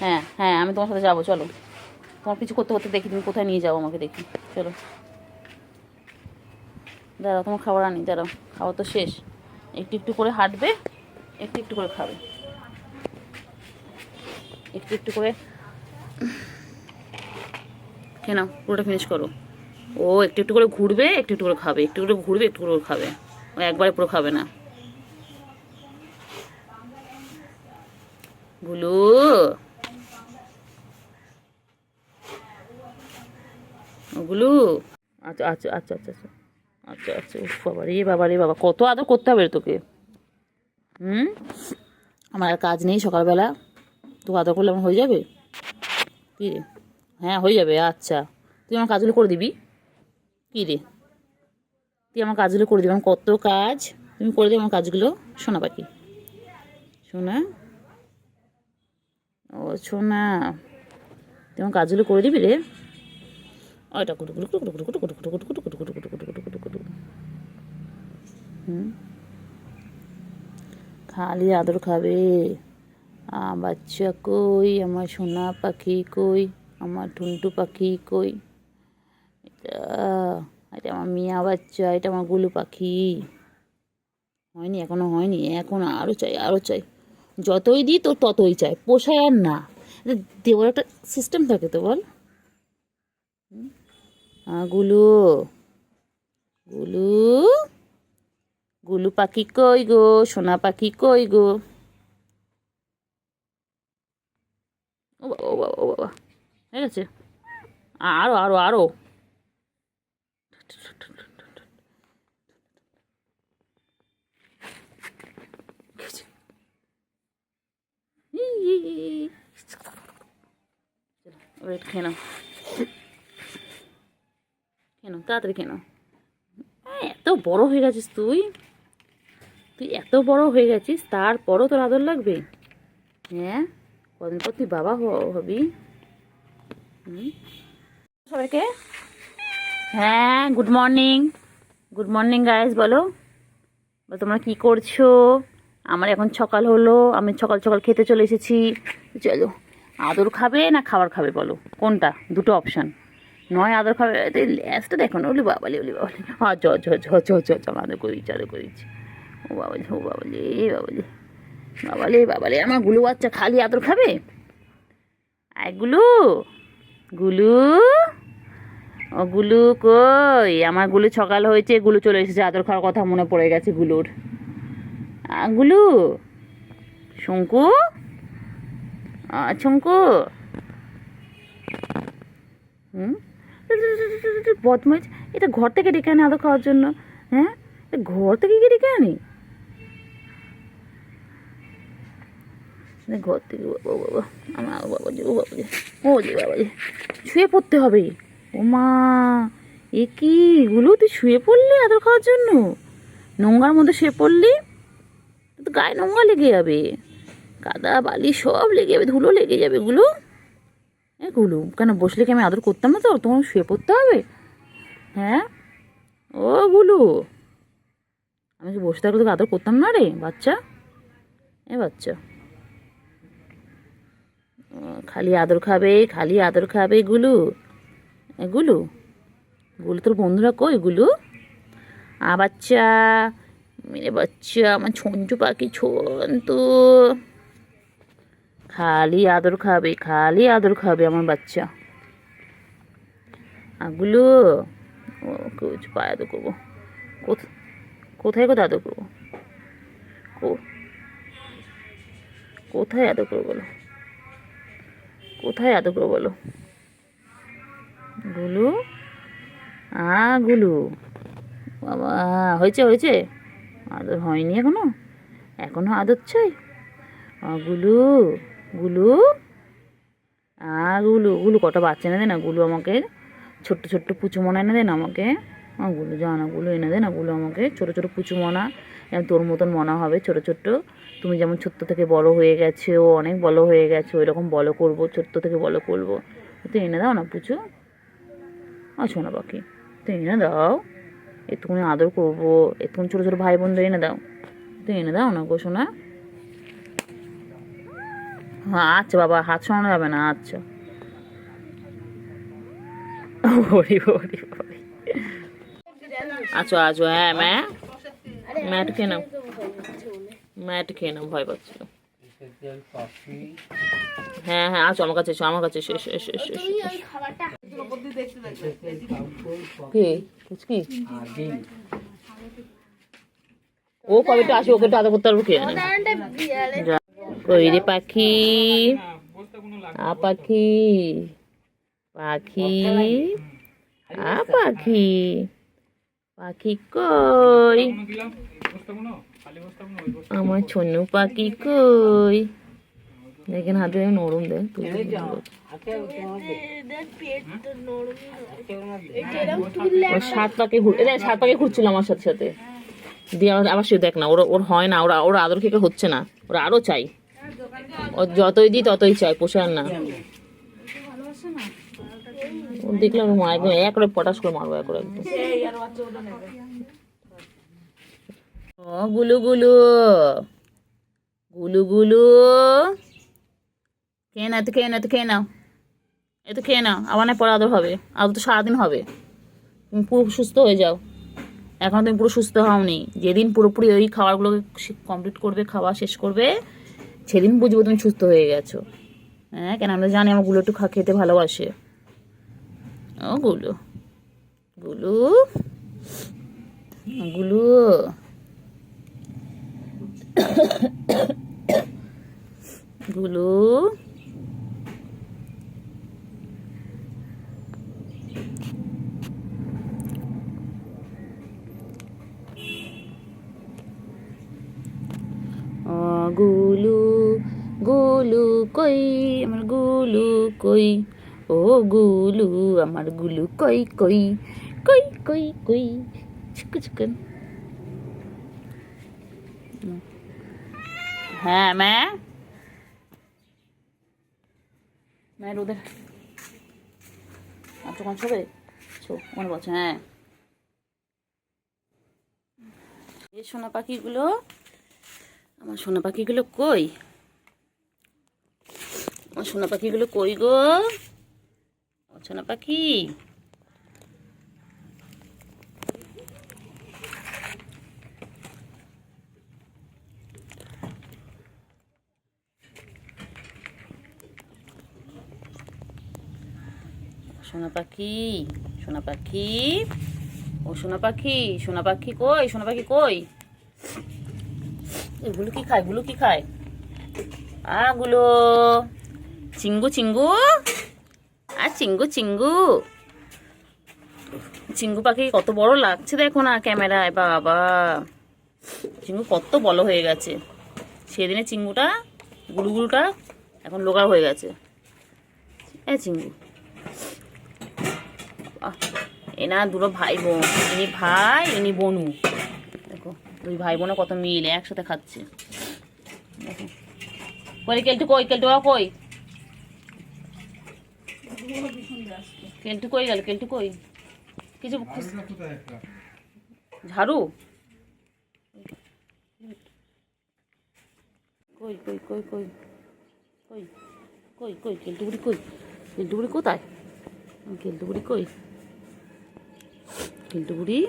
হ্যাঁ হ্যাঁ, আমি তোমার সাথে যাবো, চলো। তোমার কিছু করতে করতে দেখি তুমি কোথায় নিয়ে যাবো আমাকে, দেখি। চলো, দাঁড়াও, তোমার খাবার আনি, দাঁড়াও। খাওয়া তো শেষ, একটু একটু করে হাঁটবে, একটু একটু করে খাবে, একটু একটু করে। কেন পুরোটা ফিনিশ করো। ও একটু একটু করে ঘুরবে, একটু একটু করে খাবে, একটু করে ঘুরবে, একটু করে খাবে। ও একবারে পুরো খাবে না। গুলু, গুলু, আচ্ছা আচ্ছা আচ্ছা আচ্ছা আচ্ছা আচ্ছা আচ্ছা। উফ বাবা রে, বাবা রে বাবা, কত আদর করতে হবে রে তোকে। আমার আর কাজ নেই সকালবেলা, তোকে আদর করলে আমার হয়ে যাবে? কী রে? হ্যাঁ হয়ে যাবে, আচ্ছা। তুই আমার কাজগুলো করে দিবি? কী রে, তুই আমার কাজগুলো করে দিবি? আমার কত কাজ, তুমি করে দিবি আমার কাজগুলো? শোনা পাখি, শোনা, ও শোনা, তুই আমার কাজগুলো করে দিবি রে? ওইটা কুটু কুটু কুটু কুটু কুটু কুটু কুটু কুটু কুটু কুটু কুটু কুটু কুটু কুটু কুটু কুটু। খালি আদর খাবে। বাচ্চা কই? আমার সোনা পাখি কই? আমার টুনটু পাখি কই? এটা এটা আমার মিয়া বাচ্চা, এটা আমার গুলু পাখি। হয়নি, এখনো হয়নি, এখন আরও চাই, আরও চাই। যতই দিই তোর ততই চাই, পোষায় আর না। দেওয়ার একটা সিস্টেম থাকে তো, বল। গুলু, গুলু, গুলু পাখি কই গো? সোনা পাখি কই গো? ও বাবা, ও বাবা, ও বাবা, হয়ে গেছে। আরো আরো আরো। ওয়েট, খেয়ে নাও, খেয়ে নাও, তাড়াতাড়ি খেয়ে নাও। এত বড় হয়ে গেছিস তুই, তুই এত বড় হয়ে গেছিস, তারপরও তোর আদর লাগবে? হ্যাঁ, কদিন পর তুই বাবা হবি। সবাইকে হ্যাঁ, good morning, good morning guys, বলো তোমরা কি করছো? আমার এখন সকাল হলো, আমি সকাল সকাল খেতে চলে এসেছি। চলো, আদর খাবে না খাবার খাবে বলো, কোনটা? দুটো অপশান, নয় আদর খাবে, ল্যাসটা দেখো না, ওলি বাবালি, ওলি বাবালি, চ চ চ চ চ চ, আদর করিছি, আদর করিছি। ও বাবালি, ও বাবালি, বাবালি, বাবালি, বাবালি, আমার গুলু বাচ্চা খালি আদর খাবে। গুলু, গুলু, ও গুলু কই, আমার গুলু সকাল হয়েছে, গুলু চলে এসেছে, আদর খাওয়ার কথা মনে পড়ে গেছে গুলুর। গুলু, শঙ্কু, শঙ্কু, হুম, বদমাইশ, এটা ঘর থেকে ডেকে আনে আদর খাওয়ার জন্য। হ্যাঁ, ঘর থেকে গিয়ে ডেকে আনি, ঘর থেকে। বাবা, আমার বাবাজি, ও বাবাজি, ও যে বাবাজি, শুয়ে পড়তে হবে। ও মা, এ কি গুলো, তুই শুয়ে পড়লি আদর খাওয়ার জন্য? নোংরার মধ্যে শুয়ে পড়লি, তো গায়ে নোংরা লেগে যাবে, কাদা বালি সব লেগে যাবে, ধুলো লেগে যাবে গুলো। গুলো কেন বসলে কি আমি আদর করতাম না? তো তোমার শুয়ে পড়তে হবে? হ্যাঁ, ও গুলো, আমি কি বসে থাকলে তোকে আদর করতাম না রে বাচ্চা? বাচ্চা, খালি আদর খাবে, খালি আদর খাবে গুলু। গুলু, গুলু তোর বন্ধুরা কই গুলু? বাচ্চা, মেরে বাচ্চা, আমার ছঞ্চু পাখি ছন্তু, খালি আদর খাবে, খালি আদর খাবে আমার বাচ্চা। গুলু, পায়ে আদর করবো, কোথায় কোথায় আদর করবো, কোথায় আদর করবো বলো, কোথায় আদর করবো বলো গুলু? গুলু, বাবা, হয়েছে হয়েছে, আদর হয়নি এখনো, এখনো আদর চাই? গুলু, গুলু, গুলু, গুলু কটা বাচ্চা এনে দে না গুলু আমাকে, ছোট্ট ছোট্ট পুচুমনা এনে দে না আমাকে। গুলু, যা না গুলু, এনে দে না গুলু আমাকে, ছোটো ছোটো পুচুমনা, যেমন তোর মতন মনা হবে ছোট ছোট্ট। তুমি যেমন ছোট্ট থেকে বড় হয়ে গেছে, ও অনেক বড় হয়ে গেছে, ওই রকম বড় করবো, ছোট্ট থেকে বড় করবো। তো এনে দাও না পুচু, শোনা পাখি, তো এনে দাও, একটুখানি আদর করবো, একটুখানি ছোটো ছোটো ভাই বোনদের এনে দাও, তো এনে দাও না গো সোনা। আচ্ছা বাবা, হাত সরানো যাবে না, আচ্ছা। আচ্ছা আচ্ছা, হ্যাঁ ম্যাট খেয়ে নাও, ম্যাট খেয়ে নাও, ভয় পাচ্ছিল। হ্যাঁ হ্যাঁ, আচ্ছা আমার কাছে এসো, আমার কাছে এসো, এসো এসো এসো এসো। কি ও কবে তো আসে, ওকে তো আদর করতে পারবো কে? কই রে পাখি, পাখি, পাখি, পাখি, পাখি কই, আমার ছন্নু পাখি কই? দেখেন হাতে নরম, দেখ সাত পাকে ঘুরছিল আমার সাথে সাথে দিয়ে, আবার সে দেখ না, ওর হয় না, ওরা আদর খেতে হচ্ছে না, ওরা আরো চাই, ওর যতই দিই ততই চাই, পোষার না। দেখলাম একদম এক করে পটাশ করে মারবো, এক করে একদম। গুলু গুলু, গুলু গুলু, খেয়ে নাও, তো খেয়ে নাও, তো খেয়ে নাও, এ তো খেয়ে নাও, আবার না পরে আদর হবে, আদর তো সারাদিন হবে, তুমি পুরো সুস্থ হয়ে যাও। এখন তুমি পুরো সুস্থ হওনি, যেদিন পুরোপুরি ওই খাবারগুলোকে কমপ্লিট করবে, খাওয়া শেষ করবে, সেদিন বুঝবো তুমি সুস্থ হয়ে গেছো। হ্যাঁ, কেন আমরা জানি আমার গুলো একটু খেতে ভালোবাসে। ও গুলো, গুলু, গুলু, গুলু, গুলু, গুলু কই, আমার গুলু কই, ও গুলু, আমার গুলু কই কই, কই কই কই, চিকু চিকেন। হ্যাঁ ওদের আচ্ছা কোন ছবে মনে পড়ছে। হ্যাঁ, এই সোনা পাখিগুলো, আমার সোনা পাখিগুলো কই, আমার সোনা পাখিগুলো কই গো, আমার সোনা পাখি, সোনা পাখি, সোনা পাখি, ও সোনা পাখি, সোনা পাখি কই, সোনা পাখি কই? এগুলো কি খায়, গুলো কি খায়? গুলো চিঙ্গু চিঙ্গু, আর চিঙ্গু চিঙ্গু। চিঙ্গু পাখি কত বড় লাগছে দেখো না ক্যামেরায়, বাবা চিঙ্গু কত বড় হয়ে গেছে। সেদিনে চিঙ্গুটা, গুলুগুলুটা এখন লোকাল হয়ে গেছে। চিঙ্গু এনা দুটো ভাই বোন, ইনি ভাই ইনি বোনু। দেখো দুই ভাই বোনে কত মিল, একসাথে খাচ্ছে। দেখো কই কেলটু, কই কেলটু, কই কেলটু, কই গেল কেলটু, কই? কিছু ঝাড়ু কই কই কই কই কই কই কই কেলটু বুড়ি কই? কেলটু বুড়ি কোথায়? কেলটু বুড়ি কই? কেলটু বুড়ি,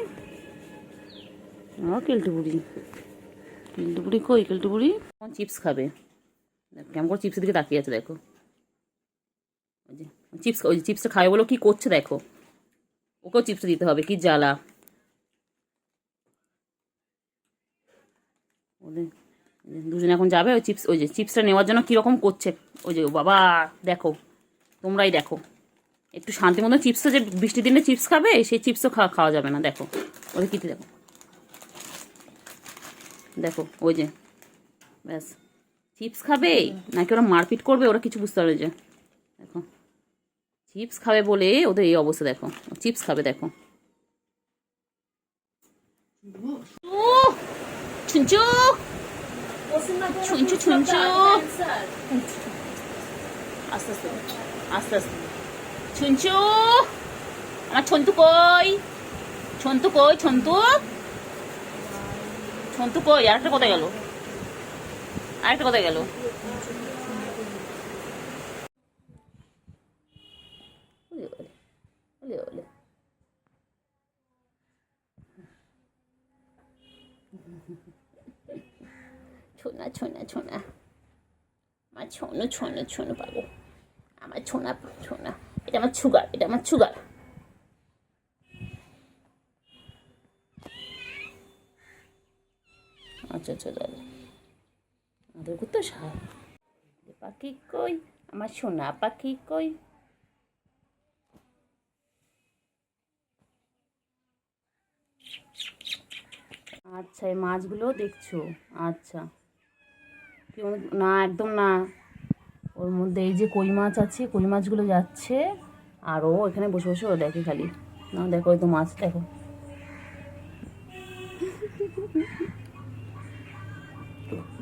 কেলটু বুড়ি, কেলটু বুড়ি কই? কেলটু বুড়ি চিপস খাবে, কেমন করে চিপসের দিকে তাকিয়ে আছে দেখো। ওই যে চিপস, ওই যে চিপসটা খাবে বলো কি করছে দেখো। ওকেও চিপস দিতে হবে, কি জ্বালা। ওদের দুজনে এখন যাবে ওই চিপস, ওই যে চিপসটা নেওয়ার জন্য কীরকম করছে। ওই যে বাবা দেখো, তোমরাই দেখো। একটু শান্তি মতো চিপসটা, যে বৃষ্টির দিনে চিপস খাবে সেই চিপসও খাওয়া যাবে না। দেখো ওদের কী দেখো, দেখো ওই যে ব্যাস চিপস খাবে নাকি ওরা মারপিট করবে, ওরা কিছু বুঝতে পারবে। যে দেখো চিপস খাবে বলে ওদের এই অবস্থা, দেখো চিপস খাবে দেখো। ছুঁচু ছুঁচু ছুঁচু, আস্তে আস্তে আস্তে আস্তে। ছুঁচু আমার ছন্তু কই? ছন্তু কই? ছন্তু, ছন্তু কই? আরেকটা কোথায় গেল? আরেকটা কোথায় গেল? ছোনা ছোনা ছোনা, আমার ছোনো ছোনো ছোনো পাবো, আমার ছোনা ছোনা। এটা আমার সুগার, এটা আমার সুগার। আচ্ছা আচ্ছা দাদা আমাদের তো সার পাখি কই? আমার সোনা পাখি কই? আচ্ছা এই মাছগুলো দেখছো? আচ্ছা না একদম না, ওর মধ্যে এই যে কই মাছ আছে, কই মাছগুলো যাচ্ছে। আর ও এখানে বসে বসে ও দেখে খালি। না দেখো ওই তো মাছ, দেখো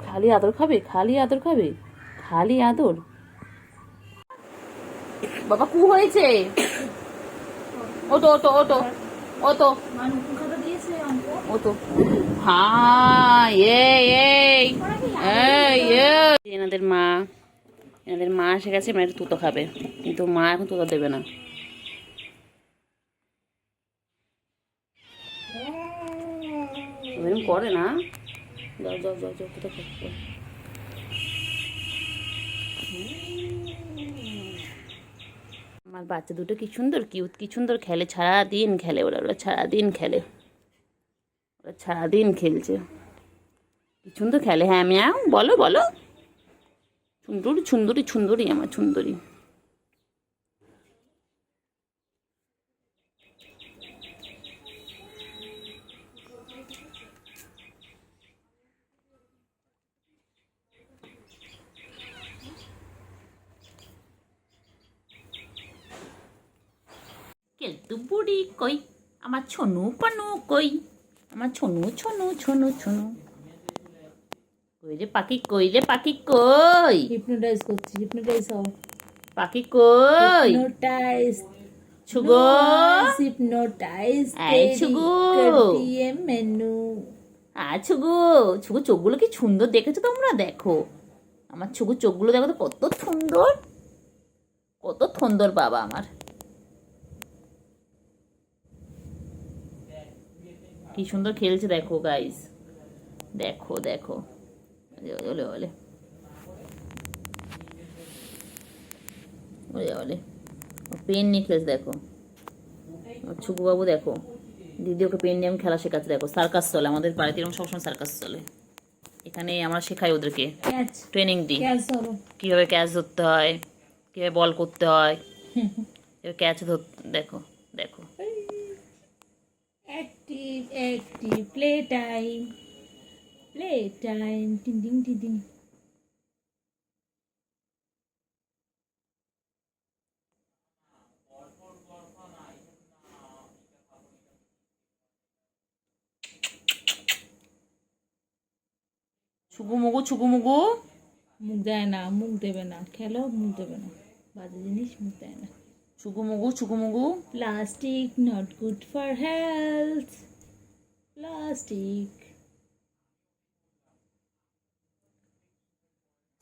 খালি আদর খাবে, খালি আদর খাবে, খালি আদর। বাবা কু হয়েছে? ওটো ওটো ওটো ওটো ওটো। হ্যাঁ এই এনাদের মা, এনাদের মা এসে গেছে, মানে তুতো খাবে, কিন্তু মা এখন তুতো দেবে না। এরকম করে না, যাও যাও যাও যাও তুতো খাবে। আমার বাচ্চা দুটো কি সুন্দর কিউট, কি সুন্দর খেলে, সারাদিন খেলে ওরা, ওরা সারাদিন খেলে, ওরা সারাদিন খেলছে, কি সুন্দর খেলে। হ্যাঁ ম্যাও বলো বলো, সুন্দরী সুন্দরী সুন্দরী আমার সুন্দরী। কেলটু বুড়ি কই? আমার ছনু পানু কই? আমার ছনু ছনু ছনু ছনু কই রে পাখি, কই রে পাখি কই? হিপনোটাইজ করছি, হিপনোটাইজ হও। পাখি কই? হিপনোটাইজ ছুগো হিপনোটাইজ এই ছুগু, দিয়ে মেনু। ছুগু ছুগু চোখগুলো কি সুন্দর দেখেছো তোমরা? দেখো আমার ছুগু চোখগুলো দেখো তো কত সুন্দর, কত সুন্দর বাবা আমার। কি সুন্দর খেলছে দেখো গাইস, দেখো দেখো। ওলে ওলে ওলে ওলে, পেন নিয়ে খেলছে দেখো, ছুকু বাবু দেখো, দিদি ওকে পেন নিয়ে খেলা শেখাচ্ছে। দেখো সার্কাস চলে আমাদের বাড়িতে, এরকম সবসময় সার্কাস চলে। এখানে আমরা শেখাই ওদেরকে, ক্যাচ ট্রেনিং দিই ক্যাচ ধরো। কিভাবে ক্যাচ ধরতে হয়, কিভাবে বল করতে হয়, ক্যাচ ধর। দেখো দেখো অ্যাক্টিভ অ্যাক্টিভ প্লে টাইম টিং টিং টিং টিং। ছুকু মুগু ছুকু মুগু। মুখ দেয় না, মুখ দেবে না, খেলো মুখ দেবে না, বাজে জিনিস মুখ দেয় না। ছুকু মুগু ছুকু মুগু। Plastic not good for health, plastic.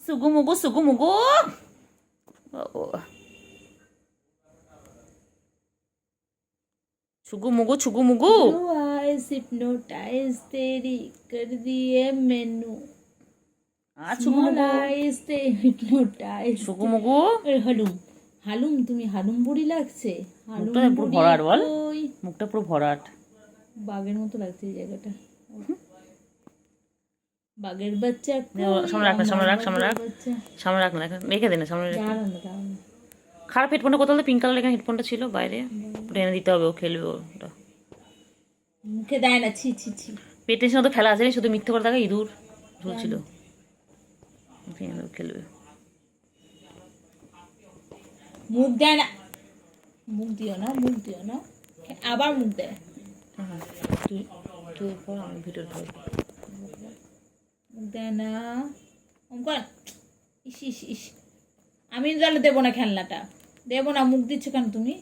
সুগু মুগু সুগু মুগু। छुगु मुगु छुगु मुगु। Blue eyes hypnotize तेरी कर दिए मैनू। छुगु Small Mugu eyes they hypnotize। छुगु Mugu. হালুম হালুম, তুমি হালুম বুড়ি লাগছে। হালুম মুখটা পুরো ভরাট বল, ওই মুখটা পুরো ভরাট, বাঘের মতো লাগছে এই জায়গাটা। বাঘের বাচ্চা সামনে রাখ না, সামনে রাখ, সামনে রাখ, সামনে রাখ না, রেখে দে না, সামনে রেখে। খারাপ হেডফোনটা কোথাও পিঙ্ক কালার এখানে হেডফোনটা ছিল বাইরে, ওটা এনে দিতে হবে, ও খেলবে ওটা। মুখে দেয় না, ছি ছি ছি। পেটের সাথে খেলা আছে, শুধু মিথ্যে করে থাকা, ইঁদুর ঝুলছিল, খেলবে। মুখ দেয় না, মুখ দিও না, মুখ দিও না, আবার মুখ দেয়। তুই তুই পর, আমি ভিডিও করব। মুখ দেয় না, ইস ইস ইস। আমি তাহলে দেবো না খেলনাটা, দেবো না। মুখ দিচ্ছ কেন তুমি?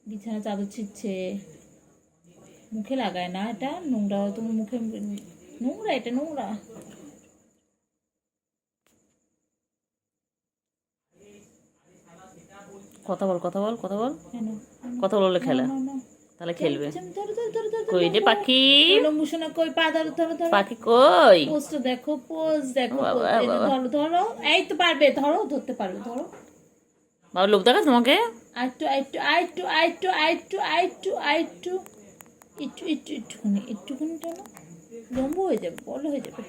বিছানা চাদর ছিচ্ছে, মুখে লাগায় না, এটা নোংরা, তোমার মুখে নোংরা, এটা নোংরা। কথা বল কথা বল কথা বল, কেন? কথা বললে খেলা, না, না। তাহলে খেলবে। ধরো, ধরো, ধরো, ধরো, কই রে পাখি, লম্বুসোনা কই, পা ধরো, ধরো, ধরো। পাখি কই? পোস্টটা দেখো, পোজ দেখো, বাবা, pose। এই যে বাবা। ধরো, ধরো, এই তো পারবে, ধরো, ধরতে পারবে, ধরো। বাবা লোক দেখা তোমাকে। আইটু আইটু আইটু আইটু আইটু আইটু আইটু একটু একটু একটুখানি, একটুখানি টানো, লম্ব হয়ে যাবে, বলো হয়ে যাবে,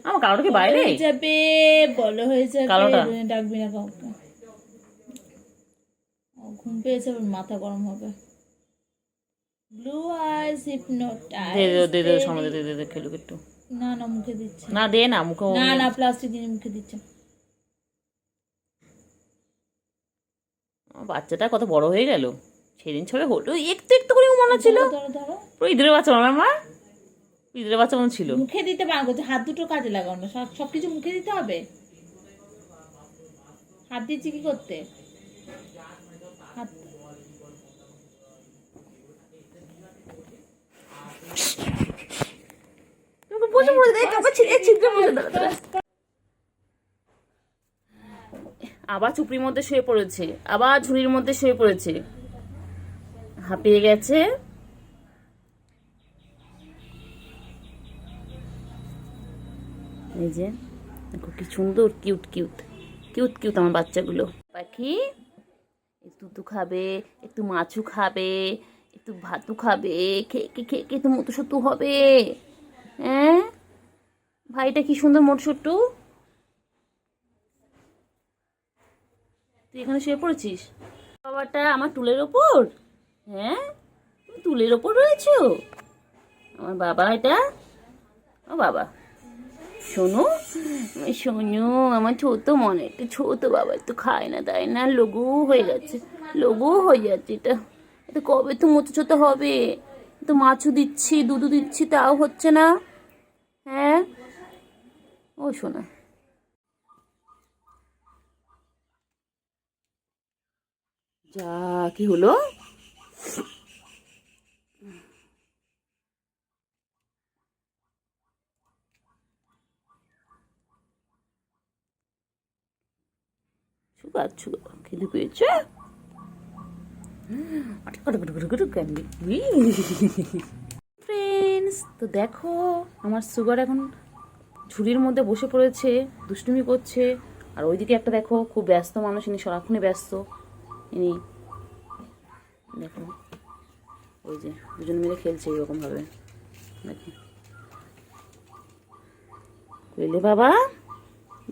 আমার কালোটা কি বাইরে? হয়ে যাবে, বলো হয়ে যাবে। কালোটা? ডাকবি না কাউকে। ঘুম পেয়েছে, আবার মাথা গরম হবে। Blue eyes hypnotise. দে দে দে দে, সামনে দে দে দে, খেলুক একটু। না না, মুখে দিচ্ছে না দে না, মুখে না, না প্লাস্টিক দিয়ে মুখে দিচ্ছে। বাচ্চাটা কত বড় হয়ে গেল, সেদিন ছবে হলো একটু একটু করে মনে ছিল, ধরো ধরো, পুরো ইঁদুরের বাচ্চা আমার মা, ইঁদুরের বাচ্চা মনে ছিল। মুখে দিতে পারবো করছে, হাত দুটো কাজে লাগাও না, সবকিছু মুখে দিতে হবে। হাত দিচ্ছি কি করতে? হাত বসে পড়ে দেখ, আবার ছিদ্রে বসে দাঁড়া। আবার চুপড়ির মধ্যে শুয়ে পড়েছে, আবার ঝুড়ির মধ্যে শুয়ে পড়েছে, হাঁপিয়ে গেছে। এই যে দেখো কি সুন্দর, কিউট কিউট কিউট কিউট আমার বাচ্চাগুলো। পাখি একটু দুধ খাবে, একটু মাছু খাবে, একটু ভাতু খাবে, খেয়ে খেয়ে খেয়ে তো মতো সত্তু হবে। হ্যাঁ ভাইটা কি সুন্দর মোটসুট্টু, তুই এখানে শুয়ে পড়েছিস বাবাটা আমার টুলের ওপর। হ্যাঁ তুমি টুলের ওপর রয়েছো আমার বাবা, এটা ও বাবা। শোনো শোনো, আমার ছোট মনে, একটা ছোট বাবা, একটু খায় না তাই না, লঘু হয়ে যাচ্ছে, লঘু হয়ে যাচ্ছে। এটা এটা কবে তো মোটো ছোট হবে, তো মাছও দিচ্ছি, দুধও দিচ্ছি, তাও হচ্ছে না। হ্যাঁ ও শোনা, যা কি হলো? সুগার সুগার খেতে পেয়েছে। ফ্রেন্ডস তো দেখো, আমার সুগার এখন ঝুড়ির মধ্যে বসে পড়েছে, দুষ্টুমি করছে। আর ওইদিকে একটা দেখো খুব ব্যস্ত মানুষ, ইনি সারাক্ষণই ব্যস্ত, ইনি দেখো ওই যে দুজন মিলে খেলছে এরকম ভাবে। দেখো কইলে বাবা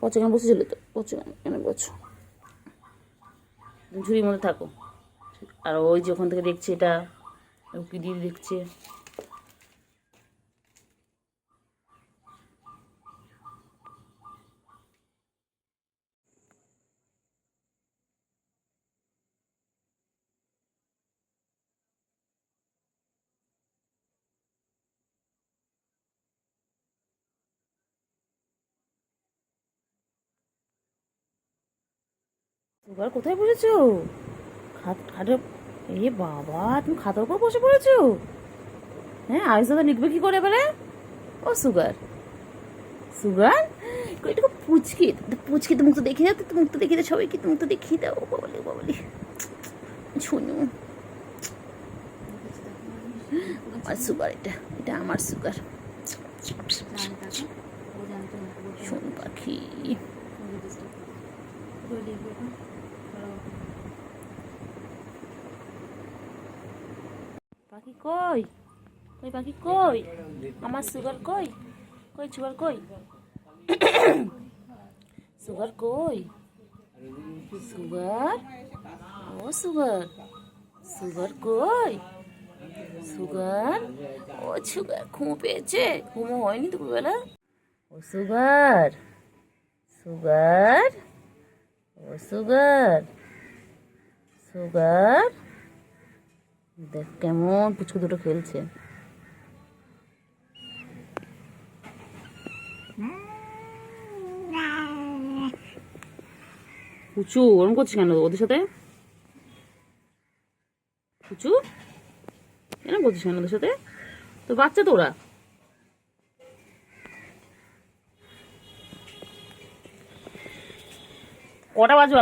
বসো, কেন বসেছিল তো, বসো কেন বসো, ঝুড়ির মধ্যে থাকো। আর ওই যে ওখান থেকে দেখছে এটা কি দিদি দেখছে। এবার কোথায় বসেছো? খাটে? এ বাবা, তুমি খাতার উপর বসে পড়েছো? হ্যাঁ, আয়ুষ দাদা লিখবে কি করে এবারে? ও সুগার, সুগার এটুকু পুচকি, পুচকি তো মুখ তো দেখিয়ে দাও, তো মুখ তো দেখিয়ে দাও সবাইকে, মুখ তো দেখিয়ে দাও। বাবালি বাবালি শুনু, আমার সুগার, এটা এটা আমার সুগার। শোন পাখি, পাখি কই, কই পাখি কই, আমার সুগার কই, কই সুগার কই, সুগার কই, সুগার, ও সুগার, সুগার কই, সুগার, ও সুগার ঘুমো পেয়েছে, ঘুমো হয়নি দুপুরবেলা? ও সুগার, সুগার, ও সুগার, সুগার, দেখ কেমন পুচকু দুটো খেলছে। পুচু ওরম করছিস কেন ওদের সাথে? পুচু এরম করছিস কেন ওদের সাথে? তো বাচ্চা তো ওরা। কটা বাজবে?